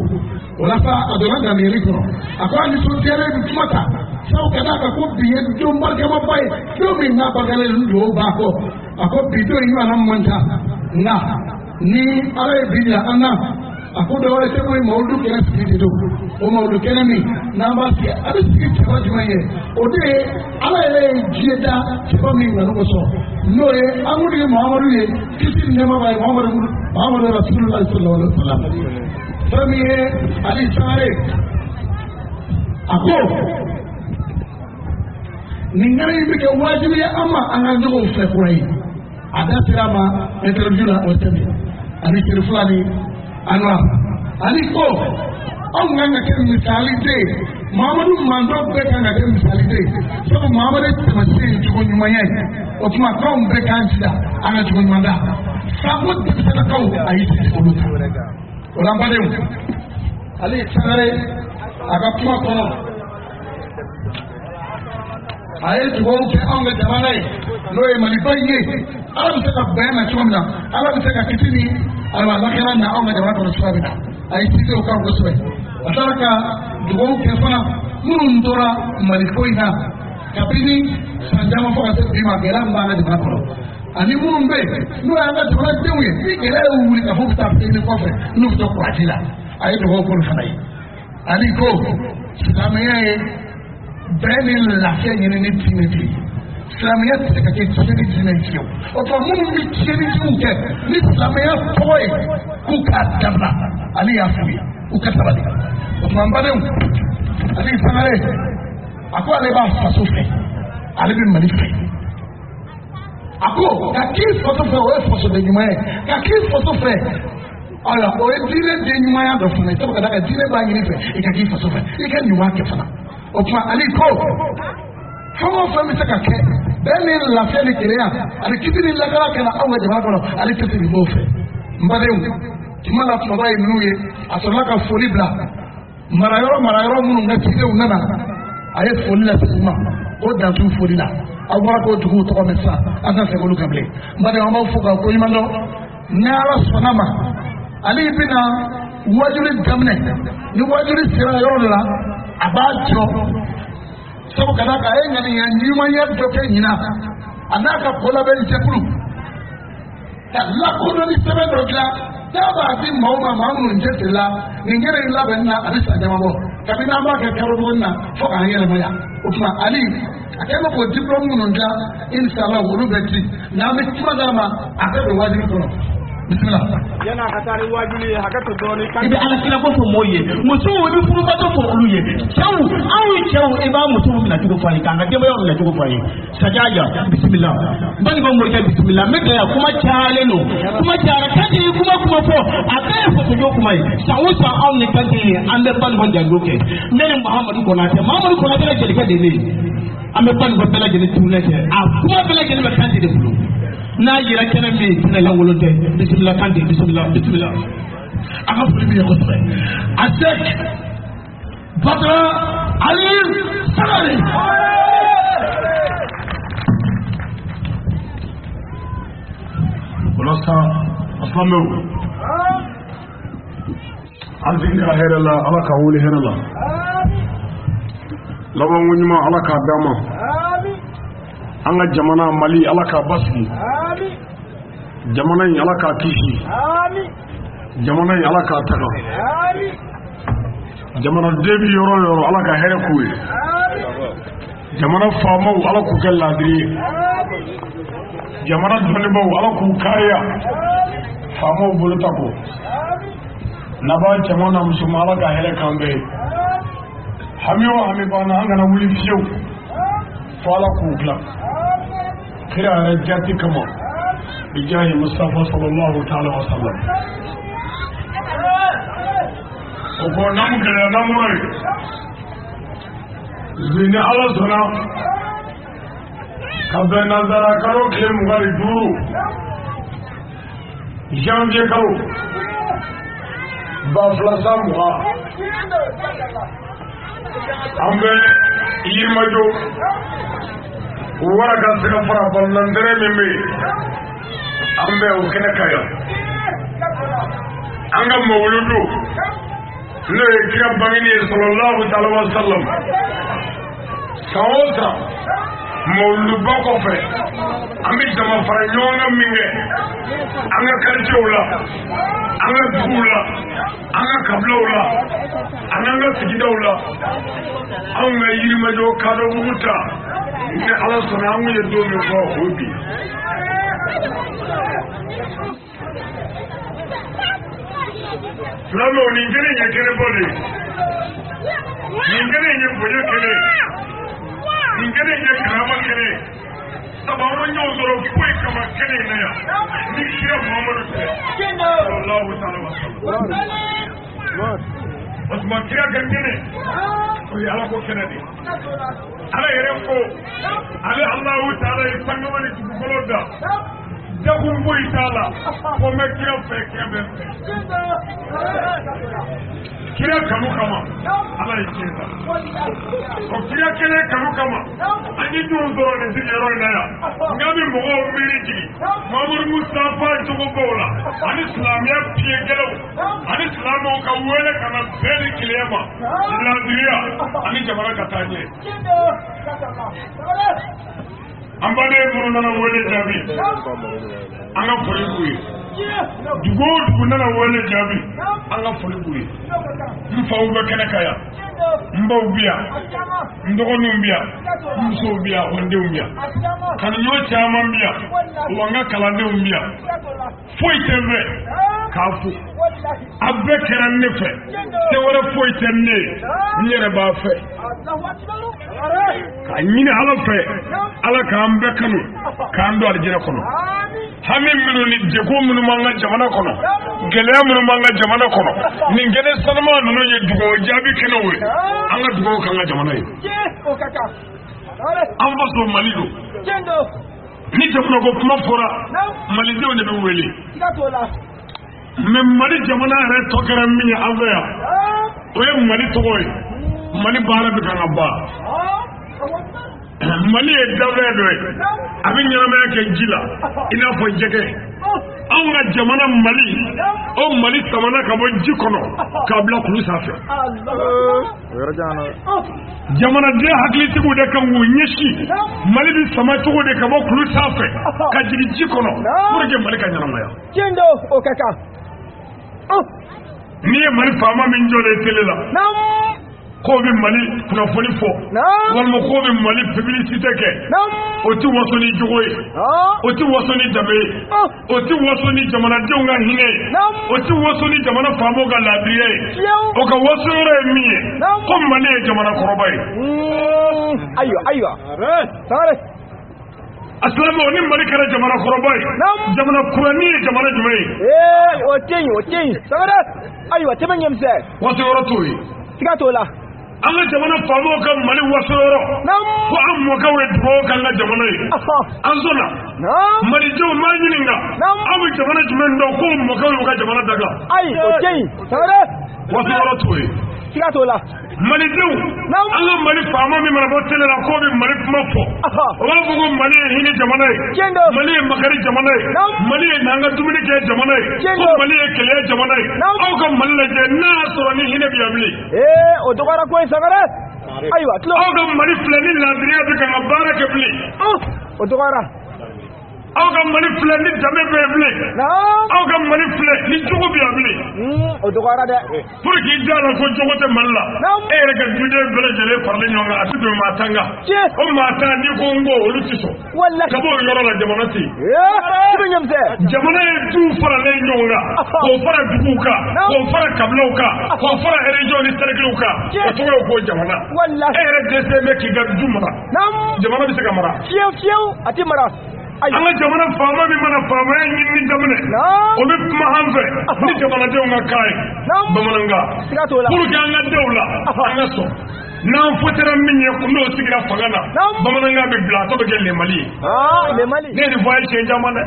walasa a donna Gambiyɛli kɔnɔ a ko a nisɔndiyalen bɛ kuma ta sabu ka d'a kan ko bi ye don barikɛmaba ye don min n'a barikalen don b'a kɔ a ko bi don in ɲɔgɔnna man ca nka ni Ala ye bi jira an na a ko dɔ wɛrɛ tɛ ko ye mawudu kɛnɛ sigi de don o mawudu kɛnɛ min n'an b'a sigi a bɛ sigi cɛba jumɛn ye o de ye Ala yɛrɛ ye diɲɛ da cɛba min nana kosɔn n'o ye an ko de ye Muhamadu ye kisi ni nɛɛma b'a ye Muhamadu Rasulullah sallallahu alaihi wa sallam fɛn min ye Ali Sangare a ko nin kɛnɛ in bɛ kɛ wajibi ye an ma an ka ɲɔgɔn fɛ kura ye a da sera a ma interview la o tɛmɛ ani serifula ni Anwar ani ko anw kan ka kɛ misali den Muhamadu Mando bɛɛ kan ka kɛ misali den sabu Muhamadu ye tɛmɛsen cogo ɲuman ye o tuma k'anw bɛɛ k'an jija an ka cogo ɲuman da sabu denmisɛnninkaw a y'i sigi olu kan o la n badenw Ali Sangare a ka kuma kɔnɔ a ye dugawu kɛ anw ka jamana ye n'o ye Maliba in ye Ala bɛ se ka bɛn na cogo min na Ala bɛ se ka kisi ni ayiwa lakana na anw ka jamana kɔnɔ cogoya min na a ye sigi o kan kosɛbɛ a taara ka dugawu kɛ fana minnu tora Maliko in na kabini san caman fɔ ka se bi ma gɛlɛya min b'an ka jamana kɔnɔ ani minnu bɛ yen n'o y'an ka jamana denw ye ni gɛlɛya y'u wuli ka fɔ bɛ taa fɛn kɔfɛ n'u bɛ to kuraji la a ye dugawu k'olu fana ye ani ko silamɛya ye bɛɛ ni lafiya ɲini ni diinɛ de ye silamɛya tɛ se ka kɛ diinɛ ni diinɛ ye fiyewu o tuma minnu bɛ tiɲɛnitigiw kɛ ni silamɛya tɔgɔ ye k'u k'a dabila ale y'a f'u ye u ka sabali o tuma n badenw Ali Sangare a ko ale b'a faso fɛ ale bɛ Mali fɛ a ko ka k'i faso fɛ o ye fasoden ɲuman ye ka k'i faso fɛ ayiwa o ye diinɛ den ɲumanya dɔ fana ye sabu ka d'a kan diinɛ b'a ɲini fɛ i ka k'i faso fɛ i ka ɲuman kɛ fana o tuma Ali ko fɛn o fɛn bɛ se ka kɛ bɛɛ ni lafiya ni kelenya ani kisi ni lakana kɛra anw ka jamana kɔnɔ ale tɛ se nin b'o fɛ n badenw tuma la kumaba ye ninnu ye a sɔrɔla ka foli bila marayɔrɔ minnu ka cidenw nana a ye foli lase u ma o dantu foli la aw bɔra k'o duguw tɔgɔ mɛn sisan an ka segin olu kan bilen n badenw an b'aw fo k'aw ko ɲuman dɔn ni Ala sɔnna ma ale bɛna wajuli daminɛ ni wajuli sera yɔrɔ dɔ la a b'a jɔ sabu ka d'a kan a ye ŋaniya ɲumanya dɔ kɛ ɲinan a n'a ka ko labɛn jɛkulu ka lakodɔnni sɛbɛn dɔ dilan n'a b'a di maaw ma maa minnu cɛsiri la nin kɛnɛ in labɛnni na a bɛ san caman bɔ kabini an b'a kɛ kalo duguni na fo k'an yɛlɛma yan o tuma Ali a kɛlen bɛ k'o diplôme minnu dilan inshallah olu bɛ di n'an bɛ kuma d'a ma a bɛɛ bɛ wajibi kɔnɔ bismillah yana ka tari wajuli hakato doni kan ibe ala kila ko fo moye muso wo bi furu bato fo olu ye chawu awu chawu e ba muso mi na tugo fani kan ga demo yo na tugo fani sajaja bismillah bani ba morika bismillah me ga kuma chale no kuma chara kadi kuma fo akai fo to kuma yi sawu sa awu ne kadi ande ban ban jango ke nene muhammadu konate la jeli ka de ne ambe ban ko bela jeli tunete a kuma bela jeli be kadi de bulu na yira kene mi tuna la wolo de bismillah kandi bismillah aka fuli mi ko tbe asek badra ali sagari wala sa aslamu alfin ahirala ala ka wuli herala laban wunyuma ala ka dama an ga jamana mali ala ka basgi jamana yin ala ka kishi jamana yin ala ka taga jamana debi yoro ala ka here kuwe jamana famau ala ku kan ladiri jamana dhanibau ala ku kaya famau bulutako naba jamana musulma ala ka here kambe hamiyo hami bana an gana wuli fiyewu fala kugla kira na jati kama bijahi mustafa sallallahu ta'ala wa sallam oko namu kala namu rai zini ala suna kabe nazara karo ke mugari duru janvier karo ba flasa muha ambe yimajo wara ga sira fara ballan dare meme ambe o kene kaya anga mawludu le kira bangini sallallahu ta'ala wa sallam sawta mawludu bako fe ambi dama fara nyonga minge anga karjola anga bula anga kablola anga sigidola anga yimajo kado wuta ne ala sɔnna an kun ye don min fɔ o bi filanan nin kelen ye kelen bɔ de nin kelen ye bonya kelen nin kelen ye karama kelen sabu an ma ɲɔgɔn sɔrɔ foyi kama kelen na yan ni kira muhammadu tɛ sallallahu ta'ala wa sallam o tuma kira ka kelen o ye ala ko kɛnɛ de ala yɛrɛ ko ale Allahu ta'ala ye sangama ni dugukolo da jagun foyi t'a la ko n bɛ kira fɛ kira bɛ fɛ kira kanu kama ala ye tiɲɛ ta o kira kelen kanu kama an ye ɲɔgɔn sɔrɔ nin sigiyɔrɔ in na yan nka bɛ mɔgɔw miiri jigin Mamadu Mustafa jogo b'o la ani silamɛya piye gɛlɛw ani silamɛw ka wele ka na bɛɛ ni keleya ma laadiriya ani jamana ka taa ɲɛ an baden minnu nana wele jaabi an ka foli b'u ye dugu o dugu nana wele jaabi an ka foli b'u ye n faw bɛ kɛnɛ kan yan n baw bi yan n dɔgɔninw bi yan n musow bi yan wa n denw bi yan kanuɲɔgɔn caman bi yan wa n ka kalandenw bi yan foyi tɛ n fɛ k'a fo a bɛɛ kɛra ne fɛ se wɛrɛ foyi tɛ ne ye n yɛrɛ b'a fɛ ka ɲini ala fɛ ala k'an bɛɛ kanu k'an don alijinɛ kɔnɔ hami minnu ni degun minnu b'an ka jamana kɔnɔ gɛlɛya minnu b'an ka jamana kɔnɔ nin kɛnɛ sanuma ninnu ye dugawu jaabi kɛnɛw ye an ka dugawu k'an ka jamana ye an faso mali don ni jamana ko kuma fɔra malidenw de bɛ wele mɛ mali jamana yɛrɛ tɔ kɛra min ye an fɛ yan o ye mali tɔgɔ ye mali baara bɛ kan ka ban mali ye dafɛn dɔ ye a bɛ ɲɛnamaya kɛ ji la i n'a fɔ jɛgɛ anw ka jamana mali o mali samana ka bɔ ji kɔnɔ k'a bila kulu sanfɛ jamanaden hakilitigiw de kan k'u ɲɛsin mali bɛ sama cogo de ka bɔ kulu sanfɛ ka jigin ji kɔnɔ pour que mali ka ɲɛnamaya n'i ye mali faama min jɔlen tele la ko bɛ Mali kunnafoni fɔ walima ko bɛ Mali publicité kɛ o tɛ waso ni jogo ye o tɛ waso ni danbe ye o tɛ waso ni jamanadenw ka hinɛ ye o tɛ waso ni jamana faamaw ka laadiriya ye o ka waso yɔrɔ ye min ye ko Mali ye jamana kɔrɔba ye ayiwa Sangare asilama ni Mali kɛra jamana kɔrɔba ye jamana kurani ye jamana jumɛn ye o tɛ yen Sangare ayiwa tɛmɛ ɲɛmisɛn waso yɔrɔ t'o ye siga t'o la an ka jamana faamaw ka Mali waso yɔrɔ ko an mɔkɛw ye dugawu k'an ka jamana ye an sɔnna malidenw m'a ɲininka an bɛ jamana jumɛn dɔn ko mɔkɛw y'u ka jamana daga ayi o tɛ yen Sangare waso yɔrɔ t'o ye siga t'o la malidenw an ka Mali faama min mana bɔ télé la k'o bɛ Mali kuma fɔ o b'a fɔ ko Mali ye hinɛ jamana ye Mali ye makari jamana ye Mali ye n'an ka dumuni kɛ jamana ye ko Mali ye kɛlɛ jamana ye aw ka Mali lajɛ n'a y'a sɔrɔ ni hinɛ bɛ yan bilen o dɔgɔyara ko ye Sangare ayiwa aw ka Mali filɛ ni laadiriya bɛ ka n ka baara kɛ bilen o dɔgɔyara aw ka Mali filɛ ni danbe bɛ yan bilen aw ka Mali filɛ ni jogo bɛ yan bilen o dɔgɔyara dɛ pour que i da la ko jogo tɛ Mali la e yɛrɛ ka duden bɛɛ lajɛlen faralen ɲɔgɔn kan a tɛ don maa tan kan o maa tan n'i ko n ko olu tɛ sɔn ka bɔ o yɔrɔ la jamana tɛ yen jamana ye duw faralen ɲɔgɔn kan k'o fara duguw kan k'o fara kabilaw kan k'o fara région ni cercles kan o tɔgɔ ye ko jamana e yɛrɛ dɛsɛ bɛ k'i ka du mara jamana bɛ se ka mara fiyewu a tɛ mara an ka jamana faama min mana faamaya ɲinini daminɛ o bɛ kuma an fɛ ni jamanadenw ka kan ye bamanankan pour que an ka denw la an ka sɔn n'an fotera min ye n'o sigira fanga na bamanankan bɛ bila a tɔ bɛ kɛ lemali ye ne ni fɔ a ye siɲɛ caman dɛ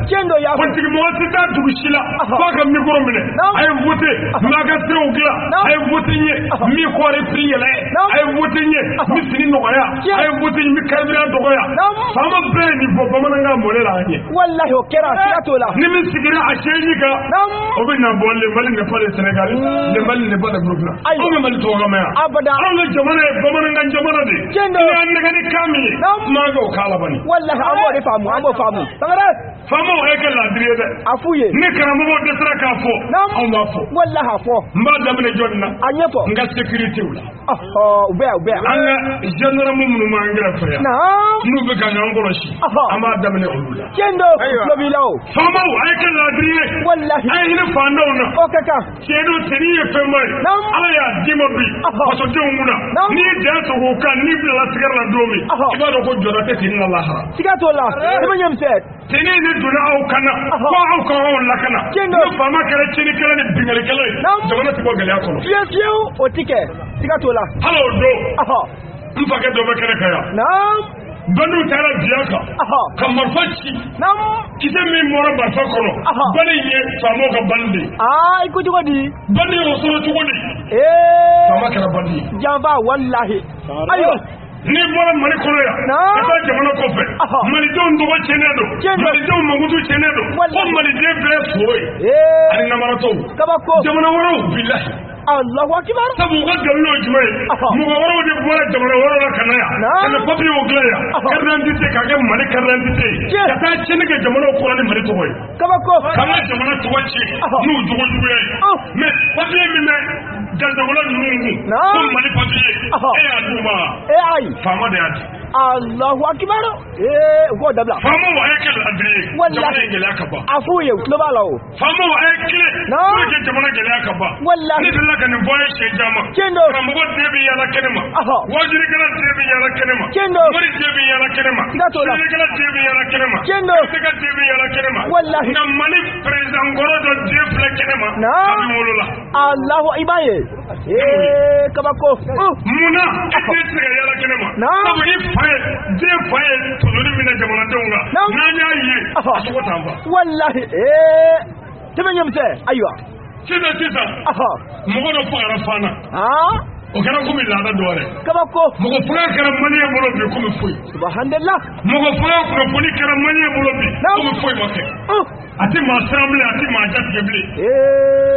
politiki mɔgɔ tɛ taa dugu si la f'a ka micro minɛ a ye voté n'a ka sew dilan a ye voté n ye min kɔɔri prix yɛlɛ a ye voté n ye min fini nɔgɔya a ye voté n ye min carburant dɔgɔya faama bɛɛ ye nin fɔ bamanankan mɔlen la an ye wallahi o kɛra siga t'o la ni min sigira a seɲi kan o bɛ na bɔ le Mali n'est pas le Sénégal le Mali n'est pas le Burkina anw bɛ Mali tɔgɔ mɛn yan anw ka jamana ye bamanankan jamana de ye n'i y'a nɛgɛ ni kan min ye maa kɛ o k'a la bani wallahi an b'o de faamu an b'o faamu Sangare faamaw a ye kɛ laadiri ye dɛ a f'u ye ni karamɔgɔw dɛsɛra k'a fɔ anw b'a fɔ wallahi a fɔ n b'a daminɛ jɔnni na a ɲɛfɔ n ka sécuritéw la u bɛ yan an ka gendarme minnu b'an kɛrɛfɛ yan n'u bɛ ka ɲɔgɔn kɔlɔsi an b'a daminɛ olu la tulo b'i la o faamaw a ye kɛ laadiri ye wallahi a ye hinɛ fantanw na o ka kan tiɲɛdo teni ye fɛnba ye ala y'a d'i ma bi fasodenw mun na n'i ye dɛn sogo kan n'i bilala sigara la don min i b'a dɔn ko jɔda tɛ teni la lahara siga t'o la i bɛ ɲɛmisɛ teni ni donna aw kan na ko aw ka aw lakana ni faama kɛra tiɲɛnikɛla ni bingalikɛla ye jamana tɛ bɔ gɛlɛya kɔnɔ fiyewu o ti kɛ siga t'o la hali o don n fakɛ dɔ bɛ kɛnɛ kan yan bandiw taara biya kan ka marifa ci kisɛ min bɔra marifa kɔnɔ bani ye faamaw ka bani de ye i ko cogo di bani y'o sɔrɔ cogo di faama kɛra bani ye janfa wallahi ayiwa n'i bɔra Mali kɔnɔ yan ka taa jamana kɔfɛ malidenw tɔgɔ tiɲɛnen don malidenw mankutu tiɲɛnen don ko maliden bɛɛ ye foro ye ani namaratɔw jamana wɛrɛw bilahi Allahu akbar sabu u ka dalilu ye jumɛn ye mɔgɔ wɛrɛw de bɔra jamana wɛrɛw la ka na yan ka na papiyew dilan yan carte d'identité k'a kɛ Mali carte d'identité ye ka taa tiɲɛni kɛ jamanaw kɔnɔ ni Mali tɔgɔ ye k'an ka jamana tɔgɔ tiɲɛ n'u jogo juguya ye mais papiye min bɛ janjagola ninnu kun ko Mali papiye e y'a d'u ma ayi faama de y'a di Allahu akbar u k'o dabila faamaw a ye kɛ laadiri ye jamana in gɛlɛya ka ban a f'u ye u tulo b'a la o faamaw a ye tilen pour que jamana gɛlɛya ka ban ne delila ka nin fɔ a ye siɲɛ caman karamɔgɔ den bɛ yaala kɛnɛ ma wajilikɛla den bɛ yaala kɛnɛ ma mori den bɛ yaala kɛnɛ ma sɛnɛkɛla den bɛ yaala kɛnɛ ma sɛgɛ den bɛ yaala kɛnɛ ma nka Mali président kɔrɔ dɔ den filɛ kɛnɛ ma kabini wolola Allahu i b'a ye kabako munna e den tɛ se ka yaala kɛnɛ ma sabu i fa ye den fa ye tɔɲɔni minɛ jamanadenw kan n'an y'a ye a sogo t'an fa wallahi tɛmɛ ɲɛmisɛ ayiwa sisan mɔgɔ dɔ fagara fan na o kɛra komi laada dɔ wɛrɛ kabako mɔgɔ faga kɛra maliyɛn bolo bi komi foyi subhanallah mɔgɔ faga kunnafoni kɛra maliyɛn bolo bi komi foyi ma kɛ ati maa siran bilen ati maa jatigɛ bilen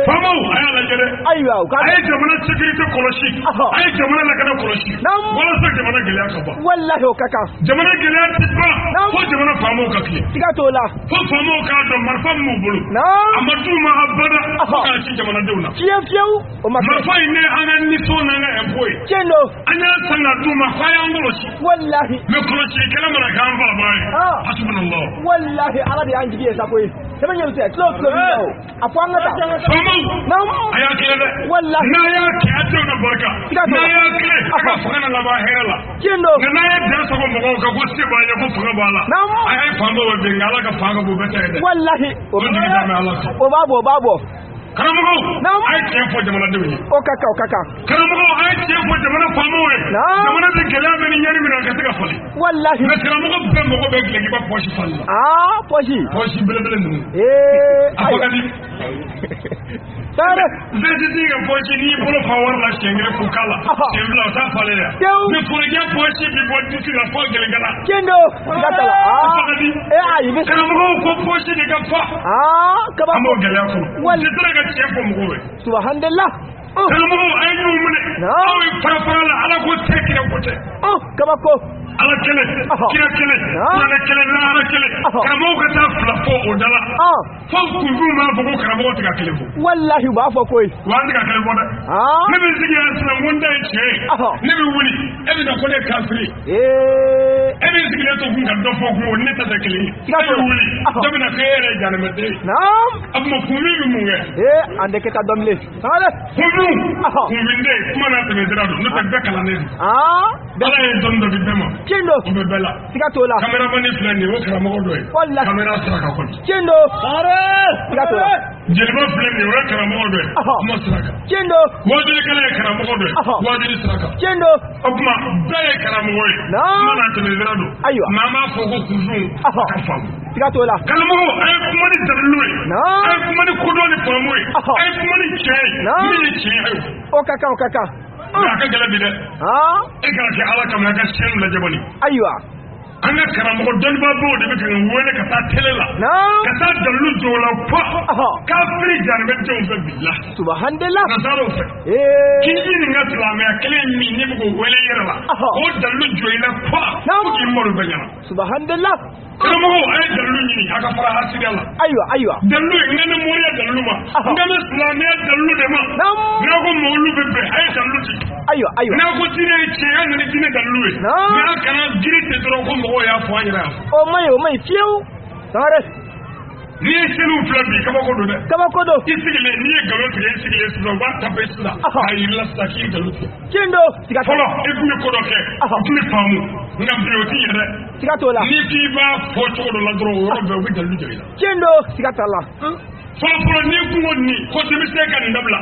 faamaw a y'a lajɛ dɛ a ye jamana sécurité kɔlɔsi a ye jamana lakana kɔlɔsi walasa jamana gɛlɛya ka ban wallahi o ka kan jamana gɛlɛya ti ban fo jamana faamaw ka tilen siga t'o la fo faamaw k'a dɔn marifa min b'u bolo a ma d'u ma abada fo k'a ci jamanadenw na fiyewu o ma marifa in ne an ka nisɔn n'an ka impôt ye tiɲɛ don an y'a san ka d'u ma f'a y'an kɔlɔsi wallahi mais kɔlɔsilikɛla mana k'an faama ye hasbunallah wallahi ala de y'an jigi ye sa koyi sɛbɛn ɲɛ tɛ tulo tulo bi o a fɔ an ka taa faamaw a y'a kɛ dɛ wallahi n'a y'a kɛ a denw na barika n'a y'a kɛ a ka fanga na laban hɛrɛ la tiɲɛ don nka n'a ye dan sago mɔgɔw kan ko se b'a ye ko fanga b'a la a y'a ye faamaw bɛ bin nka ala ka fanga b'o bɛɛ ta ye dɛ wallahi o jigi d'a mɛ ala kan o b'a bɔ o b'a bɔ karamɔgɔw a ye tiɲɛ fɔ jamanadenw ye o ka kan o ka kan karamɔgɔw a ye tiɲɛ fɔ jamana faamaw ye jamana tɛ gɛlɛya bɛ ni ɲani min na a ka se ka falen wallahi mais karamɔgɔ bɛɛ mɔgɔ bɛ gilankiba pɔsi fali la pɔsi belebele ninnu a fɔ ka di zɛtiti ka pɔsi n'i bolo fa wari la siɲɛ kelen k'u k'a la siɲɛ fila o t'a falen dɛ mais forojɛ pɔsi bi bɔ disi la fɔ gɛlɛnkala karamɔgɔw ko pɔsi de ka fa an b'o gɛlɛya kɔnɔ tɛ sera ka tiɲɛ fɔ mɔgɔw ye subhanallah karamɔgɔw a ye ɲɔgɔn minɛ aw ye fara fara la ala ko tɛ kira ko tɛ kabako ala kelen kira kelen kuranɛ kelen lahara kelen karamɔgɔw ka taa fila fɔ o da la fo kunfin b'a fɔ ko karamɔgɔw tɛ ka kelen fɔ wallahi u b'a fɔ koyi wa an tɛ ka kelen fɔ dɛ ne bɛ sigi yan sisan ko n ta ye tiɲɛ ye ne bɛ wuli e bɛ na ko ne kafiri e bɛ sigilen to kun ka dɔ fɔ kun ne ta tɛ kelen ye e bɛ wuli dɔ bɛ na kɛ e yɛrɛ ye janɛmɛden ye a tuma kunfin bɛ mun kɛ an tɛ kɛ ka dɔn bilen kunfin den kuma n'a tɛmɛ sira don n'o tɛ bɛɛ kalannen don ala ye dɔnni dɔ di bɛɛ ma tiɲɛ don o bɛ bɛɛ la siga t'o la kameramani filɛ nin ye o karamɔgɔ dɔ ye kamera saraka kɔni tiɲɛ don siga t'o la jeliba filɛ nin ye o ye karamɔgɔ dɔ ye kuma saraka tiɲɛ don wajilikɛla ye karamɔgɔ dɔ ye wajili saraka tiɲɛ don o tuma bɛɛ ye karamɔgɔ ye kuma n'a tɛmɛ sira don ayiwa mais an b'a fɔ ko kunfin a ka faamu siga t'o la karamɔgɔ a ye kuma ni dalilu ye a ye kuma ni kodɔn ni faamu ye a ye kuma ni tiɲɛ ye min ye tiɲɛ ye o ka kan o ka kan nka a ka gɛlɛn bi dɛ e kana kɛ ala kama a ka tiɲɛ lajɛ bani ayiwa an ka karamɔgɔ dɔnnibaabaw de bɛ ka n wele ka taa télé la ka taa dalilu jɔ o la fa kafiri janɛmɛdenw bɛ bi la subhanallah nasaaraw fɛ k'i ɲininka silamɛya kelen min ne bɛ k'o wele i yɛrɛ la k'o dalilu jɔ i la fa fo k'i malo bɛ ɲɛna subhanallah karamɔgɔw a ye dalilu ɲini a ka fara hasidiya la ayiwa dalilu n ka ne moriya dalilu ma n ka ne silamɛya dalilu de ma n'a ko mawulu bɛ bɛn a ye dalilu ci ayiwa n'a ko diinɛ ye tiɲɛ a nana diinɛ dalilu ye mais a kana giri ten dɔrɔn ko mɔgɔw y'a fɔ an yɛrɛ yan o ma ɲi fiyewu sangare n'i ye seliw filɛ bi kabako don dɛ kabako don i sigilen n'i ye nkalon tigɛ i sigilen sisan u b'a tape sisan k'a yiri la sisan k'i ye nkalon tigɛ tiɲɛ don siga t'o la fɔlɔ i tun bɛ ko dɔ kɛ u tun bɛ faamu nka bi o t'i ye dɛ siga t'o la n'i k'i b'a fɔ cogo dɔ la dɔrɔn o yɔrɔ bɛɛ u bɛ dalilu jɔ i la tiɲɛ don siga t'a la fɔlɔfɔlɔ n'i kun ko nin ko denmisɛn ka nin dabila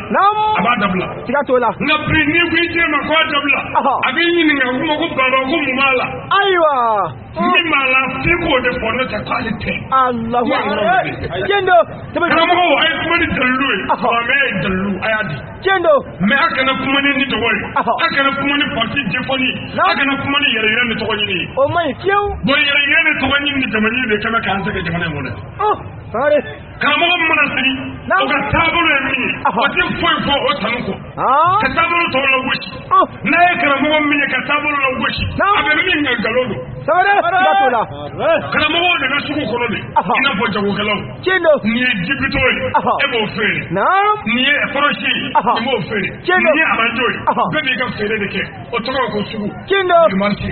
a b'a dabila siga t'o la nka bi n'i ko i den ma ko a dabila a b'i ɲininka ko ko baba ko mun b'a la ayiwa min b'a la f'i k'o de fɔ n'o tɛ k'ale tɛ alahu tiɲɛ don karamɔgɔw a ye kuma ni dalilu ye silamɛya ye dalilu a y'a di tiɲɛ don mais a kana kuma ni tɔgɔ ye a kana kuma ni parti jɛfɔni a kana kuma ni yɛrɛ yira ni tɔgɔ ɲini ye o ma ɲi fiyewu bon yɛrɛ yira ni tɔgɔ ɲini ni jamana de kɛmɛ k'an sɛgɛn jamana in kɔnɔ sangare karamɔgɔ min mana sigi o ka taabolo ye min ye o tɛ foyi fɔ o tanu kɔ ka taabolo tɔw la gosi n'a ye karamɔgɔ min ye ka taabolo la gosi a bɛ min ka nkalon don karamɔgɔw de bɛ sugu kɔnɔ de i n'a fɔ jagokɛlaw nin ye jibito ye e b'o feere nin ye kɔrɔsi ye i b'o feere nin ye arajo ye bɛɛ b'i ka feere de kɛ o tɔgɔ ye ko sugu dimanche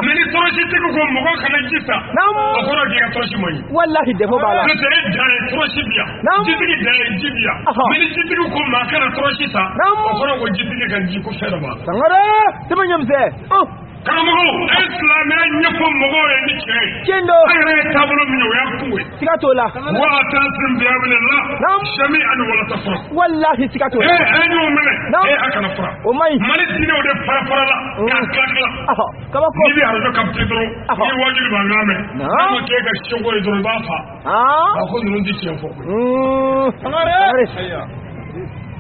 mais ni kɔrɔsitigi ko mɔgɔ kana ji ta o kɔrɔ k'i ka kɔrɔsi man ɲi wallahi defo b'a la n'o tɛ e dan ye kɔrɔsi bi yan jitigi dan ye ji bi yan mais ni jitigi ko maa kana kɔrɔsi ta o kɔrɔ ko jitigi ka ji ko fɛn dɔ b'a la sangare tɛmɛ ɲɛmisɛn karamɔgɔw a ye silamɛya ɲɛfɔ mɔgɔw ye ni tiɲɛ ye an yɛrɛ ye taabolo min ye o y'a kun ye siga t'o la wa atasimu bihablillah jami'an wala tafarraqu wallahi siga t'o la an y'o minɛ a kana fara o ma ɲi mali diinɛw de fara la k'a tila kabako n'i bɛ arajo kapite dɔrɔn n'i wajibi b'a lamɛn n'a ma k'e ka seko ye dɔrɔn i b'a fa a ko ninnu tɛ tiɲɛ fɔ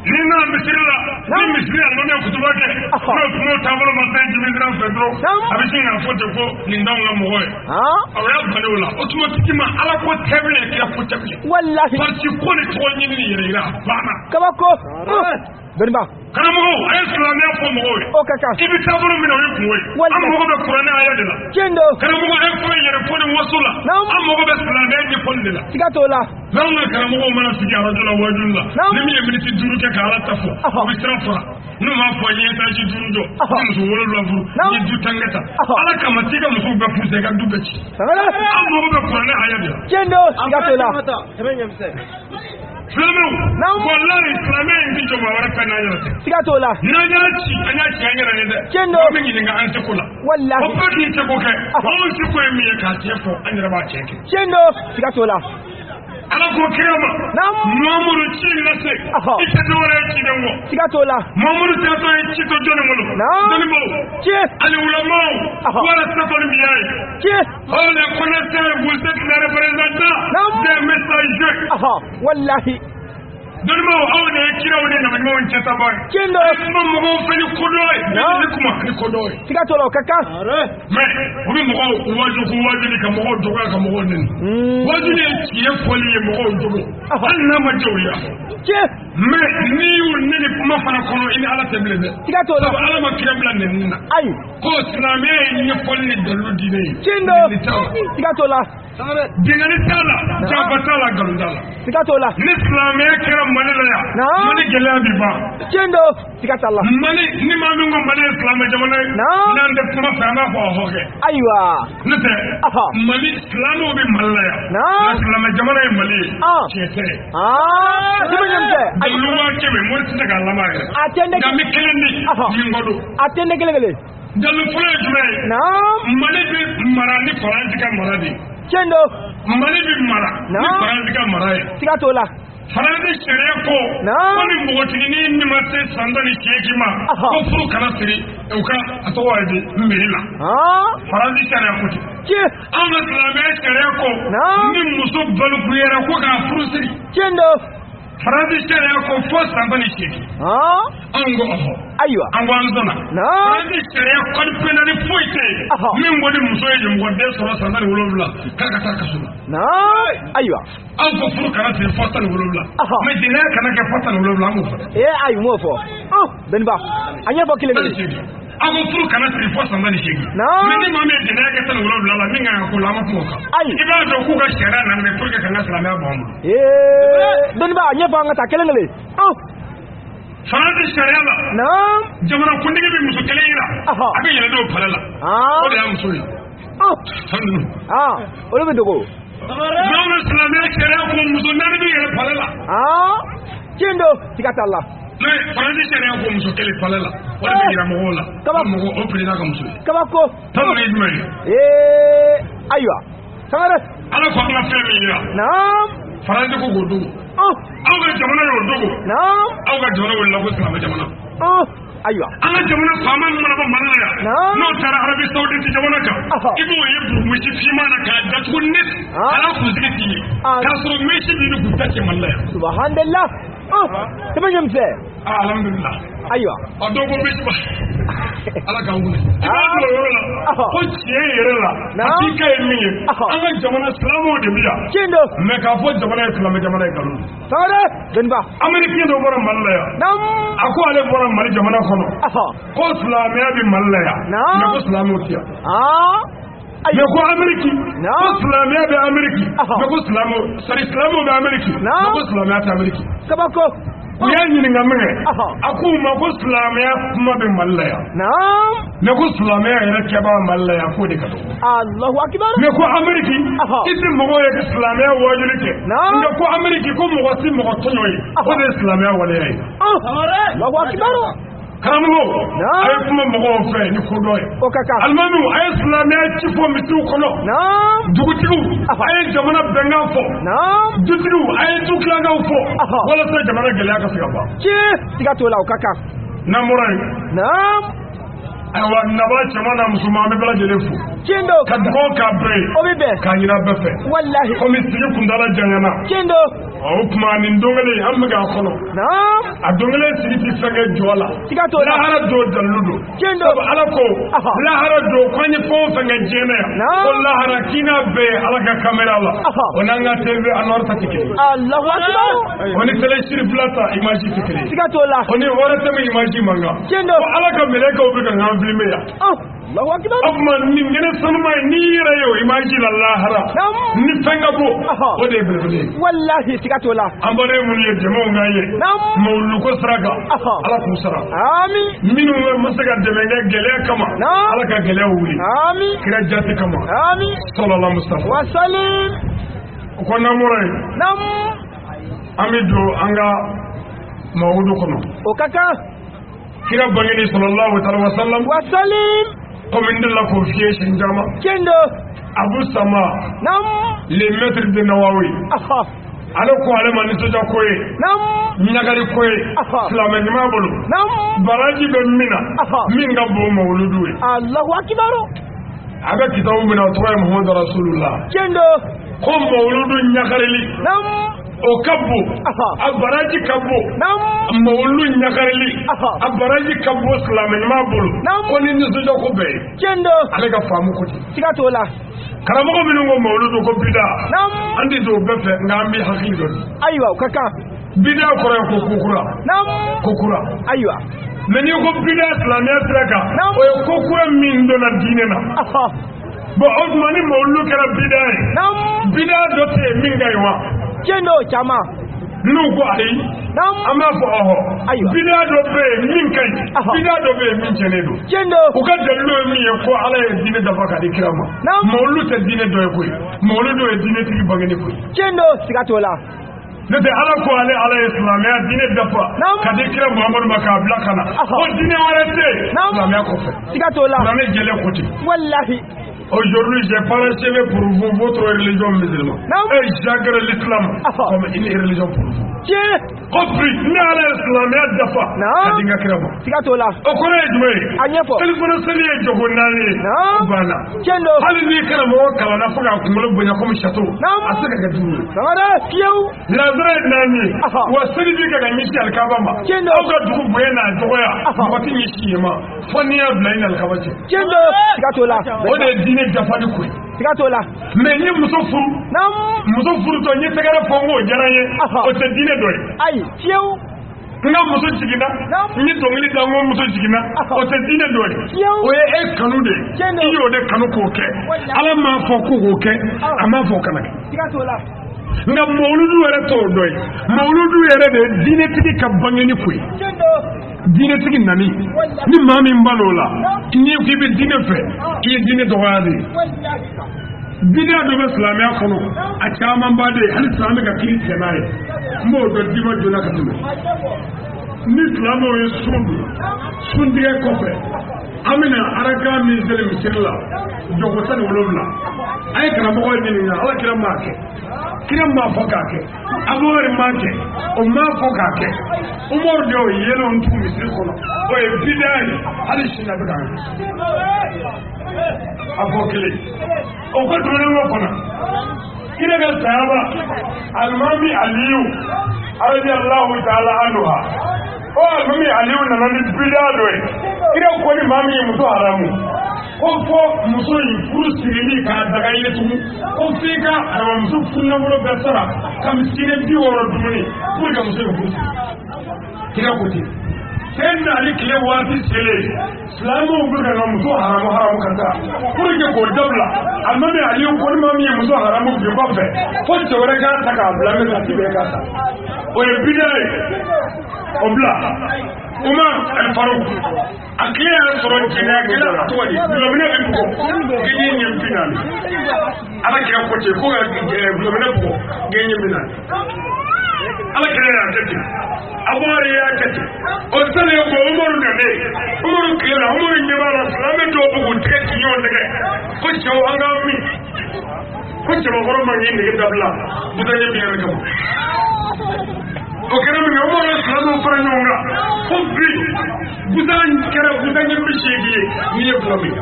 ni na misiri la ni misiri alimami kutuba kɛ n'o taabolo ma fɛn jimindira fɛ dɔrɔn a bɛ sin k'a fɔ ten ko nin t'anw ka mɔgɔ ye aw y'a bali o la automatiquement ala ko tɛbili ye kira ko tɛbili wallahi parce ko ni tɔgɔ ɲini ni yɛrɛ yira a banna kabako dɔnniba karamɔgɔw a ye silamɛya fɔ mɔgɔw ye o ka kan i bɛ taabolo min na o ye kungo ye an mago bɛ kuranɛ aya de la tiɲɛ don karamɔgɔ e fɔ yɛrɛ fɔ ni waso la an mago bɛ silamɛya ɲɛfɔli de la siga t'o la n'anw ka karamɔgɔw mana sigi arajo la wajulu la ni min ye miniti 5 kɛ ka ala ta fɔ u bɛ sira fara n'u m'a fɔ n ye etaji 5 jɔ ni muso 7 furu n ye du 10 kɛ ta ala kama t'i ka musow bɛɛ furu sa i ka du bɛɛ ci an mago bɛ kuranɛ aya de la tiɲɛ don siga t'o la silamɛw wallahi silamɛya in tɛ jɔ maa wɛrɛ fɛ n'an yɛrɛ tɛ siga t'o la n'an y'a ci an y'a ci an yɛrɛ ye dɛ tiɲɛ don an bɛ ɲininka an seko la wallahi o bɛɛ k'i seko kɛ anw seko ye min ye k'a tiɲɛ fɔ an yɛrɛ b'a tiɲɛ kɛ tiɲɛ don siga t'o la ala ko kira ma mamuru ci lase i tɛ dɔwɛrɛ ye ciden kɔ siga t'o la mamuru tɛtɔ ye ci to jɔnni bolo dɔnnibaw ani ulamaw wala satɔli biya ye oh les connaisseurs vous êtes les représentants des messagers wallahi dɔnnibaw aw de ye kiraw ni nabiɲumanw cɛtaba ye tiɲɛ don kuma mɔgɔw fɛ ni kodɔn ye ni kuma ni kodɔn ye siga t'o la o ka kan mais u bɛ mɔgɔw wajuli ka mɔgɔw dɔgɔya ka mɔgɔw nɛni wajuli ye tiɲɛ fɔli ye mɔgɔw dogo hali n'a ma diya u ye tiɲɛ mais n'i y'u nɛni kuma fana kɔnɔ i ni ala tɛ bilen dɛ siga t'o la sabu ala ma kira bila nɛnini na ayi ko silamɛya ye ɲɛfɔli ni dalilu diinɛ ye tiɲɛ don siga t'o la dingani t'a la janfa t'a la nkalon t'a la siga t'o la ni silamɛya kɛra mali la yan mali gɛlɛya bi ban tiɲɛ don siga t'a la mali ni maa min ko mali ye silamɛ jamana ye n'an tɛ kuma fɛ an b'a fɔ ɔhɔ kɛ ayiwa n'o tɛ mali silamɛw bɛ mali la yan nka silamɛ jamana ye mali ye tiɲɛ tɛ dalilu waa kɛmɛ mori tɛ se k'a laban yɛrɛ nka n bɛ kelen di nin kɔ don a tɛ ne kelen kelen dalilu fɔlɔ ye jumɛn ye mali bɛ mara ni faransi ka mara de ye tiɲɛ don mali bɛ mara ni faransi ka mara ye siga t'o la faransi sariya ko ko ni npogotiginin min ma se san 18 ma ko furu kana siri u ka a tɔgɔ ye di mairie la faransi sariya ko ten anw ka silamɛya sariya ko ni muso balikuyara ko k'a furu siri tiɲɛ don faransi sariya ko fo san 18 anw ko ɔhɔ ayiwa an ko an sɔnna faransi sariya code pénal foyi tɛ yen min ko ni muso ye mɔgɔ den sɔrɔ san 17 k'a ka taa kaso la ayiwa aw ko furu kana siri fo 17 mais jɛnɛya kana kɛ fo 17 an k'o fɔ ayi m'o fɔ dɔnniba a ɲɛfɔ kelen kelen aw ko furu kana siri fo san 18 mais ni maa min ye jɛnɛya kɛ 17 la min kan ka k'o la an ma kuma o kan i b'a dɔn k'u ka sariya nana mais pour que ka n ka silamɛya bɔ an bolo dɔnniba a ɲɛfɔ an ka taa kelen kelen faransi sariya la jamana kuntigi bɛ muso kelen yira a bɛ yɛlɛ n'o palɛ la o de y'a muso ye olu bɛ dogo n'anw ka silamɛya sariya ko muso 4 bɛ yɛlɛ palɛ la tiɲɛ don siga t'a la mais faransi sariya ko muso kelen palɛ la o de bɛ yira mɔgɔw la mɔgɔ o président ka muso ye kabako tabu ye jumɛn ye ayiwa sangare ala ko an ka fɛn min yira faransi ko k'o dogo aw ka jamana y'o dogo aw ka jamana wulila ko silamɛ jamana ayiwa an ka jamana faama min mana bɔ mali la yan n'o taara arabi saudite jamana kan i b'o ye burumisi fiman na k'a datugu net ala kunsigi t'i ye k'a sɔrɔ mesi b'i ni kun ta cɛ mali la yan subhanallah tɛmɛ ɲɛmisɛ alhamdulillah ayiwa a dɔw ko mesi ba ala k'an wuli i b'a dɔn o yɔrɔ la ko tiɲɛ yɛrɛ la hakika ye min ye an ka jamana silamɛw de bi yan tiɲɛ don mais k'a fɔ jamana ye silamɛ jamana ye nkalon sangare dɔnniba américain dɔ bɔra mali la yan a ko ale bɔra mali jamana kɔnɔ ko silamɛya bɛ mali la yan mais ko silamɛw tɛ yan mais ko Amérique ko silamɛya bɛ Amérique mais ko silamɛw bɛ Amérique mais ko silamɛya tɛ Amérique kabako u y'a ɲininka min kɛ a k'u ma ko silamɛya kuma bɛ mali la yan mais ko silamɛya yɛrɛ kɛbaa mali la yan k'o de ka dɔgɔ Allahu akbar mais ko Amérique i tɛ mɔgɔw ye ka silamɛya wajuli kɛ nka ko Amérique ko mɔgɔ si mɔgɔ tɔɲɔ ye o de ye silamɛya waleya ye Allahu akbar karamɔgɔ a ye kuma mɔgɔw fɛ ni ko dɔ ye alimamiw a ye silamɛya ci fɔ misiw kɔnɔ dugutigiw a ye jamana bɛnkan fɔ dutigiw a ye du tilakanw fɔ walasa jamana gɛlɛya ka se ka ban siga t'o la o ka kan n'an bɔra yen ayiwa naba cɛman n'a musoman an bɛ bɛɛ lajɛlen fo Kendo. Ka dugawu k'a bɛɛ ye. O bɛ bɛn. K'a ɲin'a bɛɛ fɛ. Walahi. Komi sigi kuntala janyana. Kendo. O tuma nin don kelen an bɛ k'a kɔnɔ. Naam. A don kelen sigi ti fɛn kɛ jɔ la. Siga t'o la. Lahara don dalilu don. Kendo. Sabu Ala ko. Lahara don ko an ye fɛn o fɛn kɛ diɲɛ yan. Naam. Ko lahara k'i n'a bɛɛ ye Ala ka kamera la. O n'an ka TV anɔri ta tɛ kelen. Alahu akibaru. O ni télésiri fila ta image tɛ kelen. Siga t'o la. O ni hɔrɔn tɛmɛ image man kan. Kendo. Ko Ala ka mɛlɛkɛw bɛ ka nkan filmer yan. Alahu akibaru. O tuma nin kɛnɛ sanuma ye n'i yɛrɛ ye o image la lahara. Ni fɛn ka bɔ. O de ye belebele ye. Walahi siga t'o la. An bɔra minnu ye dɛmɛw kan ye. Mawuluko sira kan. Ala k'u sara. Amin. Minnu ma se ka dɛmɛ kɛ gɛlɛya kama. Ala ka gɛlɛya wuli. Amin. Kira jati kama. Amin. Sallallahu Mustafa. Wa salim. O ko namora ye. An bɛ don an ka mawudu kɔnɔ. O ka kan. Kira bangeni sallallahu alaihi wa sallam. Wa salim. Comme n delila k'o f'i ye siɲɛ caman. Kendo. Abu Sama. Le maître de Nawawi. Ale ko ale ma nisɔndiya ko ye. Ɲagali ko ye. Silamɛ ɲuman bolo. Baraji bɛ min na. Min ka bon mawuludu ye. Alahu akibaru. A bɛ kitabu min na o tɔgɔ ye Muhammadu Rasulullah. Kendo. Ko mawuludu ɲagalili. O ka bon. A baraji ka bon. Mawuludu ɲagalili. A baraji ka bon silamɛ ɲuman bolo. Ko ni nisɔndiya ko bɛɛ ye. Kendo. Ale ka faamu ko ten. Siga t'o la. Karamɔgɔ minnu ko mawuludu ko bida. An tɛ don o bɛɛ fɛ nka an bɛ hakili dɔ di. Ayiwa o ka kan. Bida kɔrɔ ye ko kokura. Kokura. Ayiwa. Mais n'i ko bida silamɛya sira kan. O ye kokura min donna diinɛ na. Bon o tuma ni mawuludu kɛra bida ye. Bida dɔ tɛ yen min ka ɲi wa. Kendo caman. N'u ko ayi. An b'a fɔ ɔhɔ. Bida dɔ bɛ yen min ka ɲi. Bida dɔ bɛ yen min cɛnnen don. Kendo. U ka dalilu ye min ye ko Ala ye diinɛ dafa ka di kira ma. Mawuludu tɛ diinɛ dɔ ye koyi. Mawuludu ye diinɛtigi bangeni koyi. Kendo siga t'o la. N'o tɛ Ala ko ale ye silamɛya diinɛ dafa ka di kira Muhamadu ma k'a bila ka na. O diinɛ wɛrɛ tɛ yen silamɛya kɔfɛ. Siga t'o la. Silamɛ jɛlen ko ten. Walahi. Aujourd'hui, j'ai pas le CV pour vous, votre religion musulmane. Et j'agrée l'islam comme une religion pour vous. Compris, ni ala islamiyya dafa ka dinga kira ma. Siga t'o la. O kɔrɔ ye jumɛn ye? A ɲɛfɔ. Téléphone seli ye jogo naani ye. Banna. Kendo. Hali ni karamɔgɔ kalanna fo k'a kunkolo bonya comme château. A se ka kɛ duuru ye. Sangare fiyewu. Lazara ye naani ye. Wa seli bi kɛ ka ɲɛsin alikaba ma. Kendo. Aw ka dugu bonya n'a dɔgɔya. Mɔgɔ tɛ ɲɛsin yen ma. Fo n'i y'a bila i ni alikaba cɛ. Kendo. Siga t'o la. O de ye diinɛ dafali ko ye. Siga t'o la. Mais ni muso furu. Muso furu tɔ n ye tɛgɛrɛ fɔ n k'o diyara n ye. O tɛ diinɛ dɔ ye. Ayi fiyewu. N ka muso jiginna. N ye dɔnkili da n ko muso jiginna. O tɛ diinɛ dɔ ye. O ye e kanu de ye. I y'o de kanu k'o kɛ. Ala m'a fɔ ko k'o kɛ. A m'a fɔ kana kɛ. Siga t'o la. Nka mawuludu yɛrɛ t'o dɔ ye. Mawuludu yɛrɛ de ye diinɛtigi ka bangeni ko ye. Diinɛtigi nani. Ni maa min bal'o la. N'i k'i bɛ diinɛ fɛ. I ye diinɛ dɔgɔya de ye. Bida dɔ bɛ silamɛya kɔnɔ a caman ba de ye hali sisan an bɛ ka kiri tigɛ n'a ye n b'o dɔn dima joona ka tɛmɛ ni silamɛw ye sun dun sun tigɛ kɔfɛ an bɛna araka min seli misiri la jɔgo tan ni 7 an ye karamɔgɔ ɲininka ala kira m'a kɛ kira m'a fɔ k'a kɛ abubakar m'a kɛ o m'a fɔ k'a kɛ umaru de y'o yelenw tugu misiri kɔnɔ o ye bida ye hali sini a bɛ k'a kɛ a fɔ kelen o ko tɛmɛnen kɔnɔ kira ka sahaba alimami aliyu radiyallahu ta'ala anha o alimami aliyu nana ni bida dɔ ye kira ko ni maa min ye muso haramu ko fɔ muso in furu sirili k'a daga ye tugun ko f'i ka aramamuso furunafolo bɛɛ sara ka misiri 60 dumuni pour que muso in furu siri kira ko ten sen na ali tile waati sele silamɛw bɛ ka muso haramu ka taa pour que k'o dabila alimami aliyu ko ni maa min ye muso haramu bi kɔfɛ fo cɛ wɛrɛ k'a ta k'a bila min na ti bɛɛ k'a ta o ye bida ye o bila Umar al-Faruq a tile y'a sɔrɔ jɛnɛya kɛlɛ a tɔgɔ di gulɔminɛ bɛ bugɔ gɛɲɛ ɲɛ 40 ala kira ko ten ko ka gulɔminɛ bugɔ gɛɲɛ 40 ala kira y'a kɛ ten Abubakar y'a kɛ ten o sani ko Umaru nanen Umaru tilela Umaru ɲɛ b'a la silamɛ dɔw bɛ k'u tigɛ k'i ɲɔgɔn nɛgɛ ko cɛw an k'an min ko cɛbakɔrɔ man k'i nɛgɛ dabila butaɲɛ 40 kama o kɛra min kɛ Umaru ye silamɛw fara ɲɔgɔn kan fo bi butan kɛra butaɲɛ 80 ye n'i ye fila min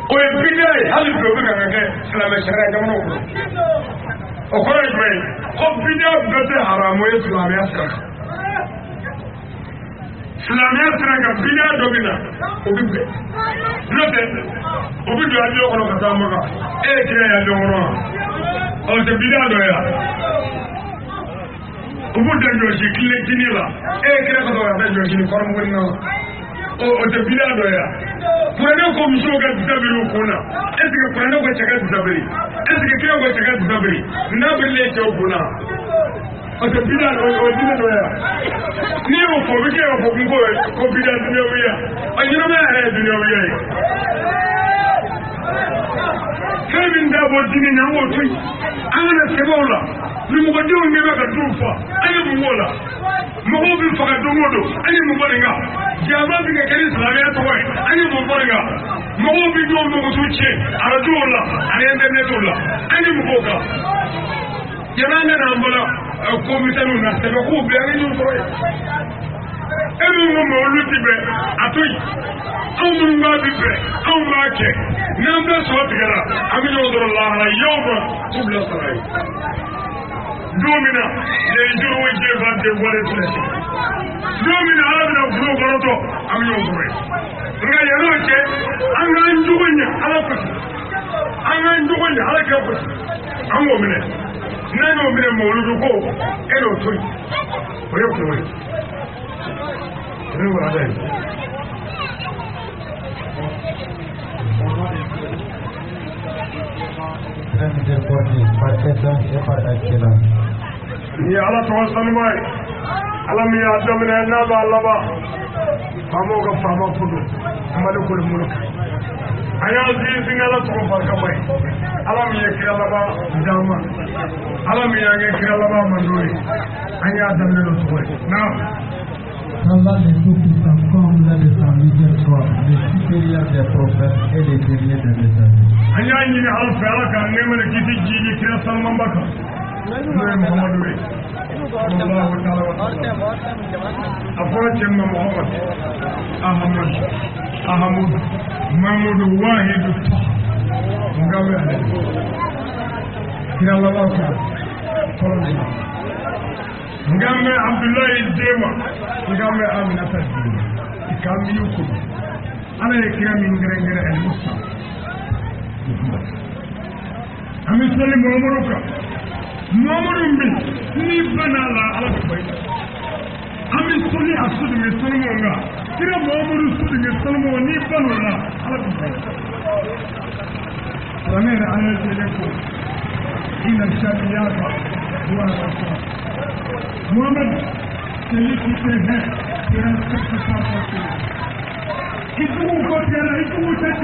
o ye bidia ye hali bi o bɛ ka kɛ silamɛ sariya jamanaw kɔnɔ o kɔrɔ ye jumɛn ye ko bidia bɛɛ tɛ haramu ye silamɛya sira kan silamɛya sira kan bidia dɔ bɛ na o bɛ bɛn n'o tɛ o bɛ don avion kɔnɔ ka taa Maka e ye kira ye avion kɔnɔ wa o tɛ bidia dɔ ye wa o b'u da jɔsi tini la e ye kira ka sɔrɔ ka taa jɔsi ni kɔrɔmuguni na o tɛ bidia dɔ ye wa kuranɛ ko musow ka disabiri u kun na est ce que kuranɛ ko cɛ ka disabiri est ce que kira ko cɛ ka disabiri n'a birilen cɛw kun na o tɛ bidia o ye bidia dɔ ye wa n'i y'o fɔ o bɛ kɛ k'a fɔ ko bidia duniyawiya a ɲɛnamaya yɛrɛ ye duniyawiya ye fɛn min t'a bɔ dini na an k'o to yen an kana sɛbɛnw la numukɔdenw bɛ bɛ ka duw fa an ye mun k'o la mɔgɔw bɛ faga don o don an ye mun fɔ nin kan jama bɛ kɛ kɛ ni silamɛya tɔgɔ ye an ye mun fɔ nin kan mɔgɔw bɛ ɲɔgɔn nɔgɔso tiɲɛ arajow la ani internetiw la an ye mun k'o kan yan'an ka n'an bɔra ko misɛnninw na sɛbɛnkow bɛ an ye ɲɔgɔn sɔrɔ yen e min ko ma olu ti bɛn a to yen anw minnu b'a bi bɛn anw b'a kɛ n'an bɛɛ sɔ tigɛra an bɛ ɲɔgɔn sɔrɔ lahara yaw ma t'u bila sara ye don min na lejuru wo jɛba tɛ wale filɛ don min na ala bɛna furu kɔrɔtɔ an bɛ ɲɔgɔn sɔrɔ yen nka yan'o cɛ an k'an jogo ɲɛ ala kosi an k'an jogo ɲɛ ala kɛ kosi an k'o minɛ n'an y'o minɛ mawuludu ko e n'o to yen o ye kungo ye ne wara dɛ ni ala tɔgɔ sanuba ye ala min y'a daminɛ n'a b'a laban faamaw ka faama fudu malikul mulk a y'a sinsin ala tɔgɔ barikama ye ala min ye kira laban dama ala min y'an kɛ kira laban mando ye an y'a daminɛ n'o tɔgɔ ye naam Allah les tout-puissants comme l'a de sa miséricorde, le supérieur des prophètes et les derniers des messagers. an y'a ɲini ala fɛ ala ka nɛɛma ni kisi jiidi kira sanumanba kan n'o ye Muhamadu ye sallallahu ta'ala wa sallam a fɔra cɛ ma Muhammad Ahamud Mahmudu Wahidu nga bɛ ale kira laban kan fɔlɔ nga mɛ Abdullahi Dema nga mɛ Aminata Dema i ka miyu kɔnɔ ala ye kira min gɛrɛgɛrɛ ali Musa an bɛ sɔli Muhammadu kan Muhammadu min ni bana la ala bɛ bayi an bɛ sɔli a su de bɛ sɔlimɔ nga kira Muhammadu su de bɛ sɔlimɔ ni bana la ala bɛ bayi silamɛ yɛrɛ an ye sɛlɛ ko ina sariyaka wa rasul Muhammad celui qui te hait sera sacrifié pour toi. Il faut vous faire, il faut vous faire.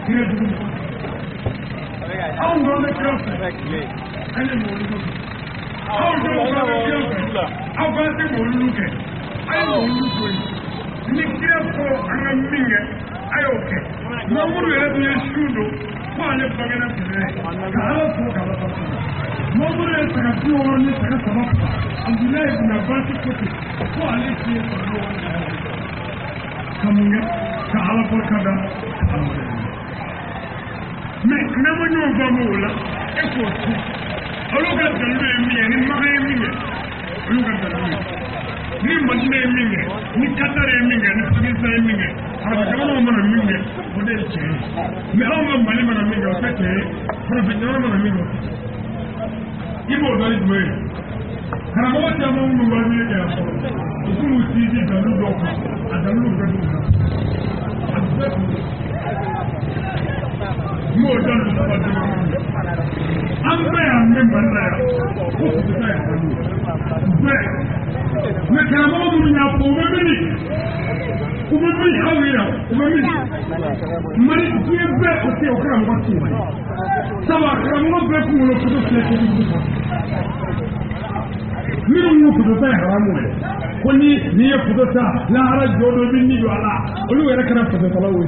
Il est tout. On va le faire. Allez mon loup. On va le faire. On va le loup. Allez mon loup. Ni kira ko an minge ayo ke. Mamudu yɛrɛ tun ye su don ko ale bangena tɛnɛ. Ka ala fo ka ala fo. Mamudu ye saga 60 ni saga 3 Abdullahi ibn Abbas kote ko ale fiye sɔrɔ kamunge ka ala barkada mais n'a ma ɲɔgɔn faamu o la e k'o to olu ka dalilu ye min ye ni Maka ye min kɛ olu ka dalilu ye ni Madina ye min kɛ ni Qatar ye min kɛ ni Pakistan ye min kɛ arabu jamanaw mana min kɛ o de ye tiɲɛ ye mais anw ka Mali mana min kɛ o tɛ tiɲɛ ye farafin jamana mana min kɛ i b'o dɔn ni jumɛn ye karamɔgɔ caman minnu b'a ɲini kɛ yan fɔlɔ u k'u sinsin dalilu dɔw kan a dalilu bɛɛ b'u kan a bɛɛ b'u kan n'o dalilu saba dama an bɛɛ y'an mɛn Mali la yan ko fugusa ye dalilu bɛɛ mais karamɔgɔ minnu y'a fɔ u bɛ mini aw ye yan u bɛ mini Mali diɲɛ bɛɛ o tɛ o karamɔgɔ tɛ yen sabu karamɔgɔ bɛɛ kunkolo foto filɛ kojugu kan minnu y'u foto ta ye haramu ye ko ni ye foto ta lahara jɔ dɔ bɛ ni jɔ a la olu yɛrɛ kɛra fototalaw ye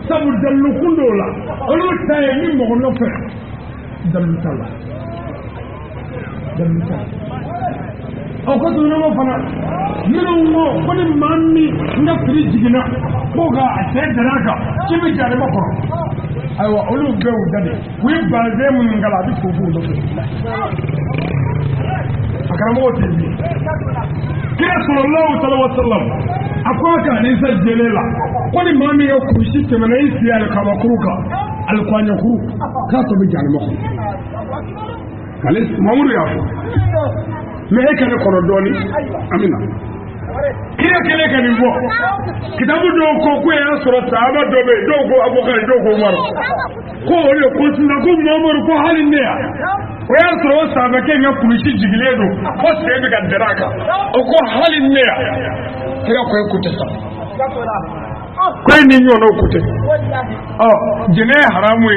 sabu dalilu kun dɔw la olu ta ye ni mɔgɔ nɔfɛ dalilu t'a la dalilu t'a la o ko to no fana minnu wo ko ni manni na firi jigina ko ga a sai daraka kimi jare mako aiwa olu be u dade wi baze mun ngala bi ko fu do akara mo tibi kira sallallahu alaihi wasallam akwai ka ne sai jelela ko ni mami ya kushi temana isi al kabakuruka al kwanya kuru ka to bi jare mako kale mamuru ya fo me e kane kono doni amina kira kele kani bo kitabu do ko ko ya sura sahaba do be do ko abubakar do ko umar ko ole ko sunna ko mamur ko halin ne ya o ya sura sahaba ke nya kumishi jigile do ko sai be ga daraka o ko halin ne ya kira ko ku ta sa ko ni nyono ku te jene haramu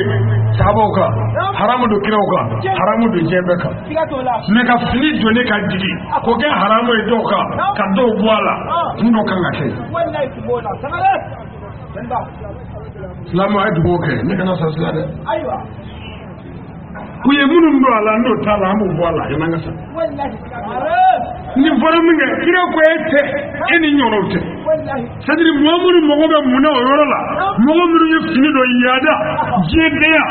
sahaba ka haramu do kira ka haramu do jebe ka me ka fili do ne ka digi ko ke haramu do ka do wala ndo kan ake wallahi kubona samare sanda salamu alaikum ke ne kana sa salade aiwa ku ye munun do ala ndo tala mu wala ina ngasa wallahi ni fara minga kira ko ete eni nyono te wallahi sadri muamuru mogo be muna oyorola mogo muru ye fini do yada jedeya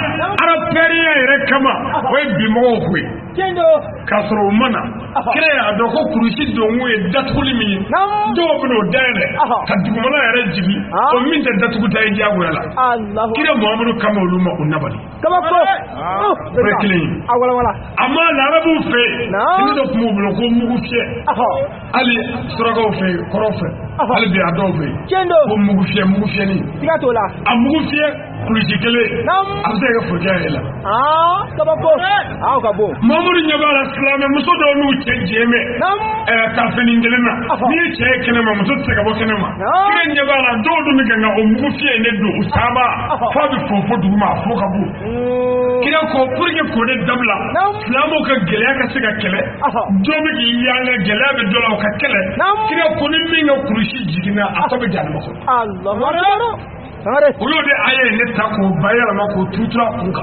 ara periya ire kama way bi mogo kwe kendo kasro mana kira ya do ko kurushi do ngwe datuli mi do bno dere kadugumala yare jibi o min da datugu tay jagurala allah kira muamuru kama uluma unabali kama ko breakling awala wala amma larabu fe ni do mu blo ko mu fie ali surago fe korofe ali bi ado fe kendo ko mu fie ni tigato la amu fie kurushi kele amse ga fojayela kama ko ka bo mamuru nyabala islame muso do nu cejeme ka fini ngelena ni ce kenema muso tsega bo kenema kire nyabala do do mi ganga o mu fie ne do usaba fa bi fofo du ma fo ka bu kire ko purge ko de dabla islamo ka gele ka siga kele do mi ki yanga gele be do la ka kele kire ko ni mi nga kurushi jigina asabe janama ko Allahu akbar ulo de aye ne ta ko bayala ma ko tutra kunka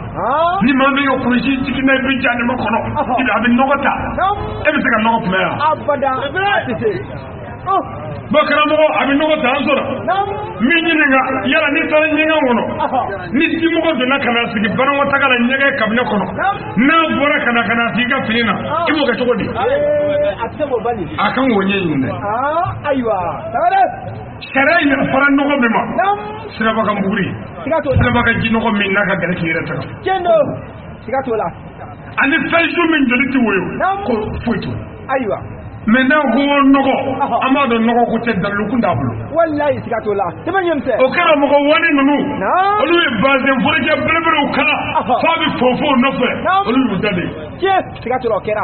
ni ma me yo kurushi jigina bi janama ko no ida abin nogota e bi sega nogot me abada bakara mo abin nogota ansora mi nyini nga yala ni tara nyinga wono ni di mo ko na kana sigi baran wata kala nyega kabne kono na bora kana siga finina imo ga togodi atebo bani akan wonye yinde aywa tawara sharai na faran nogo bema sira baka mburi sira baka jinogo min naka gare kire ta kendo siga tola ani fayju min joliti woyo ko foito aywa maintenant go nogo amado nogo ko te dalu kunda bulu wallahi siga tola tebe nyemse o kara mo ko woni nunu olu e base forje blebere o kala fabi fofo no fe olu mu dade ke siga tola kera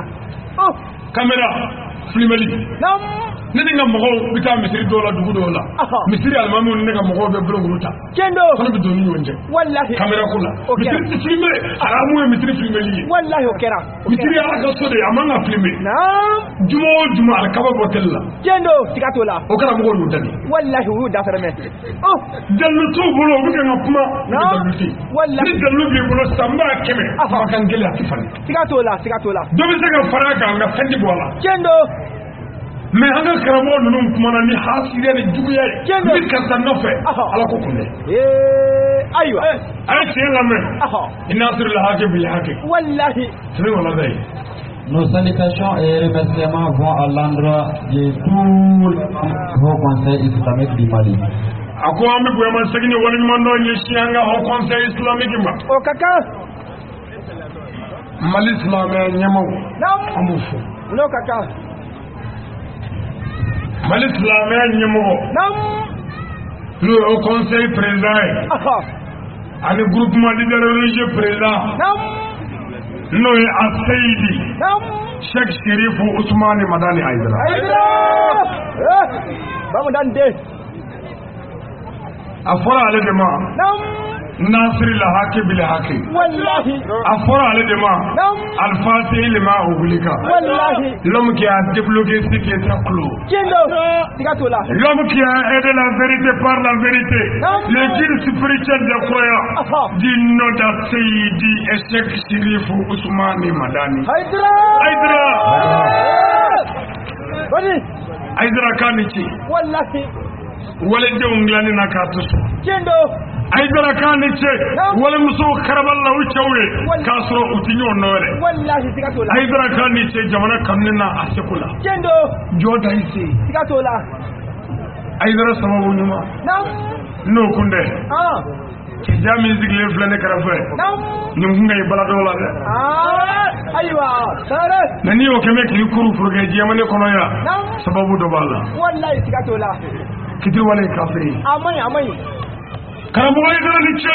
camera filmeli nini nga mogo bita misiri dola dugu dola misiri almami nini nga mogo be bro nguruta kendo kono be doni yonje wallahi kamera kula misiri filme aramu e misiri filme li wallahi okera misiri ala ka sode amanga filme jumo al kaba botella kendo tikatola okara mogo yutani wallahi wu da fere me dalu to bolo bi nga kuma wallahi ni dalu bi bolo samba keme makan gele atifani tikatola do bi sega faraka nga fendi bola kendo mais anga karamo nunu kumana ni hasire ni juguya ni kanta nofe ala ko kunne aywa ay tiela men inasir al haqi bil haqi wallahi c'est wala day. Nos salutations et remerciements vont à l'endroit de tout le conseil islamique du Mali. Ako ambe ko man sagini woni mando ni sianga au conseil islamique ma o kaka Mali islamé nyamo amu fu no kaka Mali islamé nyamo le au conseil président ani groupement leader religieux président no e asayidi Sheikh Sherif Ousmane Madani Aidara bamu dande afora ale dema Nasir al-Haqi bil-Haqi wallahi afora ale dema al-Fatih lima ubulika wallahi l'homme qui a débloqué ce qui est clos l'homme qui a aidé la vérité par la vérité le guide spirituel des croyants du nom de Seydi et Cheikh Sherif Ousmane Madani Haïdra Aydara kan ni ci wallahi wala jawum ngani na ka tusu kendo Aydara kan ni ci wala muso karaballa wu cewre kasro utinyo nore wallahi sikatola Aydara kan ni ci jamana kamnina asekula kendo joda isi sikatola Aydara sababu nyuma no kunde ci jami zigle flane karafe ñu ngay balado la de aywa sare nani o keme ki kuru furge jemane kono ya sababu do bala wallahi sikatola kidir wala kafiri amai karamu Aydara ni ce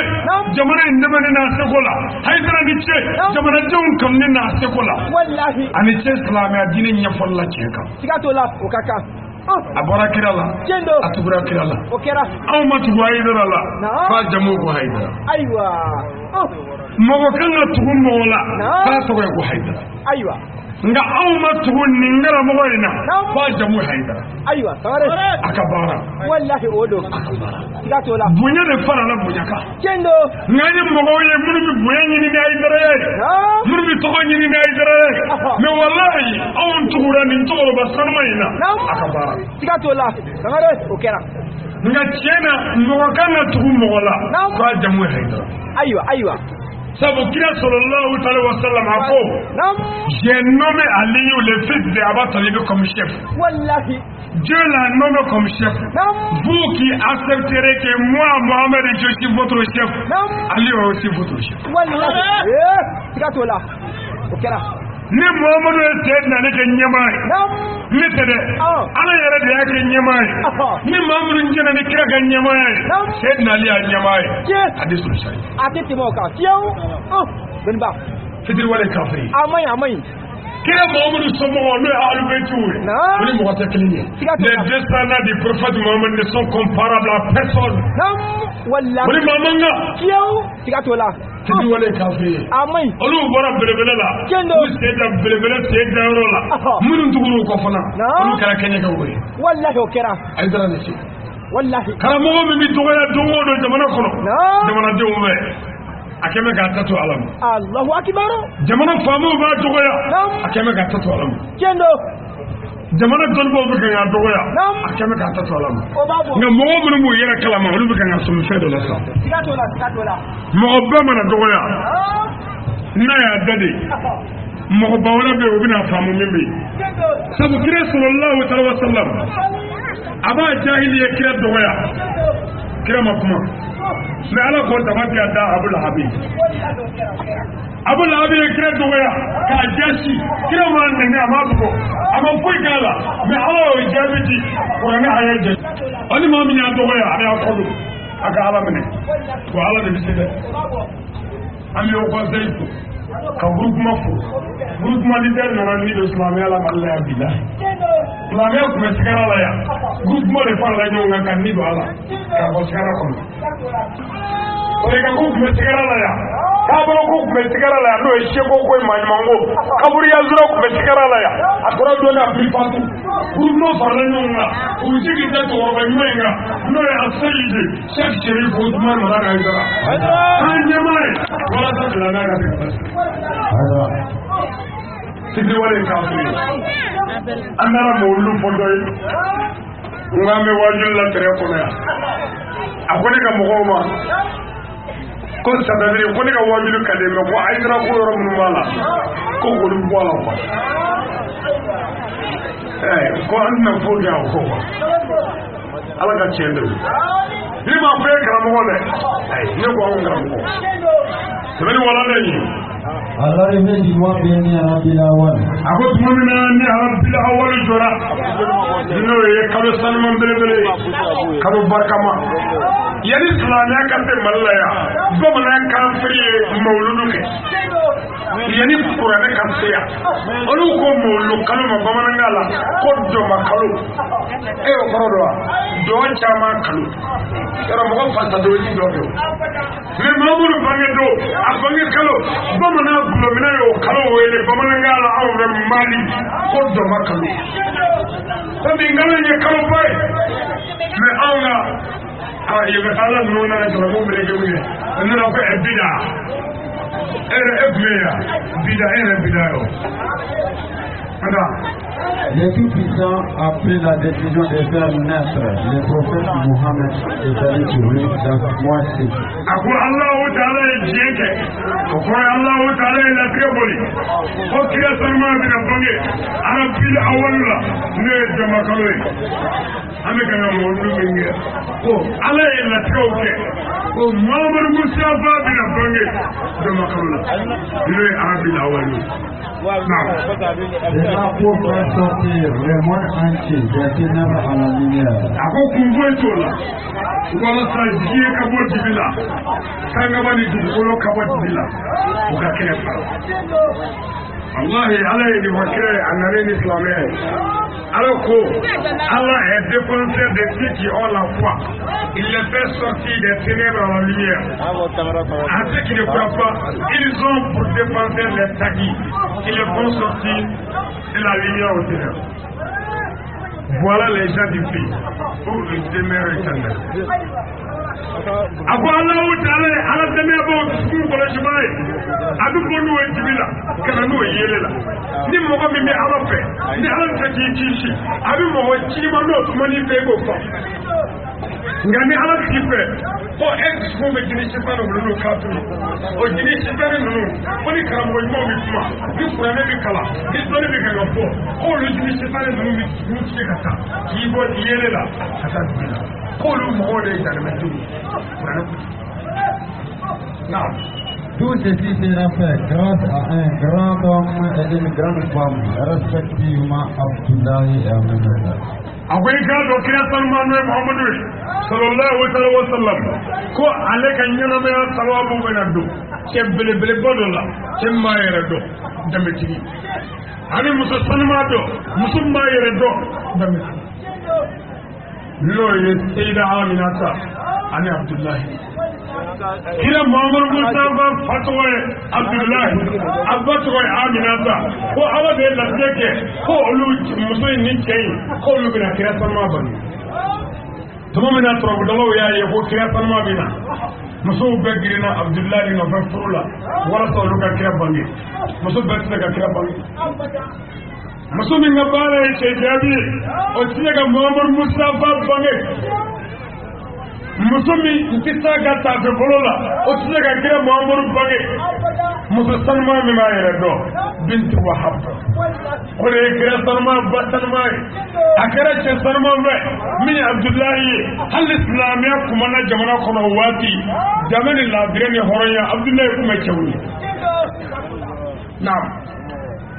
jamana indama ne na sekola Aydara ni ce jamana jawun kam ne na sekola wallahi ani ce islamiya dinin ya falla ce ka sikatola o kaka abora kirala kendo atubura kirala okera aw matu Aydara la fa jamu ko Aydara aywa mogo kanga tugu mola fa to ko Aydara aywa nga aw matu ningara mogo ina fa jamu Aydara aywa sare akabara wallahi odo sikatola bunya de fara la bunya ka kendo ngani mogo ye munu bi bunya ni ni Aydara ye munu bi to ni ni Aydara ye me wallahi aw tugura ni to ba sanma ina akabara sikatola sare okera nga tiena mogo kanga tugu mogo la fa jamu Aydara aywa sabu kira sallallahu alaihi wasallam ako j'ai nommé Ali le fils de Abu Talib comme chef wallahi Dieu l'a nommé comme chef vous qui accepterez que moi Mohamed je suis votre chef Ali est aussi votre chef wallahi sikatola okera ni Muhammadu ya sayar na nake nyamai ni tade ana yare da yake nyamai ni Muhammadu jina ni kira ga nyamai sayar na liya nyamai hadisul shari atiti moka kiyo ben ba fitir wala kafiri amai kira Muhammadu sallallahu alaihi wa sallam ni mo ta klinie les descendants du prophète Muhammad ne sont comparables à personne wallahi wali mamanga kiyo sikatola fitir wala kafiri amai olu bora belebele la kendo seda belebele seda rola munun tuguru ko fana olu kala kenya ka wori wallahi okera Aydara ne ci wallahi karamo mi dogoya dongo do jamana kono jamana de umbe akeme ka tatu alam Allahu akbar jamana famu ba dogoya akeme ka tatu alam kendo jamana dolbo bi kan dogoya akeme ka tatu alam nga mo mo mu yera kala ma olu bi kan sum fedo la sa sikatola mo ba mana dogoya na ya dade mo ba wala be obina famu mimbi sabu kire sallallahu alaihi wasallam aba jahiliya kira dogoya kira makuma mais ala ko tabaka da Abul Habib kira dogoya ka jasi kira man ne ama buko ama fuy kala mais ala o jabiti ko na ayaje ani ma mi nya dogoya ala ko do aka ala mene ko ala de bisede ami o ko zaitu ka groupement leader na ni do islamia la Allah billah islamia ko mesigara la ya groupement de fala nyo nga kan ni do ala ka ko sigara ko o ka ko mesigara la ya ka bo ko mesigara la no e sheko ko ma mango kaburi ya zuro ko mesigara la ya akora do na bi fatu groupement fala nyo nga o jigi da to ba nyenga no e asayide shek sheri ko man mara ga izara an jama'i wala ta la na ga sidi wale kafiri andara mawulu fondoy ngame wajul la tere kono ya akoni ka mogoma ko sababiri ko ni ka wajul kale me ko Aydara ko yoro mun mala ko golu bola ko ko anna foga ko ala ka chendo ni ma fe karamo le ne ko on karamo sabani wala ni Allah reveji wa beni rabbil awal ako tumina ni rabbil awal jora dino ye kalo salman bele kalo barkama yani islamiya ka te mallaya bamanan kan firi mauludu ke yani qur'an kan seya olu ko maulu kalo ma bamanan ngala ko do makalo e o korodo do chama kalo yara mo fa ta do ji do me mamuru bange do abange kalo bamanan gulomina yo kalo wele bamanan ngala awre mali ko do makalo ko ngalo ye kalo bay me awna يبقى خلاص نقول أنا ترى من الجميع إننا في البدع إيه إبليا بدع إيه بدعه هذا Le Tout-Puissant a pris la décision de faire naître le prophète Mohammed et d'aller sur lui dans ce mois-ci. Ako Allahu Ta'ala ye diɲɛ kɛ o kɔrɔ ye Allahu Ta'ala ye latigɛ boli o kira sanuma bɛna bange arabil awal la n'o ye jamakalo ye an bɛ ka ɲɔgɔn mawudu min kɛ ko Ala ye latigɛw kɛ ko Muhammadu Mustafa bɛna bange jamakalo la n'o ye arabil awal ye. Les drapeaux vont sortir le monde entier des ténèbres à la lumière. Ako kunfoyi t'o la walasa diɲɛ ka bɔ dibi la sangaba ni dugukolo ka bɔ dibi la u ka kɛnɛ fara. Wallahi Ala ye nin fɔ kira ye a nalen ni silamɛya ye. Ala ko Allah est défenseur de ceux qui ont la foi. Il les fait sortir des ténèbres à la lumière. À ceux qui ne croient pas, ils ont pour défenseur les tagis qui les font sortir de la lumière aux ténèbres. Voilà les gens du pays pour une demeure éternelle. Ako Allahu Ta'ala ala demeure bo sukun kɔlɔ juma ye a bɛ bɔ n'o ye dibi la ka na n'o ye yele la ni mɔgɔ min bɛ Ala fɛ ni Ala tɛ k'i kisi a bɛ mɔgɔ cima n'o tuma n'i fɛ i b'o fɔ nka ni Ala t'i fɛ ko e dusukun bɛ jini sisan ninnu n'o k'a tunu o jini sisan ninnu ko ni karamɔgɔ ɲumanw bɛ kuma ni kuranɛ bɛ kalan ni dɔnni bɛ kɛ ka fɔ k'olu jini sisan ninnu bɛ dusukun tigɛ ka taa k'i bɔ yele la ka taa dibi la k'olu mɔgɔw de ye janɛmɛdenw ye. Tout ceci sera fait grâce à un grand homme et une grande femme, respectivement Abdullahi et Aminata. Akwai gado kira salman ne Muhammadu sallallahu alaihi wa sallam ko ale kan yana mai sawabu bana do ke bele bodo la ke mayere do dambe tigi ani muso sanma do muso mayere do dambe lo ye sayyida Aminata ani Abdullahi kila Muhammadu Mustafa fatwa Abdullahi abatwa Aminata ko ala de la teke ko olu muso ni cey ko olu bina kira sanma bani tuma mina trobu dalo ya ye ko kira sanma bina muso be girina Abdullahi no furula wala so lu ka kira bangi muso be ka kira bangi muso min ga bare ce jabi o tiya ga Muhammadu Mustafa bangi muso min tisa ka tafe bolo la o tise ka kira Muhammadu bange muso sanuma min b'a yɛrɛ dɔn binti Wahab o de ye kira sanuma ba sanuma ye a kɛra cɛ sanuma fɛ min ye Abdullahi ye hali silamɛya kumana jamana kɔnɔ waati jamana ni laadire ni hɔrɔnya Abdullahi kun bɛ cɛw ye naam.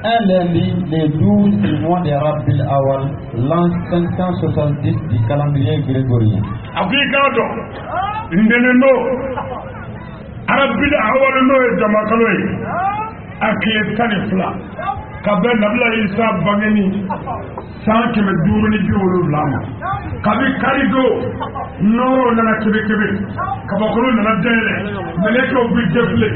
Un lundi, le 12 du mois de Rabil Awal, l'an 570 du calendrier grégorien. Afrika do, ndeneno, Rabil Awal no e jamakalo ye, akile tani fila, kabe Nabila Isa bangeni, 150 ni bi wolonwula ma, kabi karido, noro nana kebe, kabakolo nana dɛɛlɛ, mɛlɛkɛw bi jɛfile,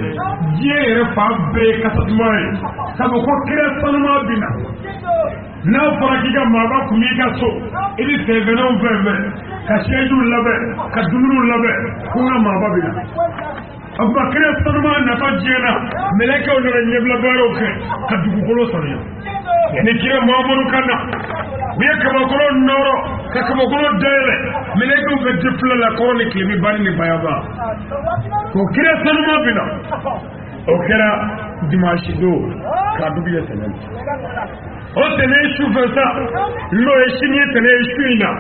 diɲɛ yɛrɛ fan bɛɛ kasatuma ye. Sabu ko kira sanuma bina n'a fɔra k'i ka maaba kun b'i ka so i bɛ fɛnfɛnɛw fɛnfɛn ka siègew labɛn ka dumuniw labɛn ko n ka maaba bina o tuma kira sanuma nafa diɲɛna mɛlɛkɛw nana ɲɛbila baaraw kɛ ka dugukolo sanuya ni kira Muhammadu ka na u ye kabakolo nɔrɔ ka kabakolo dayɛlɛ mɛlɛkɛw bɛ di fila la kɔrɔ ni tilemi bani ni bayaba ko kira sanuma bina o kɛra dimanche don k'a dugu ye tɛnɛn o tɛnɛn su fɛ sa n'o ye sini ye tɛnɛn ye su in na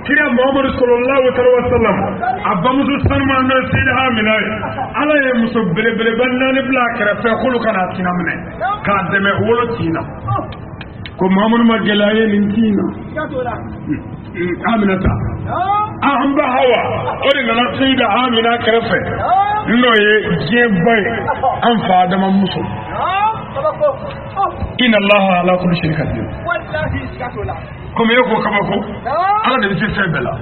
kira Muhammadu sallallahu alaihi wa sallam a bamuso sanuma n'o ye Sayyida Amina ye Ala ye muso belebeleba 4 bila a kɛrɛfɛ k'olu kana tina minɛ k'a dɛmɛ wolo tin na ko Muhammadu ma gɛlɛya ye nin tin na Aminata an ba Hawa o de nana Sayyida Amina kɛrɛfɛ n'o ye diɲɛ ba ye an fa Adama muso inna Allaha ala kulli shay'in qadir comme ye ko kabako Ala de bɛ se fɛn bɛɛ la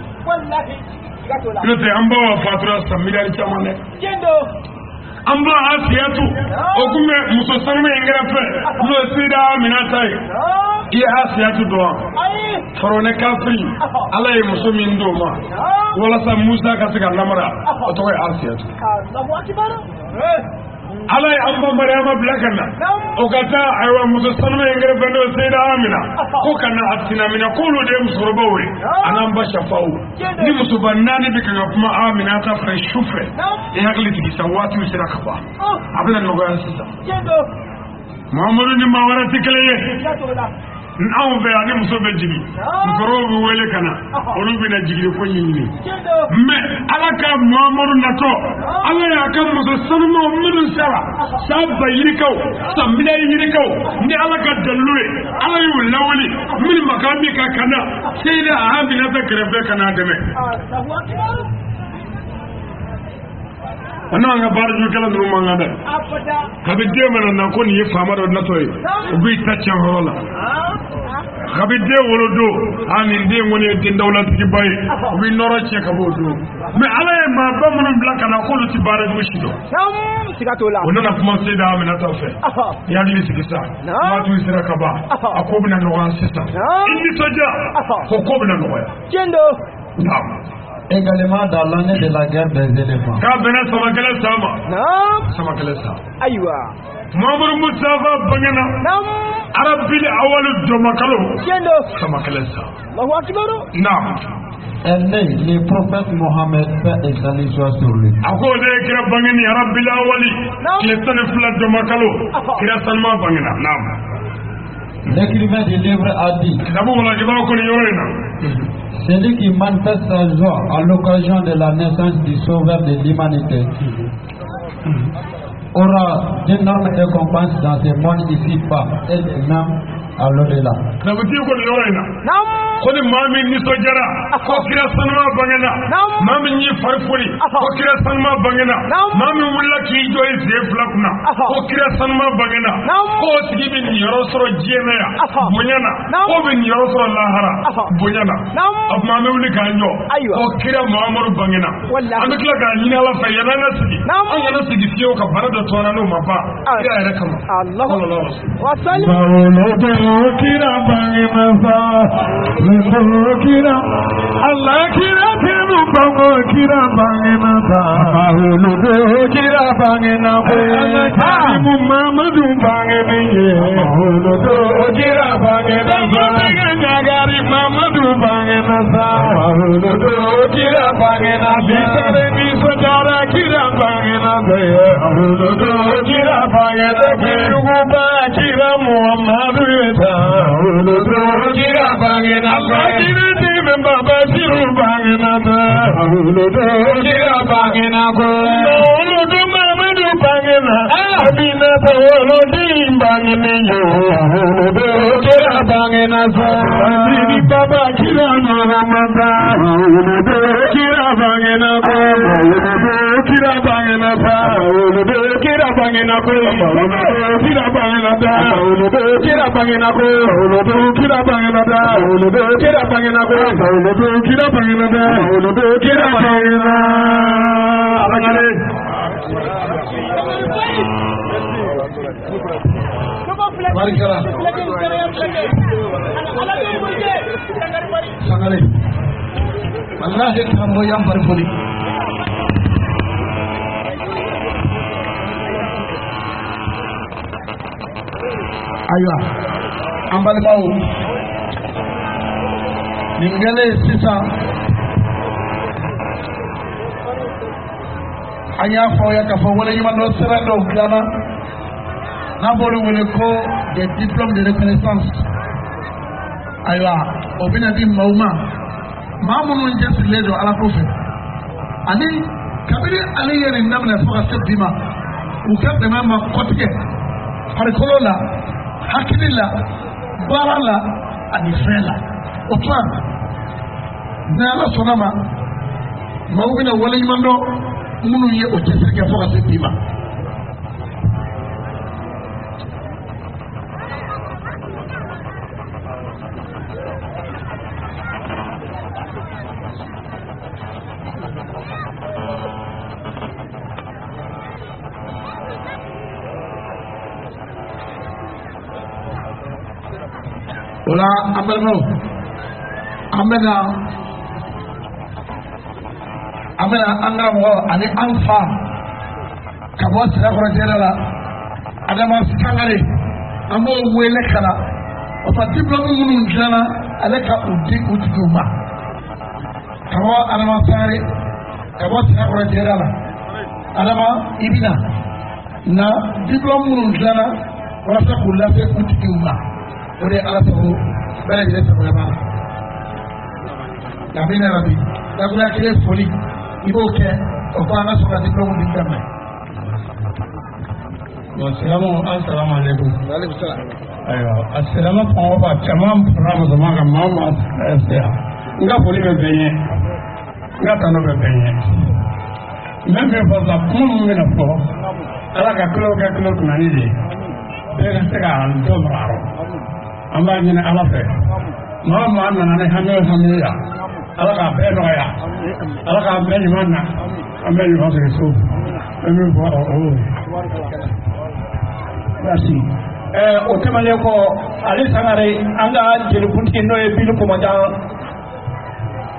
n'o tɛ an ba wa fatura san miliyari caman dɛ an ba Asiyatu o kun bɛ muso sanuma in kɛrɛfɛ n'o ye Sayyida Aminata ye i ye Asiyatu dɔn Farawuna kafiri Ala ye muso min d'o ma walasa Musa ka se ka lamara o tɔgɔ ye Asiyatu ala ye an ba Mariama bila ka na o ka taa ayiwa muso sanuma in kɛrɛfɛ n'o Seyida Amina ko ka na a sinamina k'olu de ye musokɔrɔbaw ye an'an ba Safaw ni musoba 4 bɛ ka kuma Amina ta fɛ su fɛ i hakili sigi sa waatiw sera ka ban a bɛna nɔgɔya sisan Muhamadu ni maa wɛrɛ tɛ kelen ye anw fɛ ani muso bɛ jigin musokɔrɔbaw bɛ wele ka na olu bɛna jigin ko ɲɛɲini mais ala ka Muhamadu natɔ ala y'a ka muso sanumaw minnu sara san 1000 yirikaw san 1000 yirikaw ni ala ka dalilu ye ala y'u lawuli minnu ma kan min ka kana Seyida Aminata kɛrɛfɛ ka n'a dɛmɛ an'an ka baarajukɛla ninnu man kan dɛ kabi den mana na ko nin ye faama dɔ natɔ ye u b'i ta tiɲɛ hɔrɔ la kabi den wolo don nin den kɔni ye den dawulatigiba ye u b'i nɔrɔ tiɲɛ ka b'o don mais ala ye maaba minnu bila ka na k'olu ti baarajugu si dɔn o nana kuma Seyida Aminata fɛ i hakili sigi sa waatiw sera ka ban a ko bɛna nɔgɔya sisan i nisɔndiya o ko bɛna nɔgɔya également dans l'année de la guerre des éléphants. K'a bɛnna sama kelen san ma. Sama kelen san. Ayiwa. Muhamadu Mustafa bangena. Arabil awal Jomakalo. Sama kelen san. Allahu akbar. Naam. Elle naît, le prophète Mohammed, paix et salut soit sur lui. Ako de kira bangeni Arabil awali. Kile tane fula Jomakalo. Kira salma bangena. Naam. L'écrivain du livre a dit. Celui qui manifeste sa joie à l'occasion de la naissance du sauveur de l'humanité aura d'énormes récompenses dans ce monde ici-bas et même à l'au-delà. Koni mami niso jara ko kira sanma bangena mami ni farfuri ko kira sanma bangena mami wulla ki joyi zefla kuna ko kira sanma bangena ko sigi bin yoro soro jema ya bonyana ko bin yoro soro lahara bonyana ab mami wuli kanjo ko kira muhammadu bangena an kila ga ni ala fa yana na sigi an yana sigi fiyo ka barada tona no mapa kira ya kama Allah wa sallam kira bangena fa kira Allah kira temu bango kira bangena ta mahuludo kira bangena ko mu Muhammadu bangena ye mahuludo kira bangena ta ngagari Muhammadu bangena ta mahuludo kira bangena bisare bisara kira bangena ta mahuludo kira bangena kirugo ba kira Muhammadu ta mahuludo kira bangena Kira tim baba siru bangena ta huludo kira bangena ko huludo Muhammadu bangena abina ta huludo bangena yo huludo kira bangena sa abini baba kira Muhammadu huludo kira bangena ko huludo kira bangena sa huludo kira bangena ko huludo kira bangena ta huludo kira bangena ko huludo kira bangena ta huludo kira bangena ko huludo kira bangena da huludo kira bangena alagare barikala sangale wallahi kambo yam barfoli aywa ambalimaw ningale sisan an y'a fɔ ya k'a fɔ waleɲuman dɔ sɛbɛn dɔw dilanna n'a b'olu wele ko des diplômes de reconnaissance ayiwa o bɛna di maaw ma maa minnu cɛsirilen don ala ko fɛ ani kabini ale ye nin daminɛ fo ka se bi ma u ka dɛmɛ ma kɔtigɛ farikolo la hakili la baara la ani fɛn la o tuma ni ala sɔnna ma maaw bɛna waleɲuman dɔ minnu ye o cɛsiri kɛ fo ka se bi ma o la an balimaw an bɛna an karamɔgɔ ani an fa ka bɔ sirakɔrɔ jɛrɛ la Adama Sangare an b'o wele ka na o ka diplôme minnu dilanna ale ka u di u tigiw ma ka bɔ Adama Sangare ka bɔ sirakɔrɔ jɛrɛ la Adama i bɛna na diplôme minnu dilanna walasa k'u lase u tigiw ma o de ye Ala sago bɛɛ lajɛlen sagoya b'a la Amina Rabi dakuya kelen foli i b'o kɛ o ko an ka sɔrɔ ka diplôme di daminɛ. Assalamu alaikum. Ayiwa a sirama kɔngɔ ba caman fara musoman kan maa ma saya n ka foli bɛ bɛn ye n ka tɔnɔ bɛ bɛn ye n bɛ min fɔ sa kuma min bɛna fɔ Ala ka kilo kɛ kilo kunnani de ye bɛɛ ka se ka dɔ mara a rɔ an b'a ɲini Ala fɛ maa maa nana ni hami o hami ye yan Ala k'a bɛɛ nɔgɔya Ala k'a bɛɛ ɲuman na an bɛ ɲuman sigi so n bɛ min fɔ o y'o ye. Merci. O tɛmɛnen kɔ Ale Sangare an ka jelikuntigi n'o ye Bili Komajan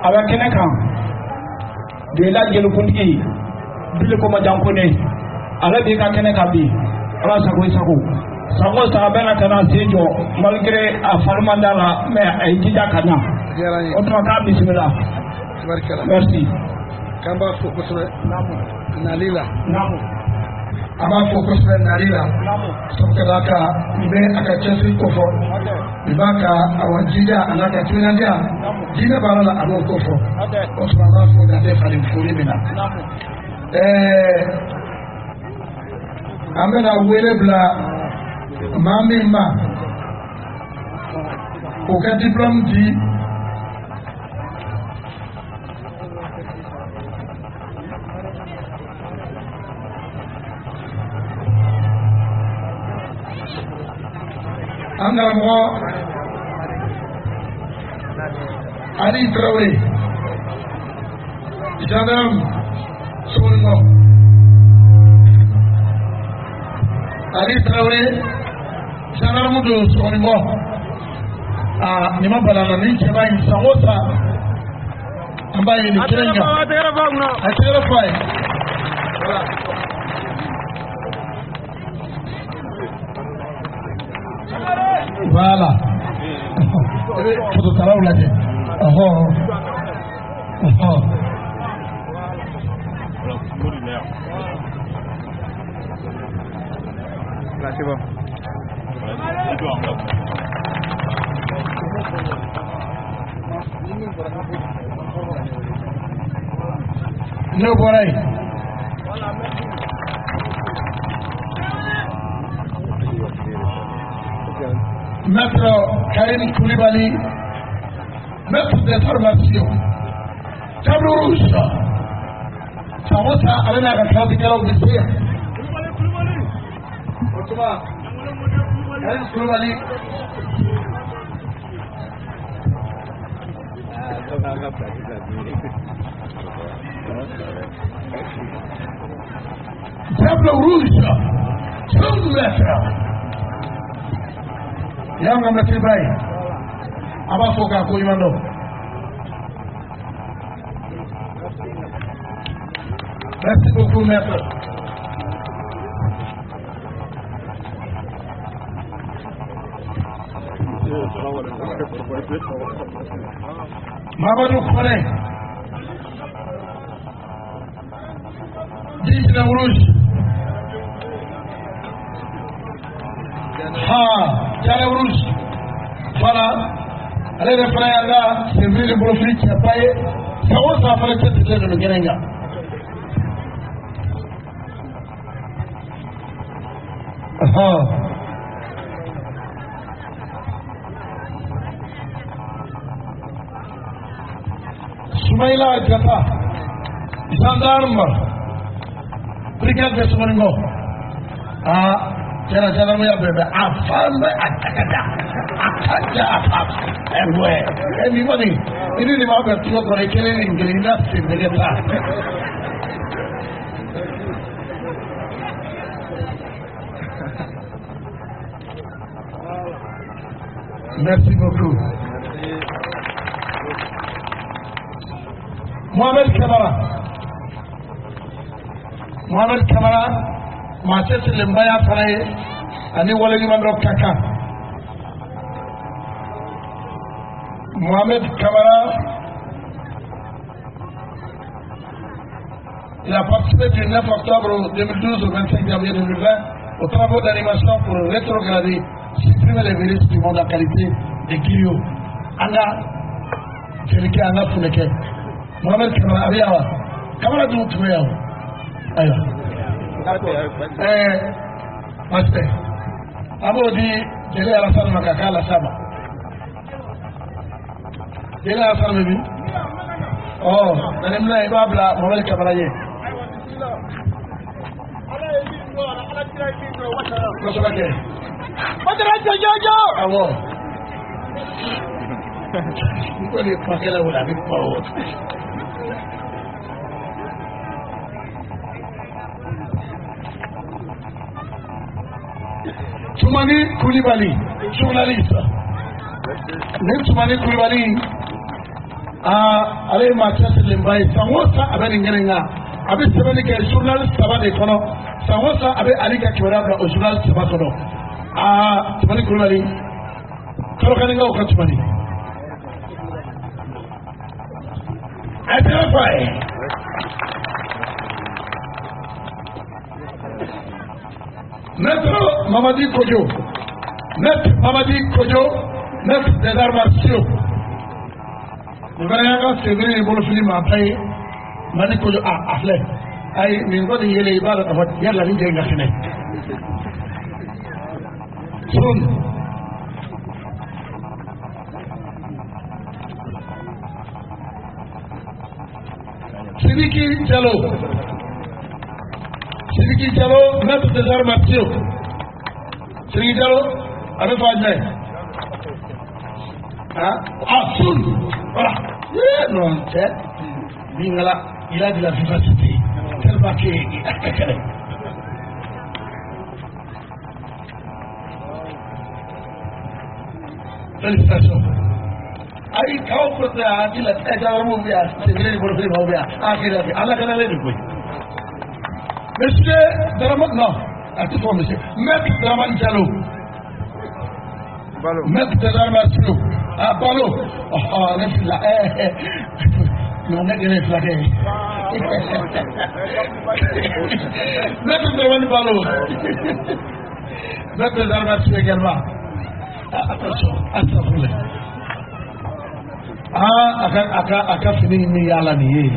a bɛ kɛnɛ kan Doila jelikuntigi Bili Komajan Kone ale b'i ka kɛnɛ kan bi Ala sago i sago sago saga bɛna ka na sen jɔ malgré a farimanda la mais a ye jija ka ɲa o tuma k'a bisimila. Merci. K'an b'a fo kosɛbɛ nali la. A b'a fɔ kosɛbɛ nali la sabu ka d'a kan nin bɛ a ka cɛsiri kofɔ nin b'a ka awa jija a n'a ka timinadiya diinɛ baara la a b'o kofɔ o tuma an b'a fɔ dantɛ falen foli min na an bɛna wele bila maa min ma o ka diplôme di an karamɔgɔ Ali Traoré gendarme Soningo Ali Traoré gendarme do Soningo nin ma balana ni cɛba in san o san an b'a ye nin kelen kan a tɛgɛrɛ fɔ a ye voilà fototalaw lajɛ n'o bɔra yen Maître Karim Koulibaly, maître des formations, tableau rouge, ça va ça, allez là, la classe de Karim Koulibaly. Tableau rouge, 100 mètres. Yang nggak mesti baik. Apa suka aku iman dong? Merci beaucoup, maître. Mamadou Kone. Dix Rouge. Jala Rouge. Voilà. Allez, le frère là, c'est vrai, le profil qui a payé. Ça va, ça va faire cette chose de Guérenga. Soumaïla Diata, gendarme, brigade de Somalingo. Jala moya bebe afambe atakata akaja afam ewe anybody ini ma ba tuwa ko kele ni ngeli na se de ta merci beaucoup Mohamed Kamara Manchester Lembaya Faraye, ani wala ñu mandro Kaka. Mohamed Kamara, il a participé du 9 octobre 2012 au 25 janvier 2020 aux travaux d'animation pour rétrograder, supprimer les virus du monde en qualité de Guillaume. Anga, Félix Anga Funeke. Mohamed Kamara, Abiyawa. Kamara du Tumeyawa. Ayo. Master. Abo di Jele Alassane Makaka la Saba. Jele Alassane Bibi. Oh, nanemna ibabla Mohamed Kamara ye. Kosobake. Madara Jojo. Awo. Nkoli pakela wala bipo. Toumani Koulibaly, journaliste. Toumani Koulibaly ale Manchester Lembaye sangosa abe ngenga abe sebeli ke journaliste saba de kono sangosa abe alika kibarabla o journaliste saba kono Toumani Koulibaly karo kaninga o Toumani Atrafai Maître Mamadi Kodjo, maître des arts martiaux. Le variant c'est vrai, le film après, Mamadi Kodjo a fait. Aïe, mais il va dire les balles, il y a la ligne de la fenêtre. Son. Sidiki Diallo, maître des arts martiaux. Sidiki Diallo, avec Fadjay. Soun. Voilà. Non, c'est. Bingala, il a de la vivacité. Tellement qu'il est. Félicitations. Aïe, quand on peut dire la tête à Roubia, c'est vrai pour le film Roubia. Allah can aller du coup. Monsieur Draman, non, à tout fois, monsieur. Maître Draman Diallo. Maître Draman Diallo. Balo. Oh, là. Non, n'est que flaqué. Maître Draman Balo. Maître Draman Diallo également. Attention, attention. Aka fini ni yala ni ye.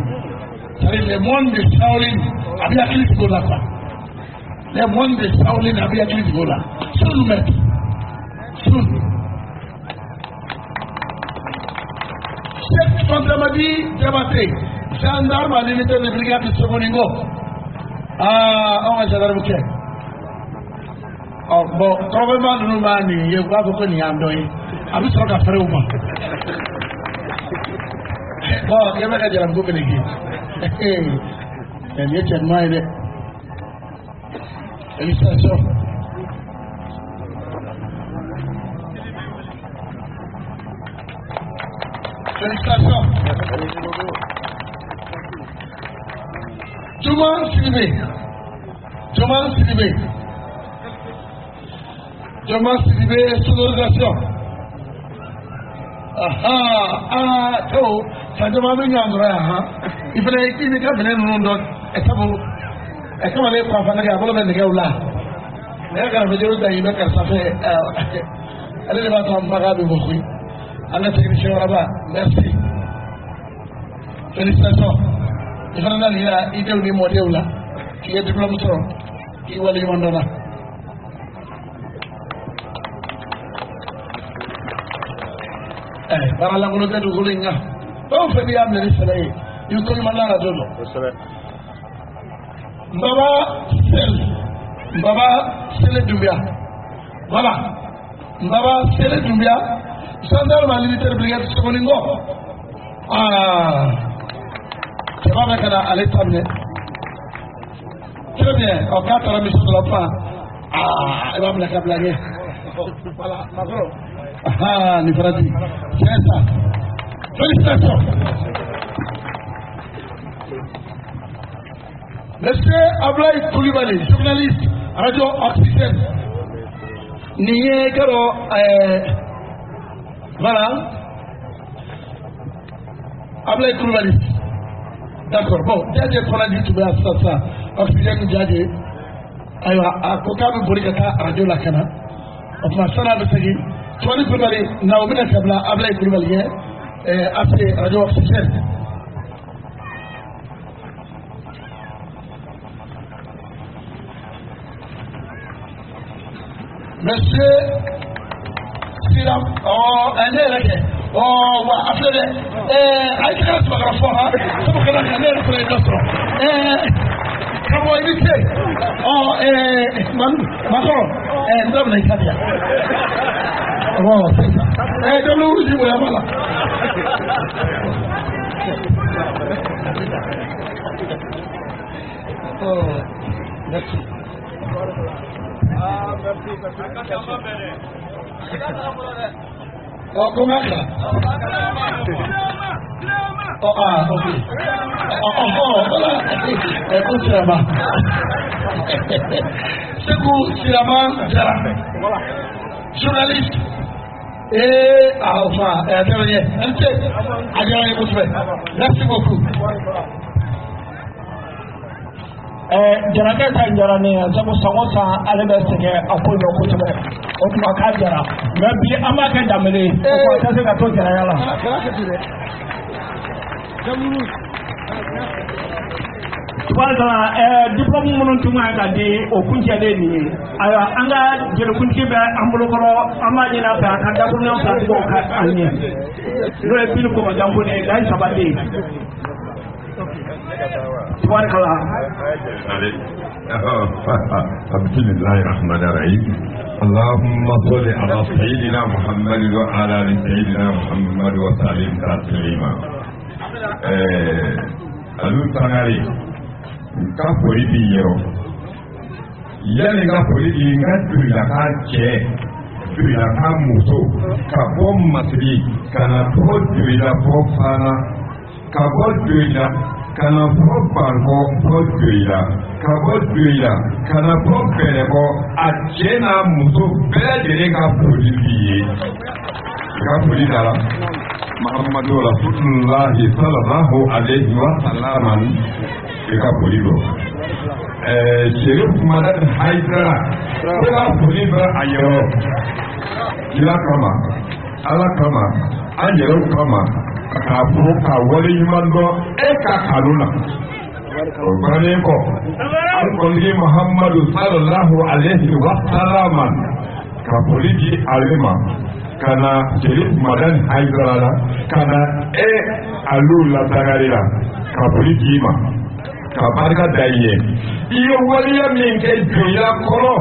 C'est le monde de Shaolin a bien cliqué sur la quoi. Le monde de Shaolin a bien cliqué sur la. Soul maître. Soul. Chef Fandramadi Diabaté. Gendarme à l'unité de brigade de Somoningo. On va gendarme qui? Bon, probablement nous mani, il va beaucoup n'y amener. Abi sera qu'à faire ou pas. Bon, il y a même qu'à beaucoup bénéfice. Il y a tellement aidé. Félicitations. Félicitations. Juman Sidibé. Juman Sidibé, sonorisation. So, ça demande une endroit. Il fallait qu'il y ait un nom d'autre. Et ça vous. Et comment les enfants n'ont pas de gars là. Mais quand vous dites qu'il y a ça fait. Allez, va t'en parler de beaucoup. Allah technicien là-bas. Merci. Félicitations. Il fallait aller là. Il y a une modèle là. Qui est diplôme sur. Qui va aller demander là. Para la ngolo tedu gulinga o fe bi am le sele yu ko ma la dolo baba sele dumbia voilà baba sele dumbia gendarme militaire brigade Somoningo c'est pas avec la l'étable très bien au cas de mission de la fin il va me la cablaguer voilà macro Nifarati. C'est ça. Félicitations. Monsieur Ablaï Koulibaly, journaliste. radio oxygène nin ye kɛrɔ voilà Ablaye Kulubali d'accord bon Diadje fana di tun bɛ yan sisan oxygène Diadje ayiwa a ko k'a bɛ boli ka taa radio la ka na o tuma sani a bɛ segin Tumani Kulubali na o bɛna ka bila Ablaye Kulubali ye AFC radio oxygène. Monsieur Siram, un élève, après, avec la photographie, c'est pour que la caméra soit notre. Comment éviter? Macron, nous avons les caméras. Bon, c'est ça. De nous, je vous la voilà. Oh, merci. Oh, comment ça? Oh, ah, ok. Voilà. Écoute, Sirama. Sekou Sirama Diarra. Journaliste. Et, enfin, dernier. Merci beaucoup. Jarakɛ ta jara ne sabu sɔngɔ san ale bɛ sɛgɛn a ko dɔn kosɛbɛ o tuma k'a jara mɛ bi an b'a kɛ danbele o tuma a tɛ se ka to jaraya la. tubaarikala diplôme minnu tun kan ka di o kuncɛlen nin ye ayiwa an ka jelikuntigi bɛ an bolokɔrɔ an b'a ɲini a fɛ a ka dakuruɲɛ fila tigiw ka an ɲɛ n'o ye Bili Komajanko ni Layi Sabate. تبارك الله. بسم الله الرحمن الرحيم. اللهم صل على سيدنا محمد وعلى ال سيدنا محمد وسلم تسليما. alu tangari ka foli bi yero yani ka foli bi ka duya ka cɛ duya ka muso ka bɔ masiri kana to duya fɔ fana ka bɔ duya kana fɔ banko fɔ duya ka bɔ duya kana fɔ bɛrɛbɔ a cɛ n'a muso bɛɛ lajɛlen ka foli bi ye ka foli dala Muhammadu Rasulullahi sallallahu alaihi wa sallam ka foli do Sherif Madan Haidara ka foli ba a yɔrɔ kila kama ala kama an yɛrɛw kama k'a fɔ ka wale ɲuman dɔn e ka kanu na o bannen kɔ an kɔni Muhammadu sallallahu alaihi wa sallam ka foli di ale ma kana Sherif Madan Haidara la kana alu la tagari la ka foli di ma ka barika da i ye i ye waleya min kɛ jɔnya kɔnɔ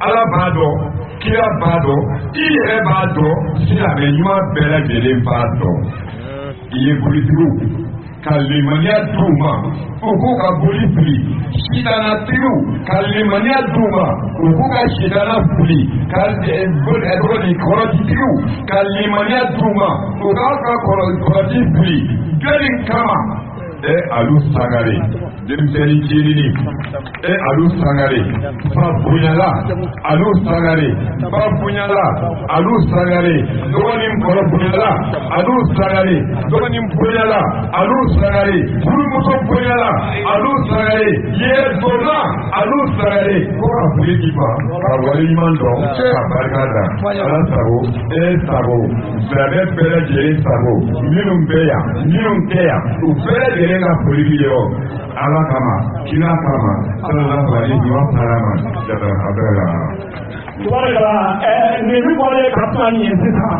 ala b'a dɔn kira b'a dɔn i yɛrɛ b'a dɔn silamɛ ɲuman bɛɛ lajɛlen b'a dɔn i ye bolitigiw ka limaniya d'u ma u k'u ka boli fili sitanatigiw ka limaniya d'u ma u k'u ka sitana fili ka kɔrɔtitigiw ka limaniya d'u ma u k'a ka kɔrɔti fili jɔnni kama alu sangare denmisɛnnin jeni alu sangare fa bonyala alu sangare ba bonyala alu sangare dɔgɔnin kɔrɔ bonyala alu sangare dɔgɔnin bonyala alu sangare furumuso bonyala alu sangare yɛrɛdonna alu sangare ko ka fili di ma ka wale ɲuman dɔn ka barika da ala sago sago silamɛ bɛɛ lajɛlen sago minnu bɛ yan minnu tɛ yan u bɛɛ lajɛlen ka foli bi yɔrɔ ala kama kira kama sallallahu alaihi wa sallam jada abdala tubaarikala nin min bɔra ka kuma nin ye sisan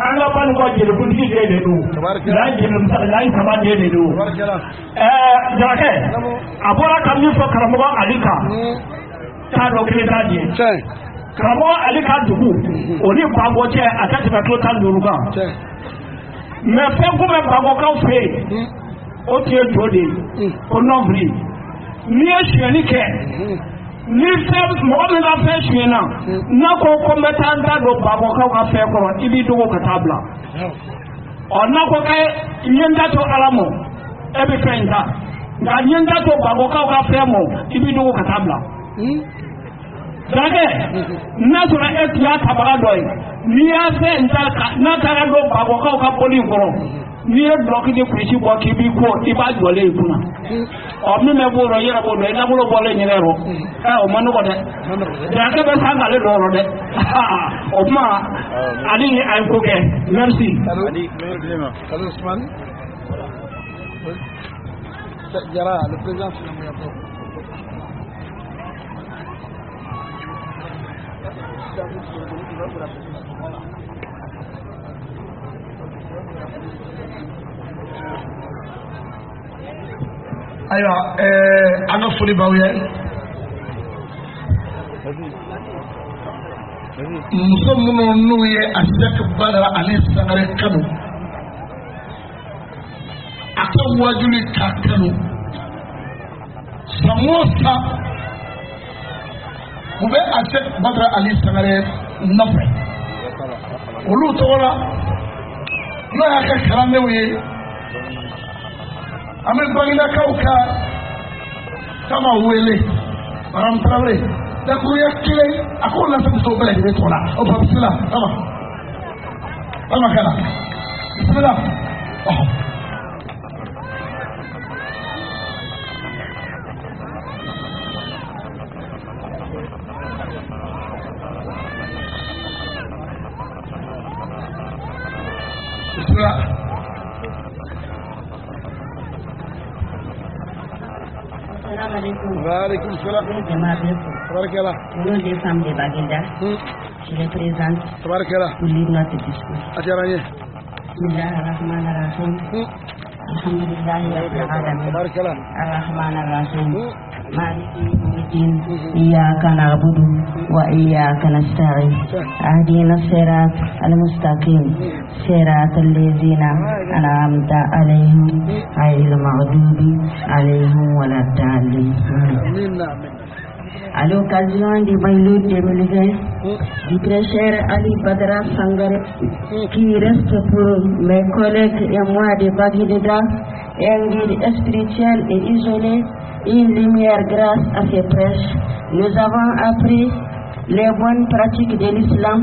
an ka bani ko jelikuntigi de don Layi Sabate de don Jarakɛ a bɔra ka min fɔ karamɔgɔ Ali kan k'a dɔn kelen t'a ɲɛ karamɔgɔ Ali ka dugu o ni Bako cɛ a tɛ tɛmɛ kilo 15 kan mɛ fɛn kun bɛ Bakokaw fɛ yen o tun ye jo de ye o nɔnfili n'i ye suyɛnni kɛ ni mɔgɔ min ka fɛn suyɛnna n'a ko ko n bɛ taa n da don Bakokaw ka fɛn kɔrɔ i b'i dogo ka taa bila n'a ko kɛ n ye n da to Ala mɔ e bɛ fɛn in ta nka n ye n da to Bakokaw ka fɛn mɔ i b'i dogo ka taa bila Dake n'a sɔrɔ e tun y'a tabaga dɔ ye n'i y'a fɛ n'a taara don babɔkaw ka bɔli kɔrɔ n'i ye dɔlɔki ni kulisi bɔ k'i b'i ko i b'a jɔlen i kunna min bɛ b'o rɔ i yɛrɛ b'o dɔn i nabolo bɔlen ɲɛnɛ rɔ o man nɔgɔ dɛ Dake bɛ san k'ale dɔ rɔ dɛ o tuma ale ni a ye ko kɛ merci. Jara le président finalement. Ayiwa an ka foli b'aw ye muso minnu n'u ye Asɛki Badara ale Sangare kanu a ka wajuli k'a kanu san o san u bɛ Asɛki Badara ale Sangare nɔfɛ olu tɔgɔ la n'o y'a kɛ kalandenw ye an bɛ Baginakaw ka kama wele Aram Traoré dakuruya kelen a ko lase musow bɛɛ lajɛlen tɔgɔ la o ba bisimila kama kana bisimila bisimila. Waalaikum salam. Tabarakallah. Au nom des femmes de Baguinda, je les présente pour lire notre discours. Bismillahirrahmanirrahim. Alhamdulillahi rabbil alamin. Arrahmanirrahim. Maliki yawmiddin. Iyyaka na'budu wa iyyaka nasta'in. Ihdina as-siratal mustaqim. Siratal ladzina an'amta 'alaihim ghayril maghdubi 'alaihim waladdallin. À l'occasion du Maïloud 2020, du très cher Ali Badara Sangare, qui reste pour mes collègues et moi de Baguinda un guide spirituel et isolé, une lumière grâce à ses prêches. Nous avons appris les bonnes pratiques de l'islam,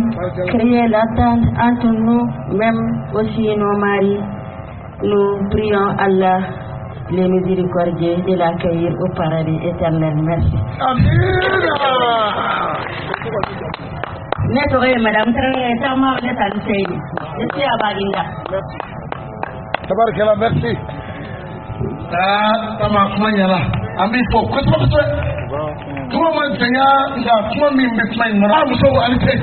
créé l'attente entre nous, même aussi nos maris. Nous prions Allah, les miséricordieux, de l'accueillir au paradis éternel. Merci. Madame Tabarakala, merci. Tama kuma ɲɛna an b'i fɔ kosɛbɛ kosɛbɛ kuma ma janya nka kuma min bɛ kuma in kɔnɔ a muso ko ali tɛ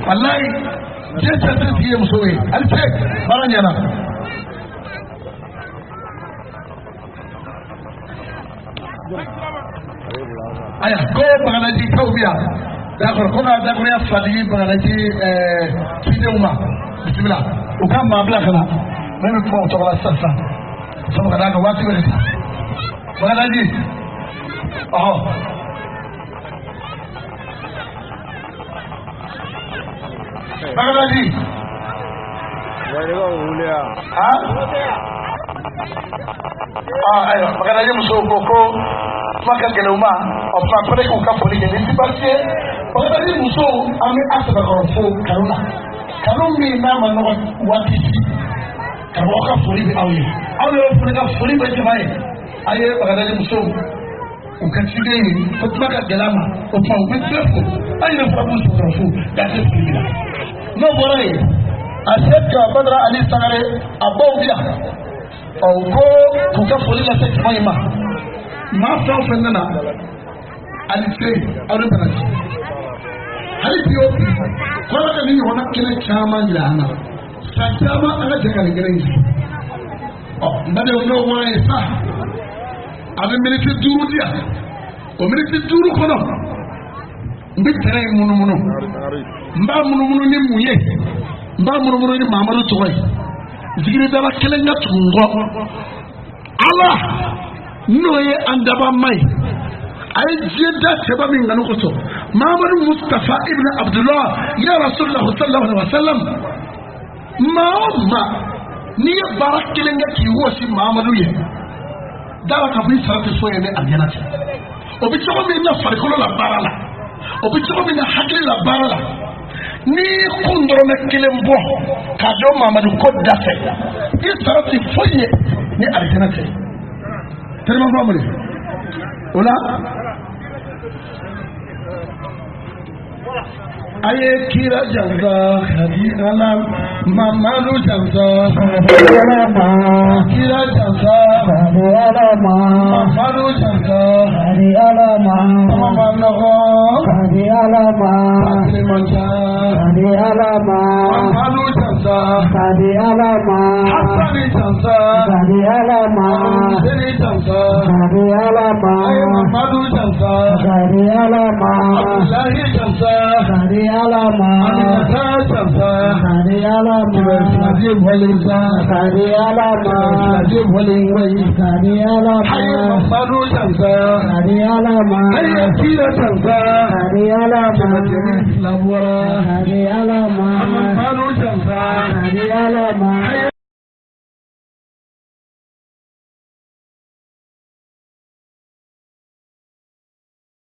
walayi diɲɛ tɛ se sigi ye muso ye ali tɛ baara ɲɛna. Aya ko Bagadaji kaw bi yan d'accord ko ka dakuruya fadi Bagadaji cidenw ma bisimila u ka maa bila ka na ne bɛ kuma o tɔgɔ la sisan sabu ka d'a kan waati bɛ sa Bagadaji Bagadaji ayiwa Bagadaji musow ko kuma ka gɛlɛn u ma o tuma ko ne k'u ka foli kɛ ni sibarisi ye Bagadaji musow an bɛ a sɛbɛkɔrɔ fo kanu na kanu min n'a ma nɔgɔ waati si karamɔgɔ ka foli bɛ aw ye aw yɛrɛ fana ka foli bɛ jama ye a ye Bagadaji musow u ka ciden ye ko kuma ka gɛlɛn a ma o tuma u bɛ bɛɛ fo an yɛrɛ fana b'u sɛbɛkɔrɔ fo k'a kɛ foli la n'o bɔra yen Asɛki Badara Ali Sangare a baw bi yan ko k'u ka foli lase jama in ma maa fɛn o fɛn nana ali se aw de bana ci hali bi o bi kɔrɔ ka ni ɲɔgɔnna kɛnɛ caman jira an na san caman an ka jɛ ka nin kɛnɛ in sigi n ba de n'o wɔɔrɔ ye sa a bɛ miniti 5 di yan o miniti 5 kɔnɔ n bɛ tɛrɛn in munumunu n b'a munumunu ni mun ye n b'a munumunu ni Mamadu tɔgɔ ye zikiridala kelen ka tugu n kɔ Ala n'o ye an dabama ye a ye diɲɛ da cɛba min kanu kosɔn Mamadu Mustafa ibn Abdullah ya Rasulullah sallallahu alaihi wasallam maa o maa n'i ye baara kelen kɛ k'i wɔsi Mamadu ye dala ka b'i sara tɛ so ye ni alijana cɛ o bɛ cogo min na farikolo la baara la o bɛ cogo min na hakili la baara la ni kun dɔrɔmɛ kelen bɔ k'a dɔn Mamadu ko da fɛ i sara ti foyi ye ni alijana tɛ tellement Mamadu o la aye kira janza hadi alam Mamadu janza hadi alam kira janza hadi alam Mamadu janza hadi alam Mamadu hadi alam Manja hadi alam Mamadu janza hadi alam Hasani janza hadi alam Seni janza hadi alam Mamadu janza hadi alam Abdullahi janza hadi alama hari alama hari bolingsa hari alama hari bolingwai hari alama hari jansa hari alama hari tira jansa hari alama labura hari alama hari jansa hari alama